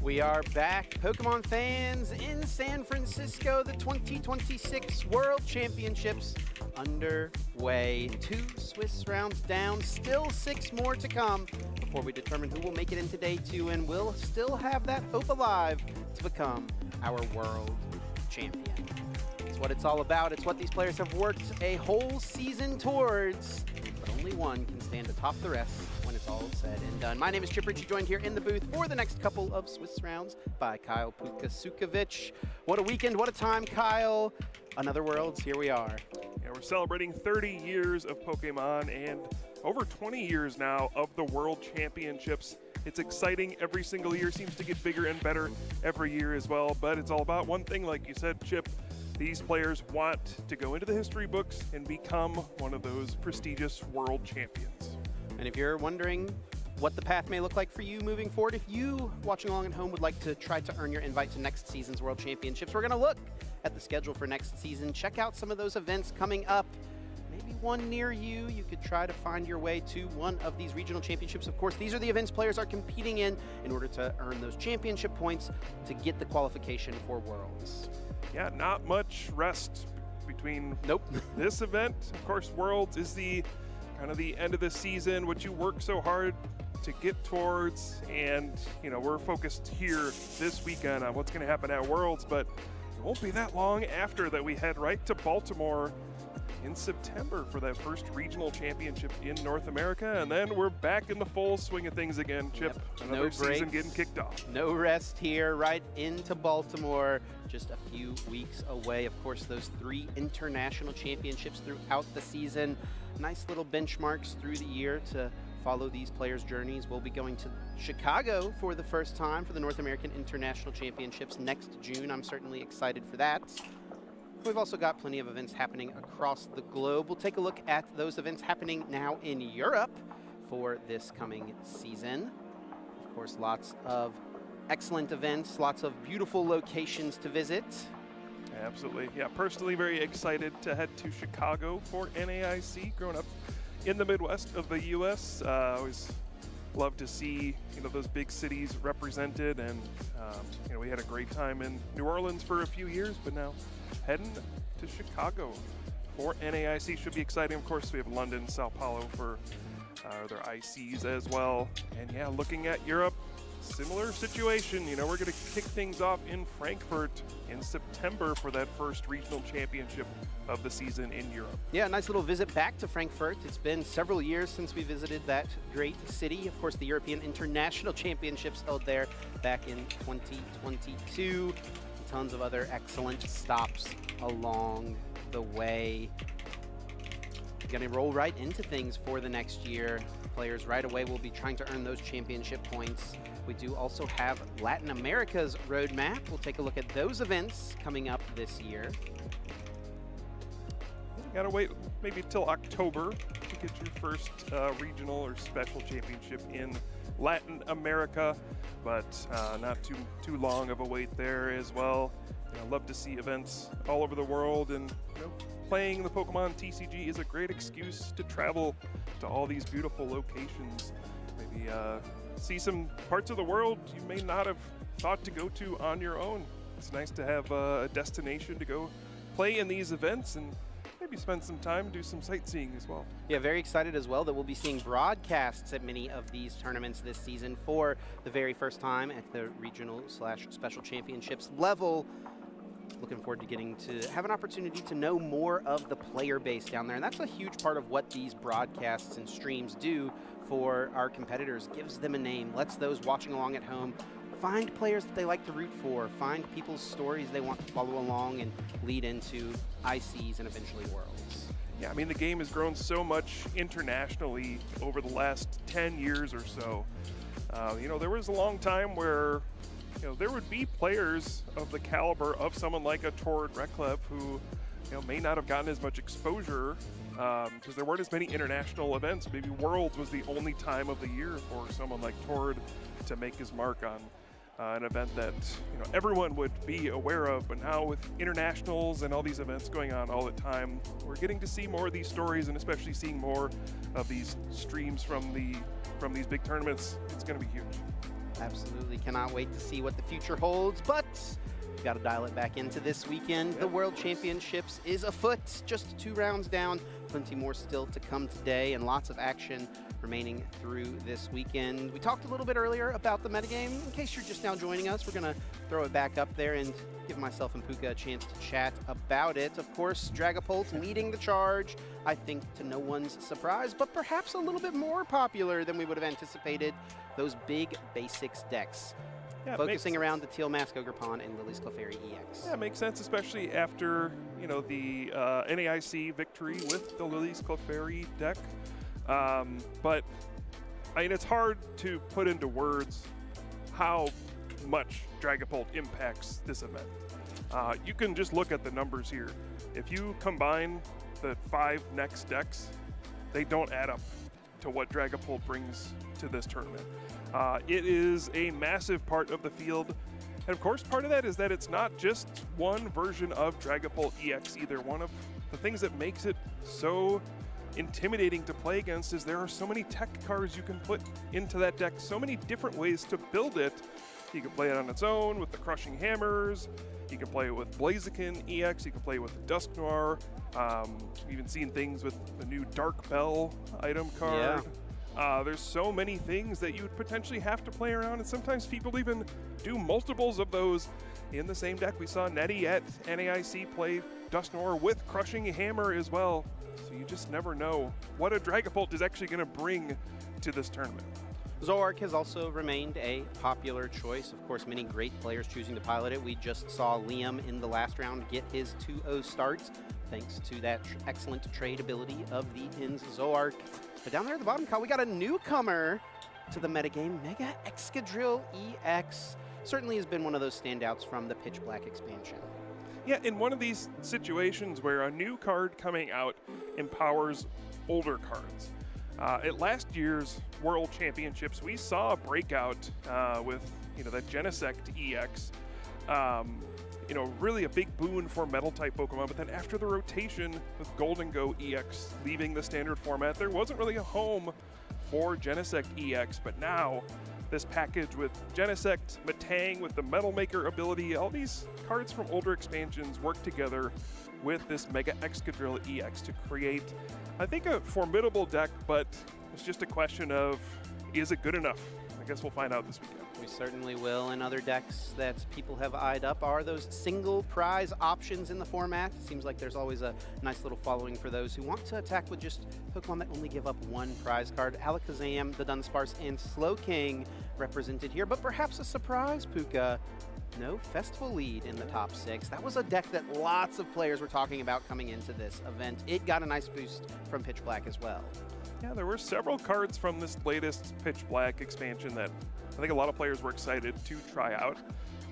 We are back, Pokemon fans, in San Francisco. The 2026 World Championships underway. 2 Swiss rounds down, still 6 more to come before we determine who will make it into day 2, and we'll still have that hope alive to become our world champion. It's what it's all about. It's what these players have worked a whole season towards, but only one can stand atop the rest when it's all said and done. My name is Chip Ritchie, joined here in the booth for the next couple of Swiss rounds by Kyle Pukasukovic. What a weekend, what a time, Kyle. another Worlds, here we are. Yeah, we're celebrating 30 years of Pokemon and over 20 years now of the World Championships. It's exciting every single year, seems to get bigger and better every year as well, but it's all about one thing, like you said, Chip. These players want to go into the history books and become one of those prestigious world champions. And if you're wondering what the path may look like for you moving forward, if you watching along at home would like to try to earn your invite to next season's World Championships, we're going to look at the schedule for next season. Check out some of those events coming up. Maybe one near you. You could try to find your way to one of these regional championships. Of course, these are the events players are competing in order to earn those championship points to get the qualification for Worlds. Yeah, not much rest between this event. Of course, Worlds is the kind of the end of the season, which you work so hard to get towards, and we're focused here this weekend on what's going to happen at Worlds, but it won't be that long after that we head right to Baltimore in September for that first regional championship in North America, and then we're back in the full swing of things again, Chip. Another season getting kicked off. No rest here, right into Baltimore, just a few weeks away. Of course, those 3 international championships throughout the season. Nice little benchmarks through the year to follow these players' journeys. We'll be going to Chicago for the first time for the North American International Championships next June. I'm certainly excited for that. We've also got plenty of events happening across the globe. We'll take a look at those events happening now in Europe for this coming season. Of course, lots of excellent events, lots of beautiful locations to visit. Absolutely. Yeah, personally very excited to head to Chicago for NAIC. Growing up in the Midwest of the U.S., always love to see those big cities represented, and we had a great time in New Orleans for a few years, but now heading to Chicago for NAIC should be exciting. Of course, we have London, Sao Paulo for their ICs as well. And yeah, looking at Europe, similar situation. We're going to kick things off in Frankfurt in September for that first regional championship of the season in Europe. Yeah, a nice little visit back to Frankfurt. It's been several years since we visited that great city. Of course, the European International Championships held there back in 2022. Tons of other excellent stops along the way. We're going to roll right into things for the next year. Players right away will be trying to earn those championship points. We do also have Latin America's roadmap. We'll take a look at those events coming up this year. You gotta wait maybe till October to get your first regional or special championship in Latin America, but not too long of a wait there as well. I love to see events all over the world, and playing the Pokemon TCG is a great excuse to travel to all these beautiful locations. Maybe see some parts of the world you may not have thought to go to on your own. It's nice to have a destination to go play in these events and maybe spend some time, do some sightseeing as well. Yeah, very excited as well that we'll be seeing broadcasts at many of these tournaments this season for the very first time at the regional/special championships level. Looking forward to getting to have an opportunity to know more of the player base down there. And that's a huge part of what these broadcasts and streams do for our competitors. Gives them a name, lets those watching along at home find players that they like to root for, find people's stories they want to follow along and lead into ICs and eventually Worlds. Yeah, I mean, the game has grown so much internationally over the last 10 years or so. There was a long time where there would be players of the caliber of someone like a Tord Reklev who may not have gotten as much exposure because there weren't as many international events. Maybe Worlds was the only time of the year for someone like Tord to make his mark on an event that everyone would be aware of. But now with internationals and all these events going on all the time, we're getting to see more of these stories, and especially seeing more of these streams from these big tournaments. It's going to be huge. Absolutely, cannot wait to see what the future holds, but we've got to dial it back into this weekend. The World Championships is afoot, just 2 rounds down. Plenty more still to come today, and lots of action remaining through this weekend. We talked a little bit earlier about the metagame. In case you're just now joining us, we're going to throw it back up there and give myself and Puka a chance to chat about it. Of course, Dragapult leading the charge, I think to no one's surprise, but perhaps a little bit more popular than we would have anticipated. Those big basics decks. Yeah, focusing around the Teal Mask Ogerpon and Lily's Clefairy EX. Yeah, it makes sense, especially after, you know, the NAIC victory with the Lily's Clefairy deck. But, I mean, it's hard to put into words how much Dragapult impacts this event. You can just look at the numbers here. If you combine the 5 next decks, they don't add up to what Dragapult brings to this tournament. It is a massive part of the field. And of course, part of that is that it's not just one version of Dragapult EX either. One of the things that makes it so intimidating to play against is there are so many tech cards you can put into that deck, so many different ways to build it. You can play it on its own with the Crushing Hammers, you can play it with Blaziken EX, you can play it with the Dusk Noir, we've even seen things with the new Dark Bell item card. There's so many things that you would potentially have to play around, and sometimes people even do multiples of those in the same deck. We saw Nettie at NAIC play Dusk Noir with Crushing Hammer as well, so you just never know what a Dragapult is actually going to bring to this tournament. Zoroark has also remained a popular choice. Of course, many great players choosing to pilot it. We just saw Liam in the last round get his 2-0 start, thanks to that excellent trade ability of the Inns Zoroark. But down there at the bottom, Kyle, we got a newcomer to the metagame, Mega Excadrill EX. Certainly has been one of those standouts from the Pitch Black expansion. Yeah, in one of these situations where a new card coming out empowers older cards. At last year's World Championships, we saw a breakout with, you know, that Genesect EX. You know, really a big boon for Metal-type Pokemon, but then after the rotation with Golden Go EX leaving the standard format, there wasn't really a home for Genesect EX, but now this package with Genesect, Metang with the Metal Maker ability, all these cards from older expansions work together with this Mega Excadrill EX to create, I think, a formidable deck, but it's just a question of, is it good enough? I guess we'll find out this weekend. We certainly will, and other decks that people have eyed up are those single prize options in the format. It seems like there's always a nice little following for those who want to attack with just Pokemon that only give up one prize card. Alakazam, the Dunsparce, and Slowking represented here, but perhaps a surprise, Puka. No Festival lead in the top 6. That was a deck that lots of players were talking about coming into this event. It got a nice boost from Pitch Black as well. Yeah, there were several cards from this latest Pitch Black expansion that I think a lot of players were excited to try out.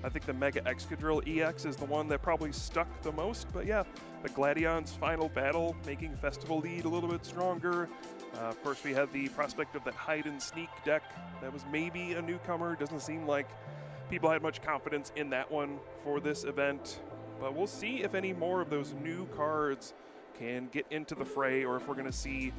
I think the Mega Excadrill EX is the one that probably stuck the most, but yeah, the Gladion's final battle making Festival lead a little bit stronger. Of course, we had the prospect of that Hide and Sneak deck that was maybe a newcomer. Doesn't seem like people had much confidence in that one for this event, but we'll see if any more of those new cards can get into the fray, or if we're going to see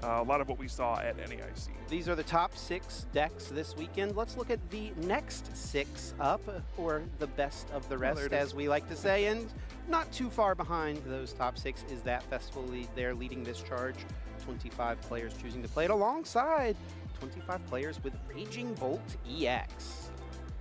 a lot of what we saw at NAIC. These are the top 6 decks this weekend. Let's look at the next 6 up, or the best of the rest, as we like to say. And not too far behind those top 6 is that Festival lead there leading this charge. 25 players choosing to play it alongside 25 players with Raging Bolt EX.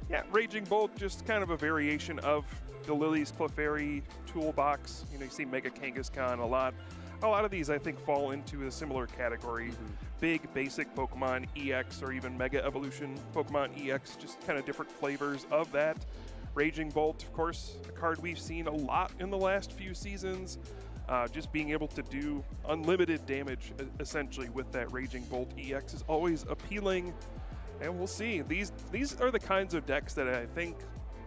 Yeah, Raging Bolt, just kind of a variation of the Lily's Clefairy toolbox. You know, you see Mega Kangaskhan a lot. A lot of these, I think, fall into a similar category. Big, basic Pokemon EX, or even Mega Evolution Pokemon EX, just kind of different flavors of that. Raging Bolt, of course, a card we've seen a lot in the last few seasons. Just being able to do unlimited damage, essentially, with that Raging Bolt EX is always appealing. And we'll see. These are the kinds of decks that I think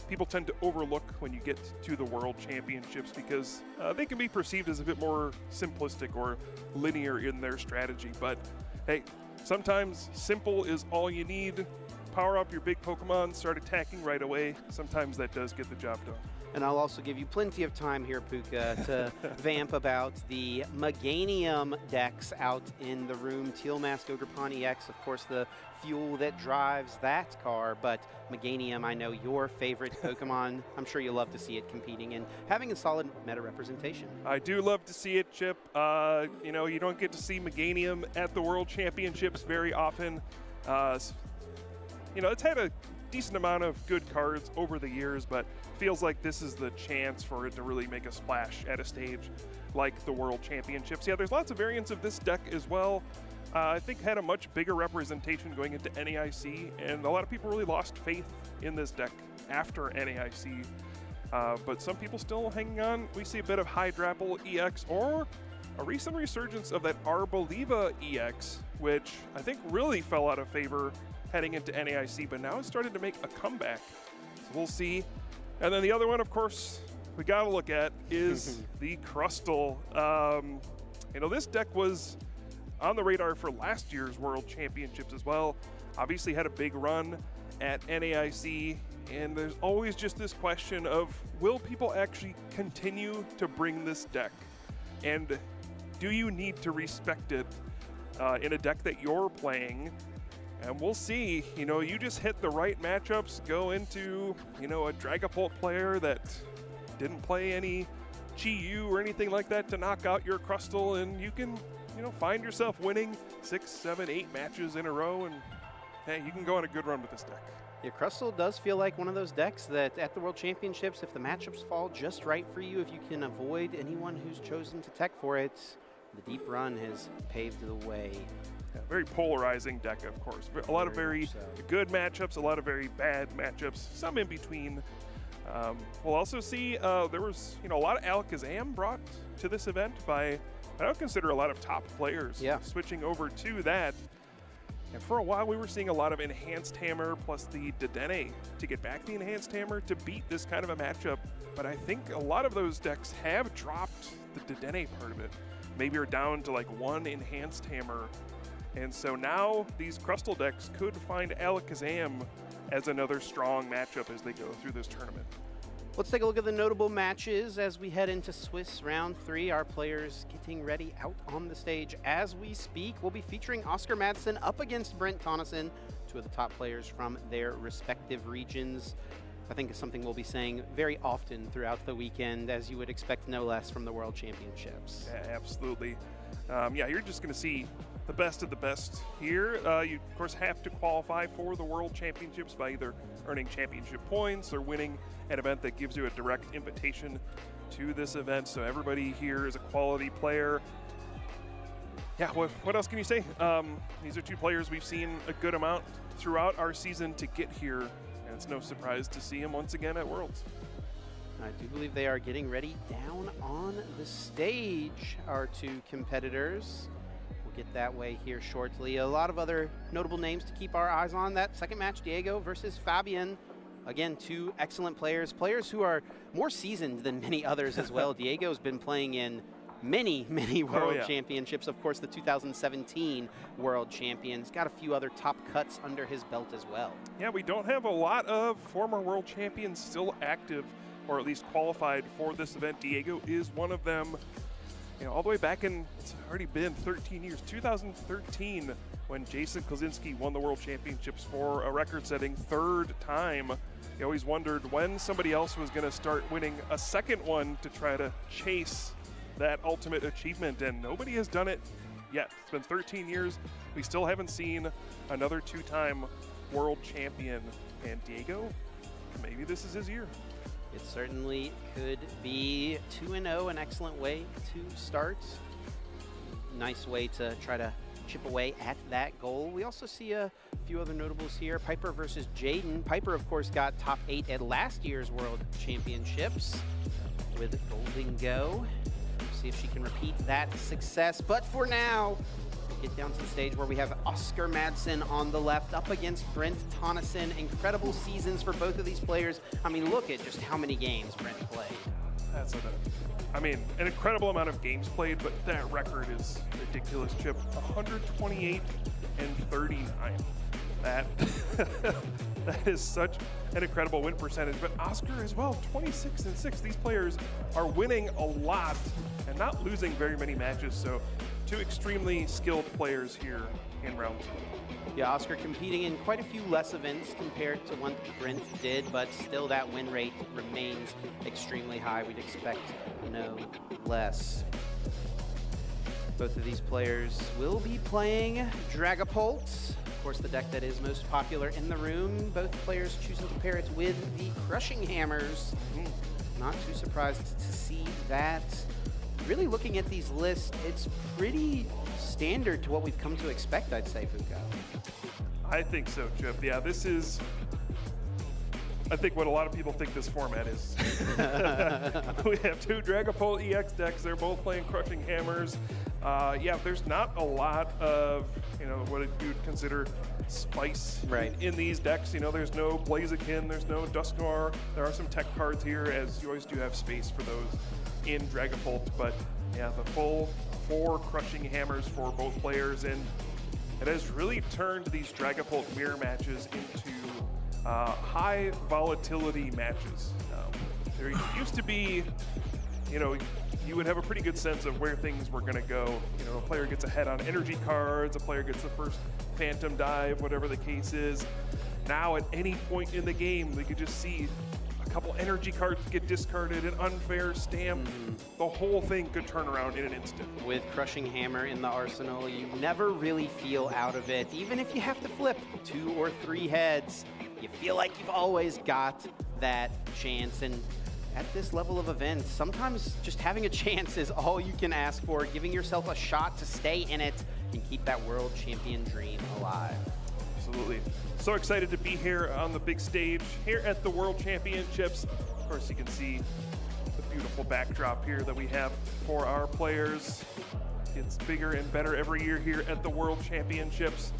people tend to overlook when you get to the World Championships, because they can be perceived as a bit more simplistic or linear in their strategy. But hey, sometimes simple is all you need. power up your big Pokemon, start attacking right away. Sometimes that does get the job done. And I'll also give you plenty of time here, Puka, to vamp about the Meganium decks out in the room. Teal Mask Ogerpon EX, of course, the fuel that drives that car. But Meganium, I know your favorite Pokemon. I'm sure you'll love to see it competing and having a solid meta representation. I do love to see it, Chip. You know, you don't get to see Meganium at the World Championships very often. You know, it's had a decent amount of good cards over the years, but feels like this is the chance for it to really make a splash at a stage like the World Championships. Yeah, there's lots of variants of this deck as well. I think had a much bigger representation going into NAIC, and a lot of people really lost faith in this deck after NAIC. But some people still hanging on. We see a bit of Hydrapple EX or a recent resurgence of that Arboliva EX, which I think really fell out of favor heading into NAIC, but now it's started to make a comeback. So we'll see. And then the other one, of course, we got to look at is the Crustle. You know, this deck was on the radar for last year's World Championships as well. Obviously had a big run at NAIC, and there's always just this question of, will people actually continue to bring this deck? And do you need to respect it in a deck that you're playing? And we'll see. You know, you just hit the right matchups, go into, you know, a Dragapult player that didn't play any Chi-Yu or anything like that to knock out your Crustle, and you can, you know, find yourself winning 6, 7, 8 matches in a row, and hey, you can go on a good run with this deck. Yeah, Crustle does feel like one of those decks that at the World Championships, if the matchups fall just right for you, if you can avoid anyone who's chosen to tech for it, the deep run has paved the way. Yeah, very polarizing deck, of course. A lot of very good matchups, a lot of very bad matchups, some in between. We'll also see there was, you know, a lot of Alakazam brought to this event by, I would consider, a lot of top players switching over to that. And for a while, we were seeing a lot of Enhanced Hammer plus the Dedenne to get back the Enhanced Hammer to beat this kind of a matchup. But I think a lot of those decks have dropped the Dedenne part of it. Maybe are down to like one Enhanced Hammer. And so now these Crustle decks could find Alakazam as another strong matchup as they go through this tournament. Let's take a look at the notable matches as we head into Swiss Round 3. Our players getting ready out on the stage as we speak. We'll be featuring Oscar Madsen up against Brent Tonneson, two of the top players from their respective regions. I think it's something we'll be saying very often throughout the weekend, as you would expect no less from the World Championships. Yeah, absolutely. Yeah, you're just going to see the best of the best here. You, of course, have to qualify for the World Championships by either earning championship points or winning an event that gives you a direct invitation to this event. So everybody here is a quality player. Yeah, what else can you say? These are two players we've seen a good amount throughout our season to get here, and it's no surprise to see them once again at Worlds. I do believe they are getting ready down on the stage, our two competitors. We'll get that way here shortly. A lot of other notable names to keep our eyes on. That second match, Diego versus Fabian. Again, two excellent players, players who are more seasoned than many others as well. Diego's been playing in many World Championships. Of course, the 2017 World Champions. Got a few other top cuts under his belt as well. Yeah, we don't have a lot of former World Champions still active, or at least qualified for this event. Diego is one of them. You know, all the way back in, it's already been 13 years, 2013, when Jason Kozinski won the World Championships for a record-setting third time. You always wondered when somebody else was going to start winning a second one to try to chase that ultimate achievement, and nobody has done it yet. It's been 13 years. We still haven't seen another two-time world champion, and Diego, maybe this is his year. It certainly could be 2-0, an excellent way to start. Nice way to try to chip away at that goal. We also see a few other notables here. Piper versus Jaden. Piper, of course, got top 8 at last year's World Championships with Golden Go. We'll see if she can repeat that success. But for now, we'll get down to the stage where we have Oscar Madsen on the left up against Brent Tonneson. Incredible seasons for both of these players. I mean, look at just how many games Brent played. That's I mean, an incredible amount of games played, but that record is ridiculous, Chip. 128 and 39. That that is such an incredible win percentage. But Oscar as well, 26-6. These players are winning a lot and not losing very many matches. So two extremely skilled players here in round two. Yeah, Oscar competing in quite a few less events compared to what Brent did, but still that win rate remains extremely high. We'd expect no less. Both of these players will be playing Dragapult. Of course, the deck that is most popular in the room. Both players choosing to pair it with the Crushing Hammers. Not too surprised to see that. Really looking at these lists, it's pretty standard to what we've come to expect, I'd say, Fuka. I think so, Chip. Yeah, this is, I think, what a lot of people think this format is. We have two Dragapult EX decks. They're both playing Crushing Hammers. Yeah, there's not a lot of, what you'd consider spice in these decks. There's no Blaziken, there's no Dusknoir. There are some tech cards here, as you always do have space for those in Dragapult. But yeah, the full 4 Crushing Hammers for both players, and it has really turned these Dragapult mirror matches into high volatility matches. There used to be, you would have a pretty good sense of where things were going to go. A player gets ahead on energy cards, a player gets the first Phantom Dive, whatever the case is. Now, at any point in the game, we could just see a couple energy cards get discarded, an unfair stamp. The whole thing could turn around in an instant. With Crushing Hammer in the arsenal, you never really feel out of it. Even if you have to flip 2 or 3 heads, you feel like you've always got that chance. And at this level of events, sometimes just having a chance is all you can ask for, giving yourself a shot to stay in it and keep that world champion dream alive. Absolutely. So excited to be here on the big stage here at the World Championships. Of course, you can see the beautiful backdrop here that we have for our players. It's bigger and better every year here at the World Championships.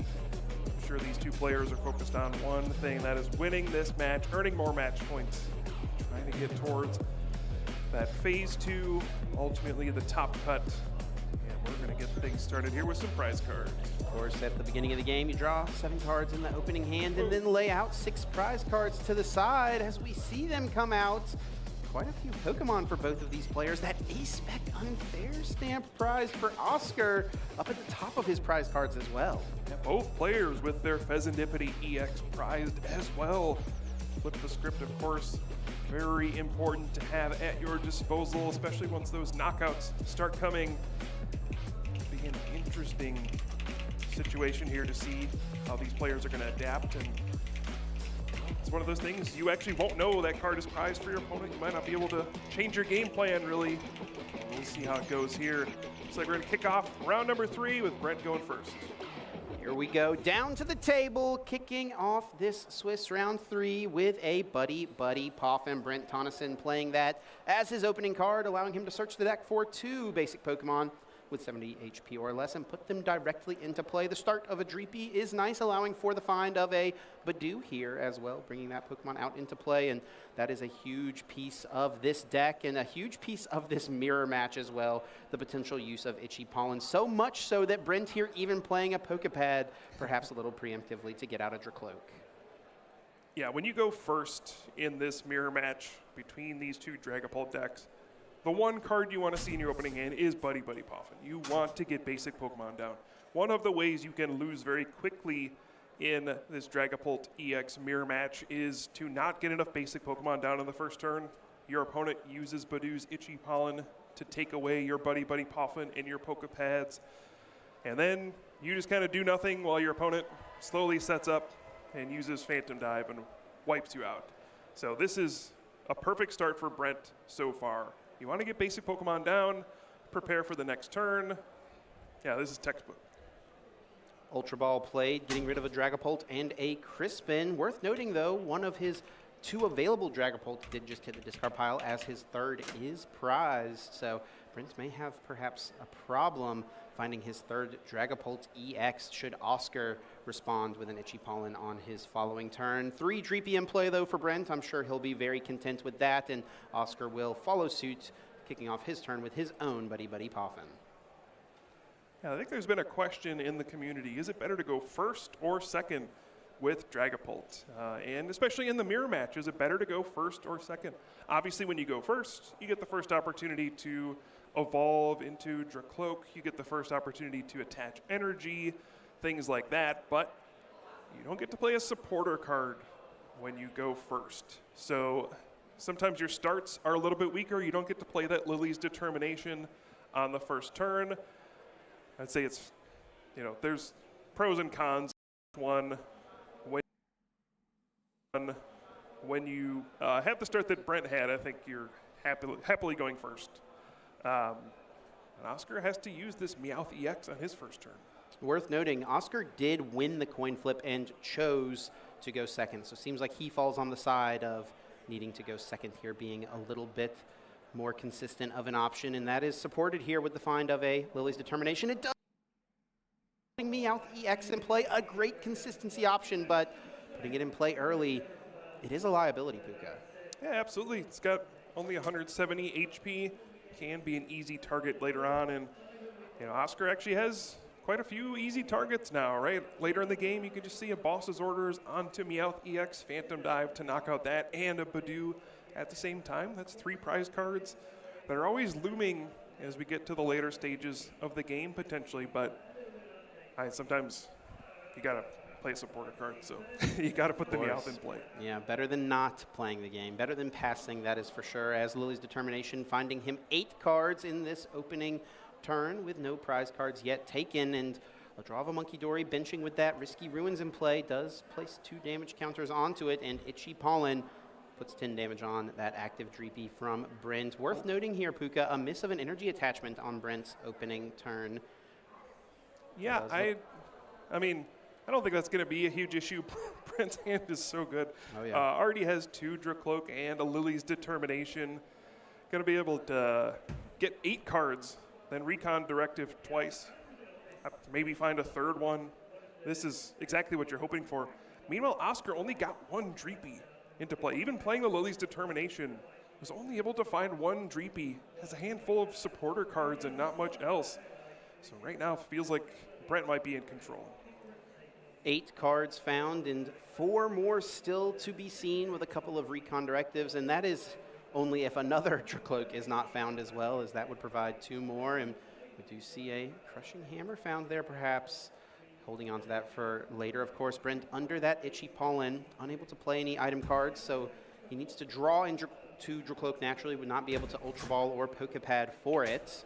I'm sure these two players are focused on one thing, that is winning this match, earning more match points, trying to get towards that phase 2, ultimately the top cut. And we're going to get things started here with some prize cards. Of course, at the beginning of the game, you draw 7 cards in the opening hand and then lay out 6 prize cards to the side as we see them come out. Quite a few Pokemon for both of these players. That A-Spec Unfair Stamp prize for Oscar up at the top of his prize cards as well. Yeah, both players with their Pheasantipity EX prized as well. Flip the script, of course, very important to have at your disposal, especially once those knockouts start coming. It'll be an interesting situation here to see how these players are going to adapt, and it's one of those things you actually won't know that card is prized for your opponent. You might not be able to change your game plan, really. We'll see how it goes here. Looks like we're going to kick off round number 3 with Brent going first. Here we go, down to the table, kicking off this Swiss round 3 with a Buddy Poffin. Brent Tonneson playing that as his opening card, allowing him to search the deck for 2 basic Pokemon with 70 HP or less and put them directly into play. The start of a Dreepy is nice, allowing for the find of a Badoo here as well, bringing that Pokemon out into play, and that is a huge piece of this deck and a huge piece of this mirror match as well, the potential use of Itchy Pollen, so much so that Brent here even playing a Pokepad, perhaps a little preemptively to get out a Dracloak. Yeah, when you go first in this mirror match between these two Dragapult decks, the one card you want to see in your opening hand is Buddy Poffin. You want to get basic Pokemon down. One of the ways you can lose very quickly in this Dragapult EX mirror match is to not get enough basic Pokemon down in the first turn. Your opponent uses Badoo's Itchy Pollen to take away your Buddy Poffin and your Pokepads. And then you just kind of do nothing while your opponent slowly sets up and uses Phantom Dive and wipes you out. So this is a perfect start for Brent so far. You want to get basic Pokemon down, prepare for the next turn. Yeah, this is textbook. Ultra Ball played, getting rid of a Dragapult and a Crispin. Worth noting, though, one of his 2 available Dragapult did just hit the discard pile as his 3rd is prized. So Brent may have perhaps a problem finding his 3rd Dragapult EX should Oscar respond with an Itchy Pollen on his following turn. 3 Dreepy in play, though, for Brent. I'm sure he'll be very content with that, and Oscar will follow suit, kicking off his turn with his own Buddy Poffin. Yeah, I think there's been a question in the community. Is it better to go first or second with Dragapult. And especially in the mirror match, is it better to go first or second? Obviously, when you go first, you get the first opportunity to evolve into Dracloak. You get the first opportunity to attach energy, things like that. But you don't get to play a supporter card when you go first. So sometimes your starts are a little bit weaker. You don't get to play that Lily's Determination on the first turn. I'd say it's, there's pros and cons. One, when you have the start that Brent had, I think you're happily going first. And Oscar has to use this Meowth EX on his first turn. Worth noting, Oscar did win the coin flip and chose to go second. So it seems like he falls on the side of needing to go second here, being a little bit more consistent of an option. And that is supported here with the find of a Lily's Determination. It does putting Meowth EX in play, a great consistency option, but putting it in play early, it is a liability, Puka. Yeah, absolutely. It's got only 170 HP, can be an easy target later on. And, Oscar actually has quite a few easy targets now, right? Later in the game, you can just see a Boss's Orders onto Meowth EX, Phantom Dive to knock out that, and a Badoo at the same time. That's 3 prize cards that are always looming as we get to the later stages of the game, potentially. But sometimes you got to play a supporter card, so you got to put the Meowth in play. Yeah, better than not playing the game. Better than passing, that is for sure, as Lily's Determination finding him 8 cards in this opening turn with no prize cards yet taken, and a draw of a Monkey Dory benching with that Risky Ruins in play does place 2 damage counters onto it, and Itchy Pollen puts 10 damage on that active Dreepy from Brent. Worth noting here, Puka, a miss of an energy attachment on Brent's opening turn. Yeah, I don't think that's going to be a huge issue. Brent's hand is so good. Oh, yeah. Already has 2 Dracloak and a Lily's Determination. Going to be able to get 8 cards, then Recon Directive twice. Maybe find a third one. This is exactly what you're hoping for. Meanwhile, Oscar only got 1 Dreepy into play. Even playing the Lily's Determination, was only able to find 1 Dreepy. Has a handful of supporter cards and not much else. So right now, it feels like Brent might be in control. 8 cards found and 4 more still to be seen with a couple of Recon Directives, and that is only if another Dracloak is not found as well, as that would provide 2 more. And we do see a Crushing Hammer found there, perhaps holding on to that for later. Of course, Brent under that Itchy Pollen, unable to play any item cards, so he needs to draw into Dracloak naturally, would not be able to Ultra Ball or Pokepad for it.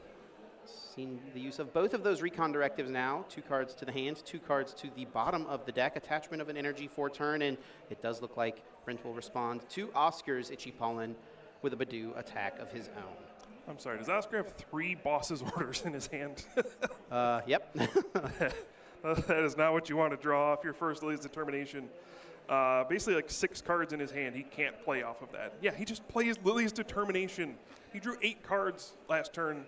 Seen the use of both of those Recon Directives now. 2 cards to the hand, 2 cards to the bottom of the deck. Attachment of an energy for turn, and it does look like Brent will respond to Oscar's Itchy Pollen with a Badoo attack of his own. I'm sorry, does Oscar have 3 Boss's Orders in his hand? Yep. That is not what you want to draw off your first Lily's Determination. Basically like 6 cards in his hand. He can't play off of that. Yeah, he just plays Lily's Determination. He drew 8 cards last turn.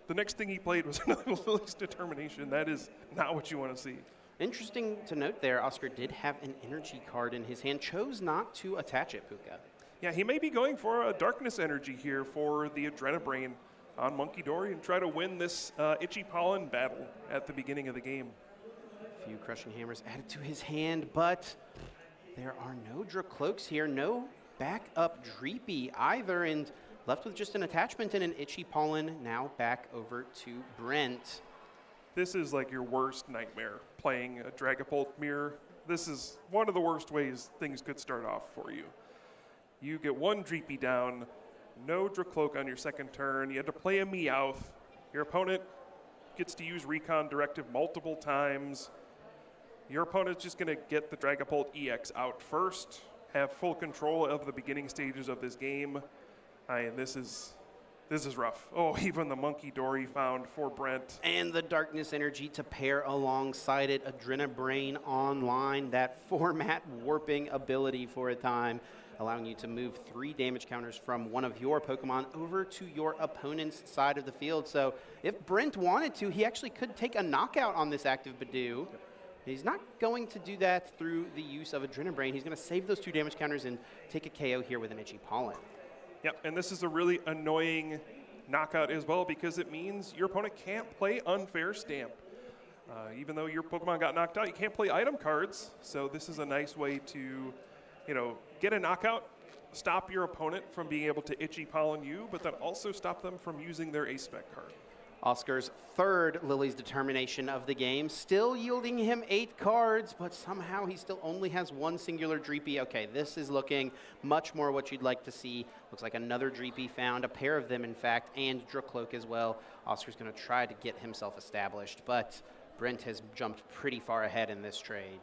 The next thing he played was another Lily's Determination. That is not what you want to see. Interesting to note there, Oscar did have an energy card in his hand, chose not to attach it, Puka. Yeah, he may be going for a Darkness Energy here for the Adrenabrain on Monkey Dory and try to win this Itchy Pollen battle at the beginning of the game. A few Crushing Hammers added to his hand, but there are no Dracloaks here, no backup Dreepy either, and left with just an attachment and an Itchy Pollen. Now back over to Brent. This is like your worst nightmare, playing a Dragapult mirror. This is one of the worst ways things could start off for you. You get 1 Dreepy down, no Dracloak on your second turn. You had to play a Meowth. Your opponent gets to use Recon Directive multiple times. Your opponent's just going to get the Dragapult EX out first, have full control of the beginning stages of this game. And this is rough. Oh, even the Monkey Dory found for Brent. And the Darkness Energy to pair alongside it. Adrenabrain online, that format warping ability for a time, allowing you to move 3 damage counters from one of your Pokemon over to your opponent's side of the field. So if Brent wanted to, he actually could take a knockout on this active Badoo. He's not going to do that through the use of Adrenabrain. He's going to save those 2 damage counters and take a KO here with an Itchy Pollen. Yep, and this is a really annoying knockout as well because it means your opponent can't play Unfair Stamp. Even though your Pokemon got knocked out, you can't play item cards. So this is a nice way to, get a knockout, stop your opponent from being able to Itchy Pollen you, but then also stop them from using their A-Spec card. Oscar's third Lily's Determination of the game, still yielding him 8 cards, but somehow he still only has one singular Dreepy. Okay, this is looking much more what you'd like to see. Looks like another Dreepy found, a pair of them in fact, and Dracloak as well. Oscar's going to try to get himself established, but Brent has jumped pretty far ahead in this trade.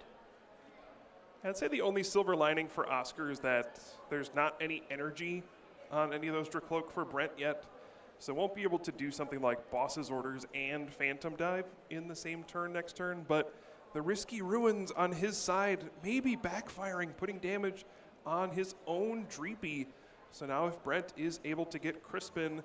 I'd say the only silver lining for Oscar is that there's not any energy on any of those Dracloak for Brent yet. So won't be able to do something like Boss's Orders and Phantom Dive in the same turn next turn, but the risky Ruins on his side may be backfiring, putting damage on his own Dreepy. So now if Brent is able to get Crispin,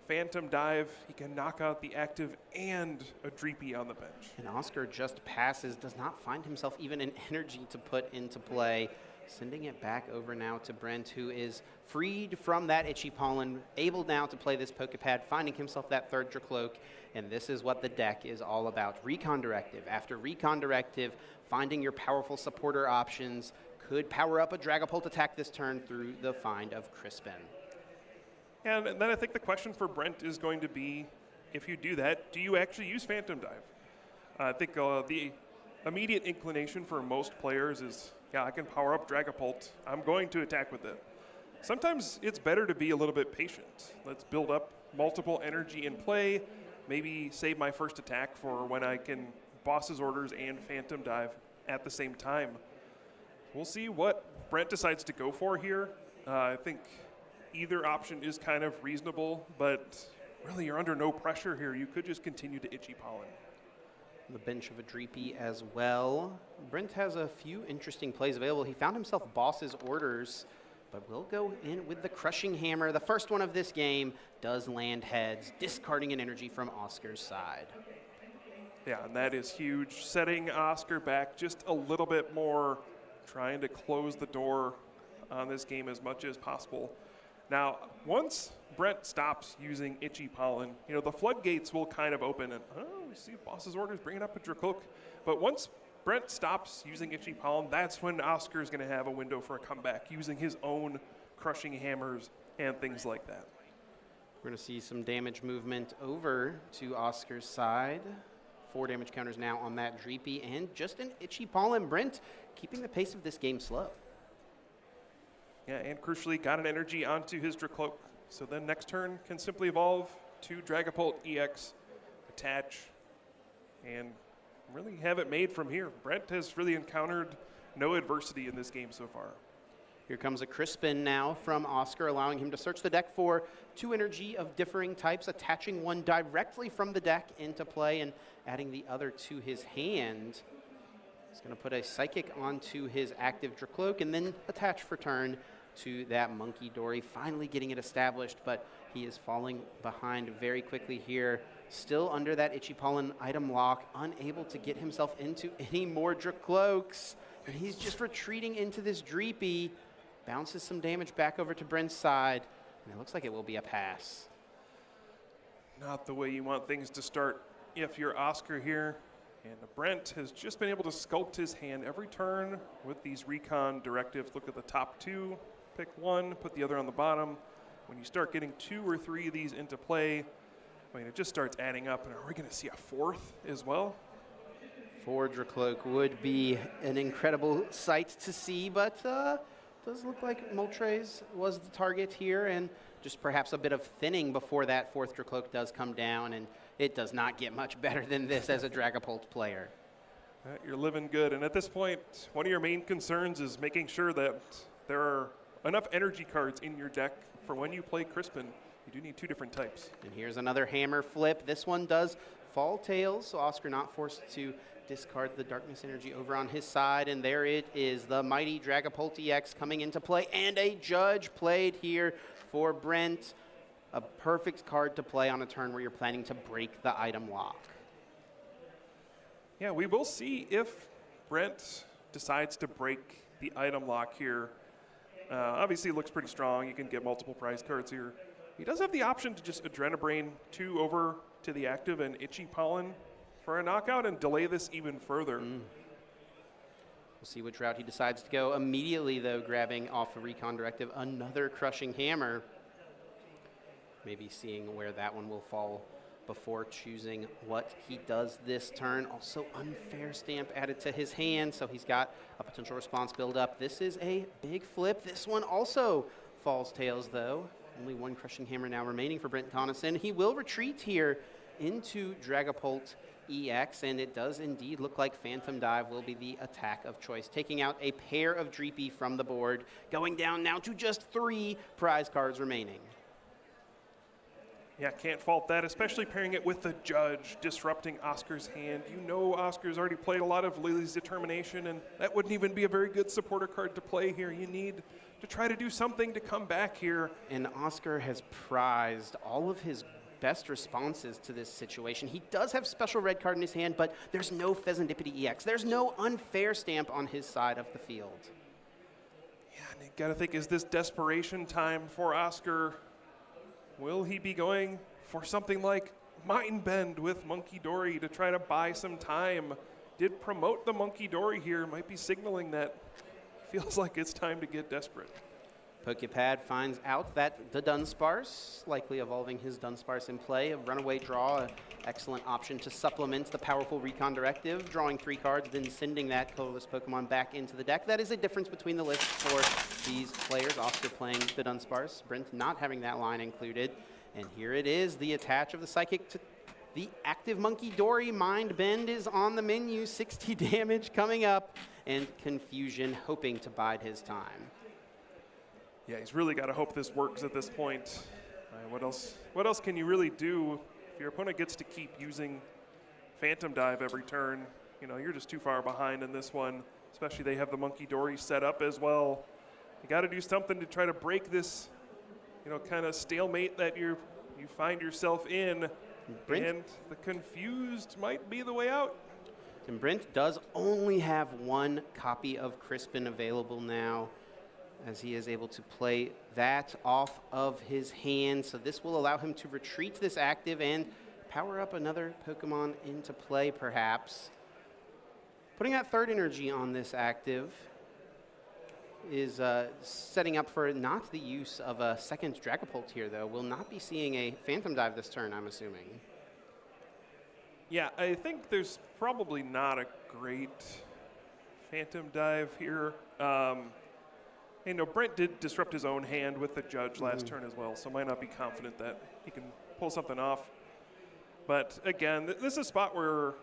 Phantom Dive, he can knock out the active and a Dreepy on the bench. And Oscar just passes, does not find himself even an energy to put into play. Sending it back over now to Brent, who is freed from that Itchy Pollen, able now to play this Pokepad, finding himself that third Dracloak, and this is what the deck is all about. Recon Directive. After Recon Directive, finding your powerful supporter options, could power up a Dragapult attack this turn through the find of Crispin. And then I think the question for Brent is going to be, if you do that, do you actually use Phantom Dive? I think the immediate inclination for most players is, yeah, I can power up Dragapult. I'm going to attack with it. Sometimes it's better to be a little bit patient. Let's build up multiple energy in play, maybe save my first attack for when I can Boss's Orders and Phantom Dive at the same time. We'll see what Brent decides to go for here. I think either option is kind of reasonable, but really you're under no pressure here. You could just continue to Itchy Pollen. The bench of a Dreepy as well. Brent has a few interesting plays available. He found himself Boss's Orders, but will go in with the Crushing Hammer. The first one of this game does land heads, discarding an energy from Oscar's side. Yeah, and that is huge. Setting Oscar back just a little bit more, trying to close the door on this game as much as possible. Now, once Brent stops using Itchy Pollen, the floodgates will kind of open, and we see Boss's Orders bringing up a Dracloak. But once Brent stops using Itchy Pollen, that's when Oscar is going to have a window for a comeback, using his own Crushing Hammers and things like that. We're going to see some damage movement over to Oscar's side. 4 damage counters now on that Dreepy, and just an Itchy Pollen. Brent keeping the pace of this game slow. Yeah, and crucially got an energy onto his Dracloak. So then next turn can simply evolve to Dragapult EX, attach, and really have it made from here. Brent has really encountered no adversity in this game so far. Here comes a Crispin now from Oscar, allowing him to search the deck for 2 energy of differing types, attaching one directly from the deck into play and adding the other to his hand. He's going to put a Psychic onto his active Dracloak and then attach for turn to that Monkey Dory, finally getting it established, but he is falling behind very quickly here. Still under that Itchy Pollen item lock, unable to get himself into any more Dracloaks. And he's just retreating into this Dreepy. Bounces some damage back over to Brent's side, and it looks like it will be a pass. Not the way you want things to start if you're Oscar here. And Brent has just been able to sculpt his hand every turn with these Recon directives. Look at the top 2, pick one, put the other on the bottom. When you start getting 2 or 3 of these into play, it just starts adding up. And are we going to see a 4th as well? 4 Dracloak would be an incredible sight to see, but does look like Moltres was the target here, and just perhaps a bit of thinning before that 4th Dracloak does come down, and it does not get much better than this as a Dragapult player. You're living good, and at this point, one of your main concerns is making sure that there are enough energy cards in your deck for when you play Crispin. You do need 2 different types. And here's another hammer flip. This one does fall tails, so Oscar not forced to discard the darkness energy over on his side, and there it is, the mighty Dragapult EX coming into play, and a Judge played here for Brent. A perfect card to play on a turn where you're planning to break the item lock. Yeah, we will see if Brent decides to break the item lock here. Obviously, it looks pretty strong. You can get multiple prize cards here. He does have the option to just Adrenabrain 2 over to the active and Itchy Pollen for a knockout and delay this even further. We'll see which route he decides to go. Immediately, though, grabbing off a recon directive, another crushing hammer. Maybe seeing where that one will fall before choosing what he does this turn. Also, unfair stamp added to his hand, so he's got a potential response build up. This is a big flip. This one also falls tails, though. Only one crushing hammer now remaining for Brent Coniston. He will retreat here into Dragapult EX, and it does indeed look like Phantom Dive will be the attack of choice, taking out a pair of Dreepy from the board, going down now to just 3 prize cards remaining. Yeah, can't fault that, especially pairing it with the Judge, disrupting Oscar's hand. You know Oscar's already played a lot of Lily's Determination, and that wouldn't even be a very good supporter card to play here. You need to try to do something to come back here. And Oscar has prized all of his best responses to this situation. He does have special red card in his hand, but there's no Pheasantipity EX. There's no unfair stamp on his side of the field. Yeah, and you gotta think, is this desperation time for Oscar? Will he be going for something like Mind Bend with Monkey Dory to try to buy some time? Did promote the Monkey Dory here, might be signaling that feels like it's time to get desperate. Pokepad finds out that the Dunsparce, likely evolving his Dunsparce in play, a runaway draw, an excellent option to supplement the powerful Recon Directive, drawing 3 cards, then sending that colorless Pokemon back into the deck. That is a difference between the lists for these players. Oscar playing the Dunsparce, Brent not having that line included. And here it is, the attach of the Psychic to the active Monkey Dory. Mind Bend is on the menu, 60 damage coming up, and Confusion hoping to bide his time. Yeah, he's really got to hope this works at this point. What else can you really do if your opponent gets to keep using Phantom Dive every turn? You know, you're just too far behind in this one, especially they have the Monkey Dory set up as well. You got to do something to try to break this, you know, kind of stalemate that you find yourself in. Brent? And the Confused might be the way out. And Brent does only have 1 copy of Crispin available now, as he is able to play that off of his hand. So this will allow him to retreat this active and power up another Pokemon into play, perhaps. Putting that 3rd energy on this active is setting up for not the use of a 2nd Dragapult here, though. We'll not be seeing a Phantom Dive this turn, I'm assuming. Yeah, I think there's probably not a great Phantom Dive here. You know, Brent did disrupt his own hand with the Judge last turn as well, so might not be confident that he can pull something off. But again, this is a spot where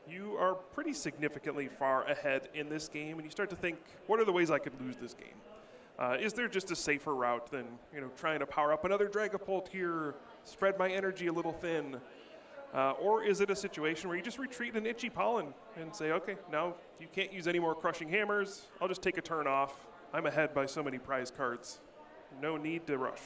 you are pretty significantly far ahead in this game, and you start to think, what are the ways I could lose this game? Is there just a safer route than, you know, trying to power up another Dragapult here, spread my energy a little thin? Or is it a situation where you just retreat an Itchy Pollen and say, okay, now you can't use any more Crushing Hammers, I'll just take a turn off. I'm ahead by so many prize cards. No need to rush.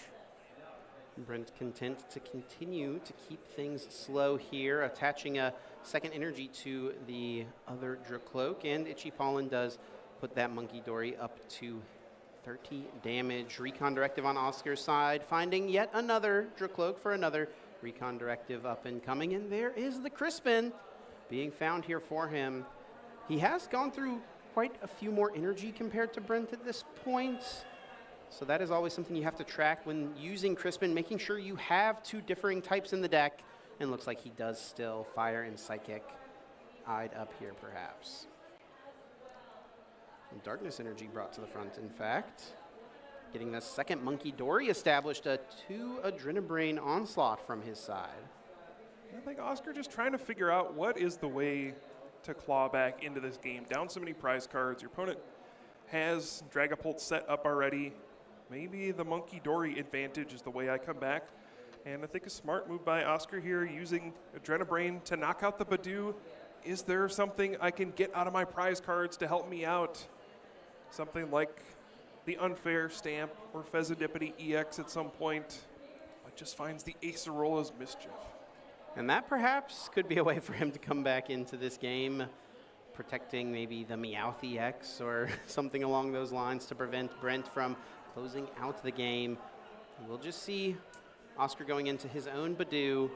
Brent content to continue to keep things slow here, attaching a 2nd energy to the other Dracloak, and Itchy Pollen does put that Monkey Dory up to 30 damage. Recon Directive on Oscar's side, finding yet another Dracloak for another Recon Directive up and coming, and there is the Crispin being found here for him. He has gone through quite a few more energy compared to Brent at this point. So that is always something you have to track when using Crispin, making sure you have 2 differing types in the deck. And looks like he does still Fire and Psychic eyed up here, perhaps. And Darkness Energy brought to the front, in fact. Getting the 2nd Monkey Dory established, a 2 Adrenabrain Onslaught from his side. I think Oscar just trying to figure out what is the way to claw back into this game. Down so many prize cards. Your opponent has Dragapult set up already. Maybe the Monkey Dory advantage is the way I come back. And I think a smart move by Oscar here, using Adrenabrain to knock out the Badoo. Is there something I can get out of my prize cards to help me out? Something like the Unfair Stamp or Pheasantipity EX at some point. But just finds the Acerola's Mischief. And that perhaps could be a way for him to come back into this game, protecting maybe the Meowth EX or something along those lines to prevent Brent from closing out the game. We'll just see Oscar going into his own Badoo,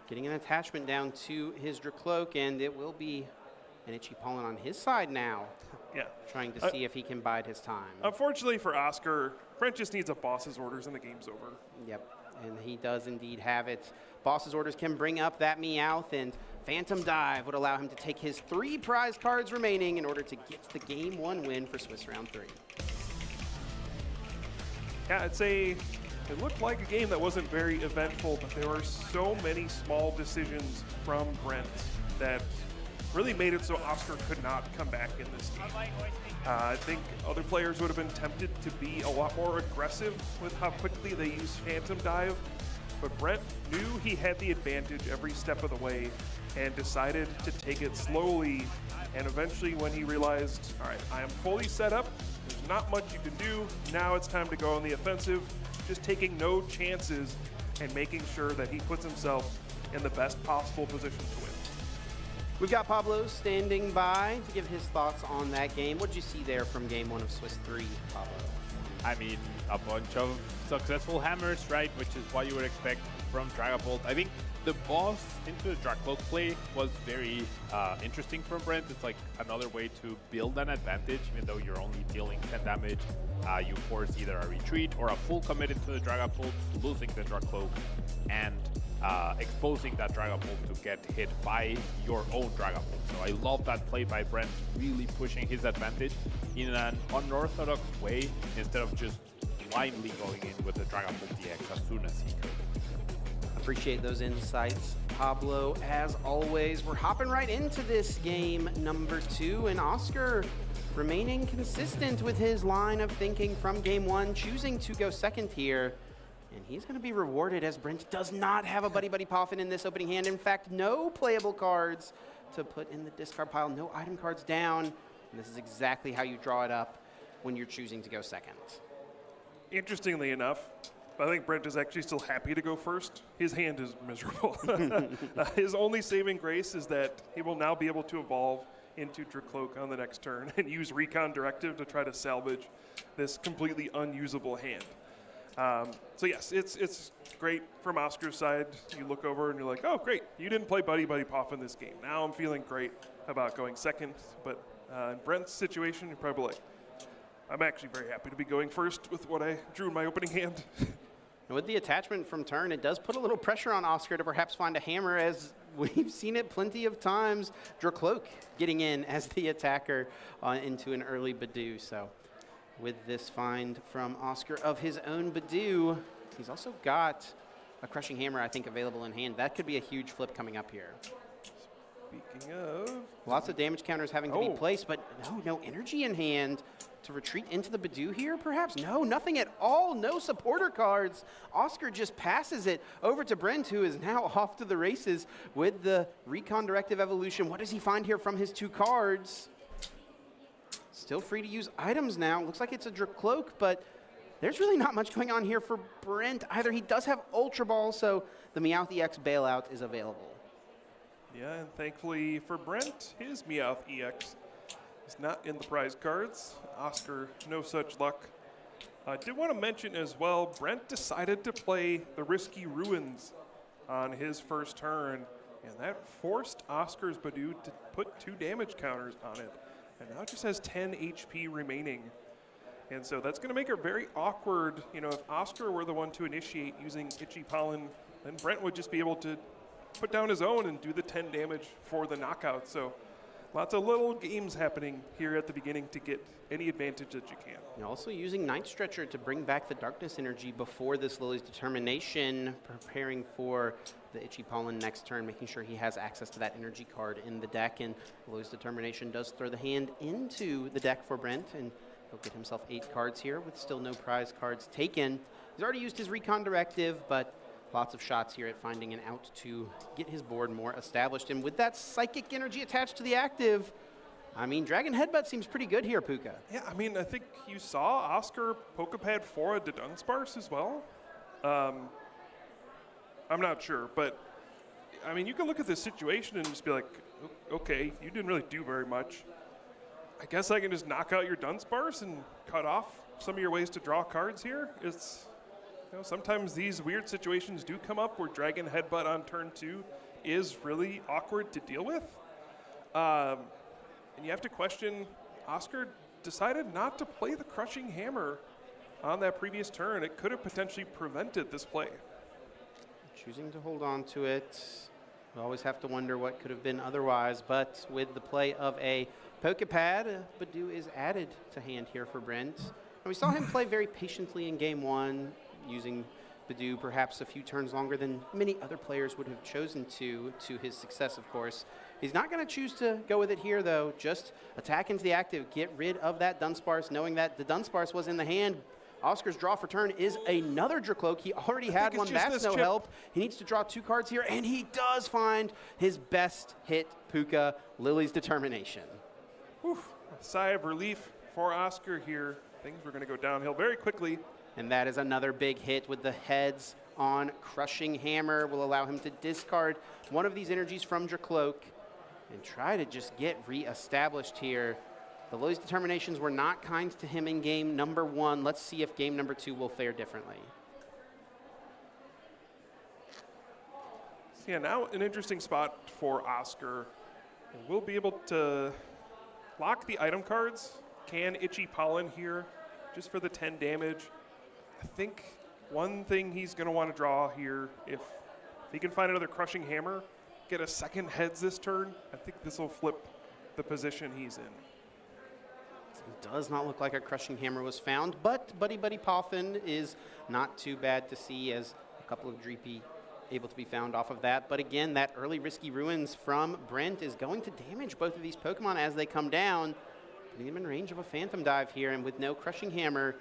getting an attachment down to his Dracloak, and it will be an Itchy Pollen on his side now. Yeah. Trying to see if he can bide his time. Unfortunately for Oscar, Brent just needs a boss's orders and the game's over. Yep, and he does indeed have it. Boss's orders can bring up that Meowth, and Phantom Dive would allow him to take his 3 prize cards remaining in order to get the Game 1 win for Swiss Round 3. Yeah, it looked like a game that wasn't very eventful, but there were so many small decisions from Brent that really made it so Oscar could not come back in this game. I think other players would have been tempted to be a lot more aggressive with how quickly they use Phantom Dive, but Brent knew he had the advantage every step of the way and decided to take it slowly. And eventually when he realized, all right, I am fully set up, there's not much you can do, now it's time to go on the offensive, just taking no chances and making sure that he puts himself in the best possible position to win. We've got Pablo standing by to give his thoughts on that game. What did you see there from Game 1 of Swiss 3, Pablo? I mean, a bunch of successful hammers, right? Which is what you would expect from Dragapult. I think the boss into the Dracloak play was very interesting from Brent. It's like another way to build an advantage, even though you're only dealing 10 damage. You force either a retreat or a full commit into the Dragapult, losing the Dracloak, and exposing that Dragapult to get hit by your own Dragapult. So I love that play by Brent, really pushing his advantage in an unorthodox way instead of just blindly going in with the Dragapult DX as soon as he could. Appreciate those insights, Pablo. As always, we're hopping right into this game number 2, and Oscar remaining consistent with his line of thinking from Game 1, choosing to go second here. And he's going to be rewarded as Brent does not have a Buddy Buddy Poffin in this opening hand. In fact, no playable cards to put in the discard pile, no item cards down. And this is exactly how you draw it up when you're choosing to go second. Interestingly enough, I think Brent is actually still happy to go first. His hand is miserable. His only saving grace is that he will now be able to evolve into Dracloak on the next turn and use Recon Directive to try to salvage this completely unusable hand. So yes, it's great from Oscar's side. You look over and you're like, oh great, you didn't play Buddy Buddy Poff in this game. Now I'm feeling great about going second. But in Brent's situation, you're probably like, I'm actually very happy to be going first with what I drew in my opening hand. And with the attachment from turn, it does put a little pressure on Oscar to perhaps find a hammer, as we've seen it plenty of times. Dracloak getting in as the attacker into an early Badoo. So with this find from Oscar of his own Badoo, he's also got a Crushing Hammer, I think, available in hand. That could be a huge flip coming up here. Speaking of... Lots of damage counters having to be placed, but no energy in hand to retreat into the Badoo here, perhaps? No, nothing at all. No supporter cards. Oscar just passes it over to Brent, who is now off to the races with the Recon Directive Evolution. What does he find here from his 2 cards? Still free to use items now. Looks like it's a Dracloak, but there's really not much going on here for Brent either. He does have Ultra Ball, so the Meowth EX bailout is available. Yeah, and thankfully for Brent, his Meowth EX is not in the prize cards. Oscar, no such luck. I did want to mention as well, Brent decided to play the risky Ruins on his first turn, and that forced Oscar's Badoo to put 2 damage counters on it. And now it just has 10 HP remaining. And so that's going to make it very awkward. You know, if Oscar were the one to initiate using Itchy Pollen, then Brent would just be able to put down his own and do the 10 damage for the knockout. So lots of little games happening here at the beginning to get any advantage that you can. And also using Night Stretcher to bring back the Darkness energy before this Lily's Determination, preparing for the Itchy Pollen next turn, making sure he has access to that energy card in the deck. And Lily's Determination does throw the hand into the deck for Brent, and he'll get himself 8 cards here with still no prize cards taken. He's already used his Recon Directive, but lots of shots here at finding an out to get his board more established. And with that Psychic Energy attached to the active, I mean, Dragon Headbutt seems pretty good here, Puka. Yeah, I mean, I think you saw Oscar Pokepad for a Dunsparce as well. I'm not sure, but I mean, you can look at this situation and just be like, okay, you didn't really do very much. I guess I can just knock out your Dunsparce and cut off some of your ways to draw cards here. You know, sometimes these weird situations do come up where Dragon Headbutt on turn 2 is really awkward to deal with. And you have to question, Oscar decided not to play the Crushing Hammer on that previous turn. It could have potentially prevented this play. Choosing to hold on to it. We always have to wonder what could have been otherwise, but with the play of a Pokepad, Badoo is added to hand here for Brent. And we saw him play very patiently in game 1, using Badoo perhaps a few turns longer than many other players would have chosen to his success, of course. He's not going to choose to go with it here, though. Just attack into the active, get rid of that Dunsparce, knowing that the Dunsparce was in the hand. Oscar's draw for turn is another Dracloak. He already had one. That's no help. He needs to draw 2 cards here, and he does find his best hit, Puka, Lily's Determination. Whew. A sigh of relief for Oscar here. Things were going to go downhill very quickly. And that is another big hit with the heads on Crushing Hammer. Will allow him to discard one of these energies from Dracloak and try to just get re-established here. The Lily's Determinations were not kind to him in game number 1. Let's see if game number 2 will fare differently. So yeah, now an interesting spot for Oscar. We'll be able to lock the item cards. Can Itchy Pollen here just for the 10 damage. I think one thing he's going to want to draw here, if he can find another Crushing Hammer, get a second heads this turn, I think this will flip the position he's in. It does not look like a Crushing Hammer was found, but Buddy Buddy Poffin is not too bad to see, as a couple of Dreepy able to be found off of that. But again, that early Risky Ruins from Brent is going to damage both of these Pokemon as they come down, putting them in range of a Phantom Dive here. And with no Crushing Hammer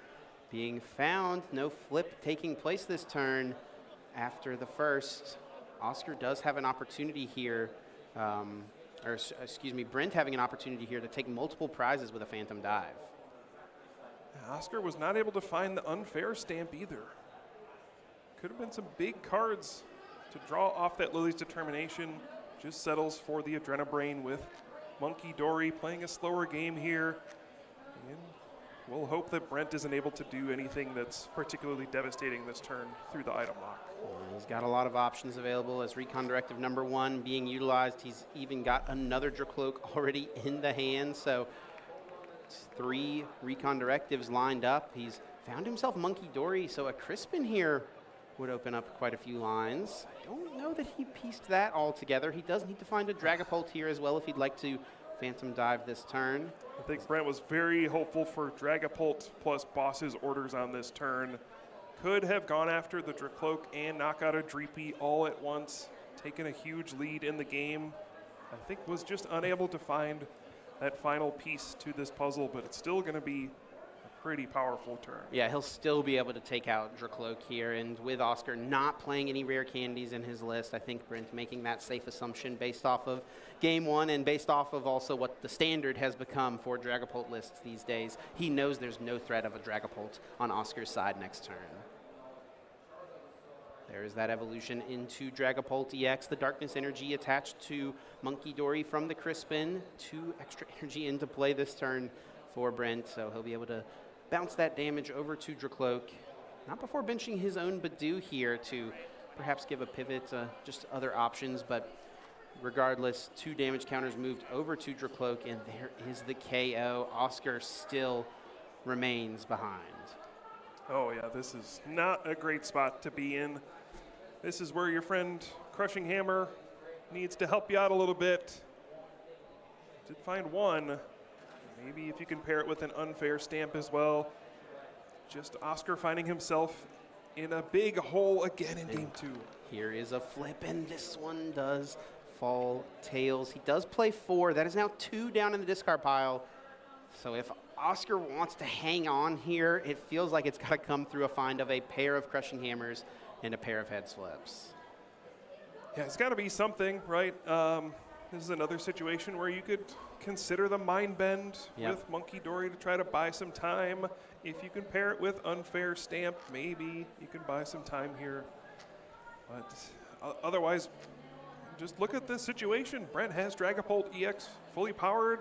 being found, no flip taking place this turn after the first, Oscar does have an opportunity here, Brent having an opportunity here to take multiple prizes with a Phantom Dive. Oscar was not able to find the unfair stamp either. Could have been some big cards to draw off that Lily's Determination. Just settles for the Adrenabrain with Monkey Dory playing a slower game here. And we'll hope that Brent isn't able to do anything that's particularly devastating this turn through the item lock. He's got a lot of options available as Recon Directive number 1 being utilized. He's even got another Dracloak already in the hand, so it's 3 Recon Directives lined up. He's found himself Monkey Dory, so a Crispin here would open up quite a few lines. I don't know that he pieced that all together. He does need to find a Dragapult here as well if he'd like to Phantom Dive this turn. I think Brent was very hopeful for Dragapult plus Boss's orders on this turn. Could have gone after the Dracloak and knock out a Dreepy all at once, taken a huge lead in the game. I think was just unable to find that final piece to this puzzle, but it's still going to be a pretty powerful turn. Yeah, he'll still be able to take out Dracloak here, and with Oscar not playing any rare candies in his list, I think Brent making that safe assumption based off of game 1 and based off of also what the standard has become for Dragapult lists these days. He knows there's no threat of a Dragapult on Oscar's side next turn. There is that evolution into Dragapult EX, the Darkness Energy attached to Monkey Dory from the Crispin. 2 extra energy into play this turn for Brent, so he'll be able to bounce that damage over to Dracloak. Not before benching his own Badoo here to perhaps give a pivot to just other options, but regardless, 2 damage counters moved over to Dracloak, and there is the KO. Oscar still remains behind. Oh yeah, this is not a great spot to be in. This is where your friend Crushing Hammer needs to help you out a little bit. Did find one. Maybe if you can pair it with an unfair stamp as well. Just Oscar finding himself in a big hole again in game 2. Here is a flip, and this one does fall tails. He does play 4. That is now 2 down in the discard pile. So if Oscar wants to hang on here, it feels like it's got to come through a find of a pair of Crushing Hammers and a pair of heads flips. Yeah, it's got to be something, right? This is another situation where you could consider the Mind Bend with Monkey Dory to try to buy some time. If you can pair it with Unfair Stamp, maybe you can buy some time here. But otherwise, just look at this situation. Brent has Dragapult EX fully powered.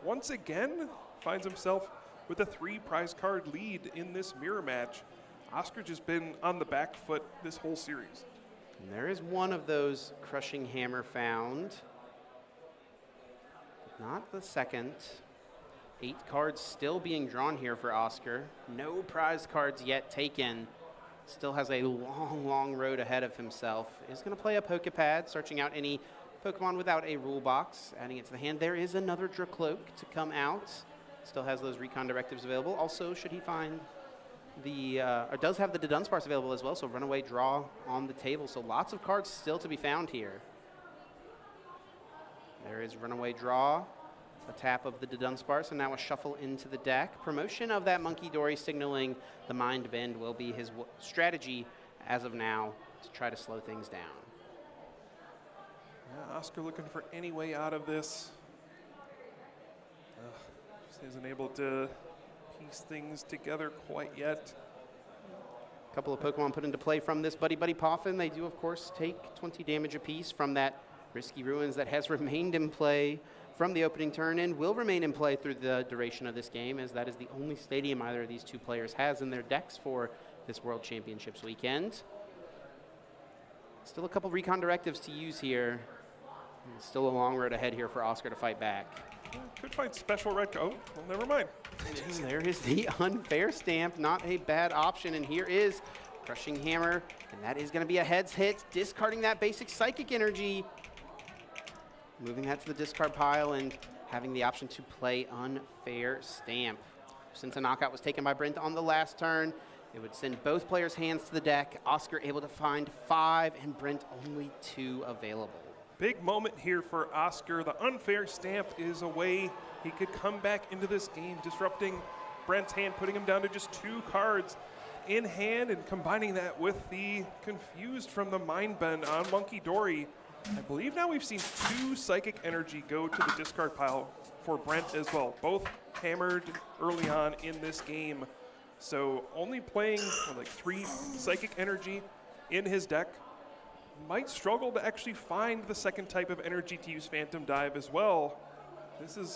Once again, finds himself with a 3 prize card lead in this mirror match. Oscar just been on the back foot this whole series. And there is one of those crushing hammer found. Not the second. 8 cards still being drawn here for Oscar. No prize cards yet taken. Still has a long, long road ahead of himself. Is going to play a Pokepad, searching out any Pokemon without a rule box, adding it to the hand. There is another Dracloak to come out. Still has those recon directives available. Also, should he find the, or does have the Dunsparce available as well, so Runaway Draw on the table. So lots of cards still to be found here. There is Runaway Draw, a tap of the Dunsparce, and now a shuffle into the deck. Promotion of that Monkey Dory signaling the Mind Bend will be his strategy as of now to try to slow things down. Yeah, Oscar looking for any way out of this. Just isn't able to piece things together quite yet. A couple of Pokemon put into play from this Buddy Buddy Poffin. They do, of course, take 20 damage apiece from that Risky Ruins that has remained in play from the opening turn and will remain in play through the duration of this game, as that is the only stadium either of these two players has in their decks for this World Championships weekend. Still a couple recon directives to use here. Still a long road ahead here for Oscar to fight back. Could find special red. Oh, well, never mind. And there is the unfair stamp, not a bad option. And here is Crushing Hammer, and that is going to be a heads hit, discarding that basic Psychic Energy. Moving that to the discard pile and having the option to play Unfair Stamp. Since a knockout was taken by Brent on the last turn, it would send both players' hands to the deck. Oscar able to find 5 and Brent only 2 available. Big moment here for Oscar. The Unfair Stamp is a way he could come back into this game, disrupting Brent's hand, putting him down to just 2 cards in hand, and combining that with the Confused from the Mind Bend on Monkey Dory. I believe now we've seen 2 Psychic Energy go to the discard pile for Brent as well, both hammered early on in this game. So only playing like 3 Psychic Energy in his deck. Might struggle to actually find the second type of energy to use Phantom Dive as well. This is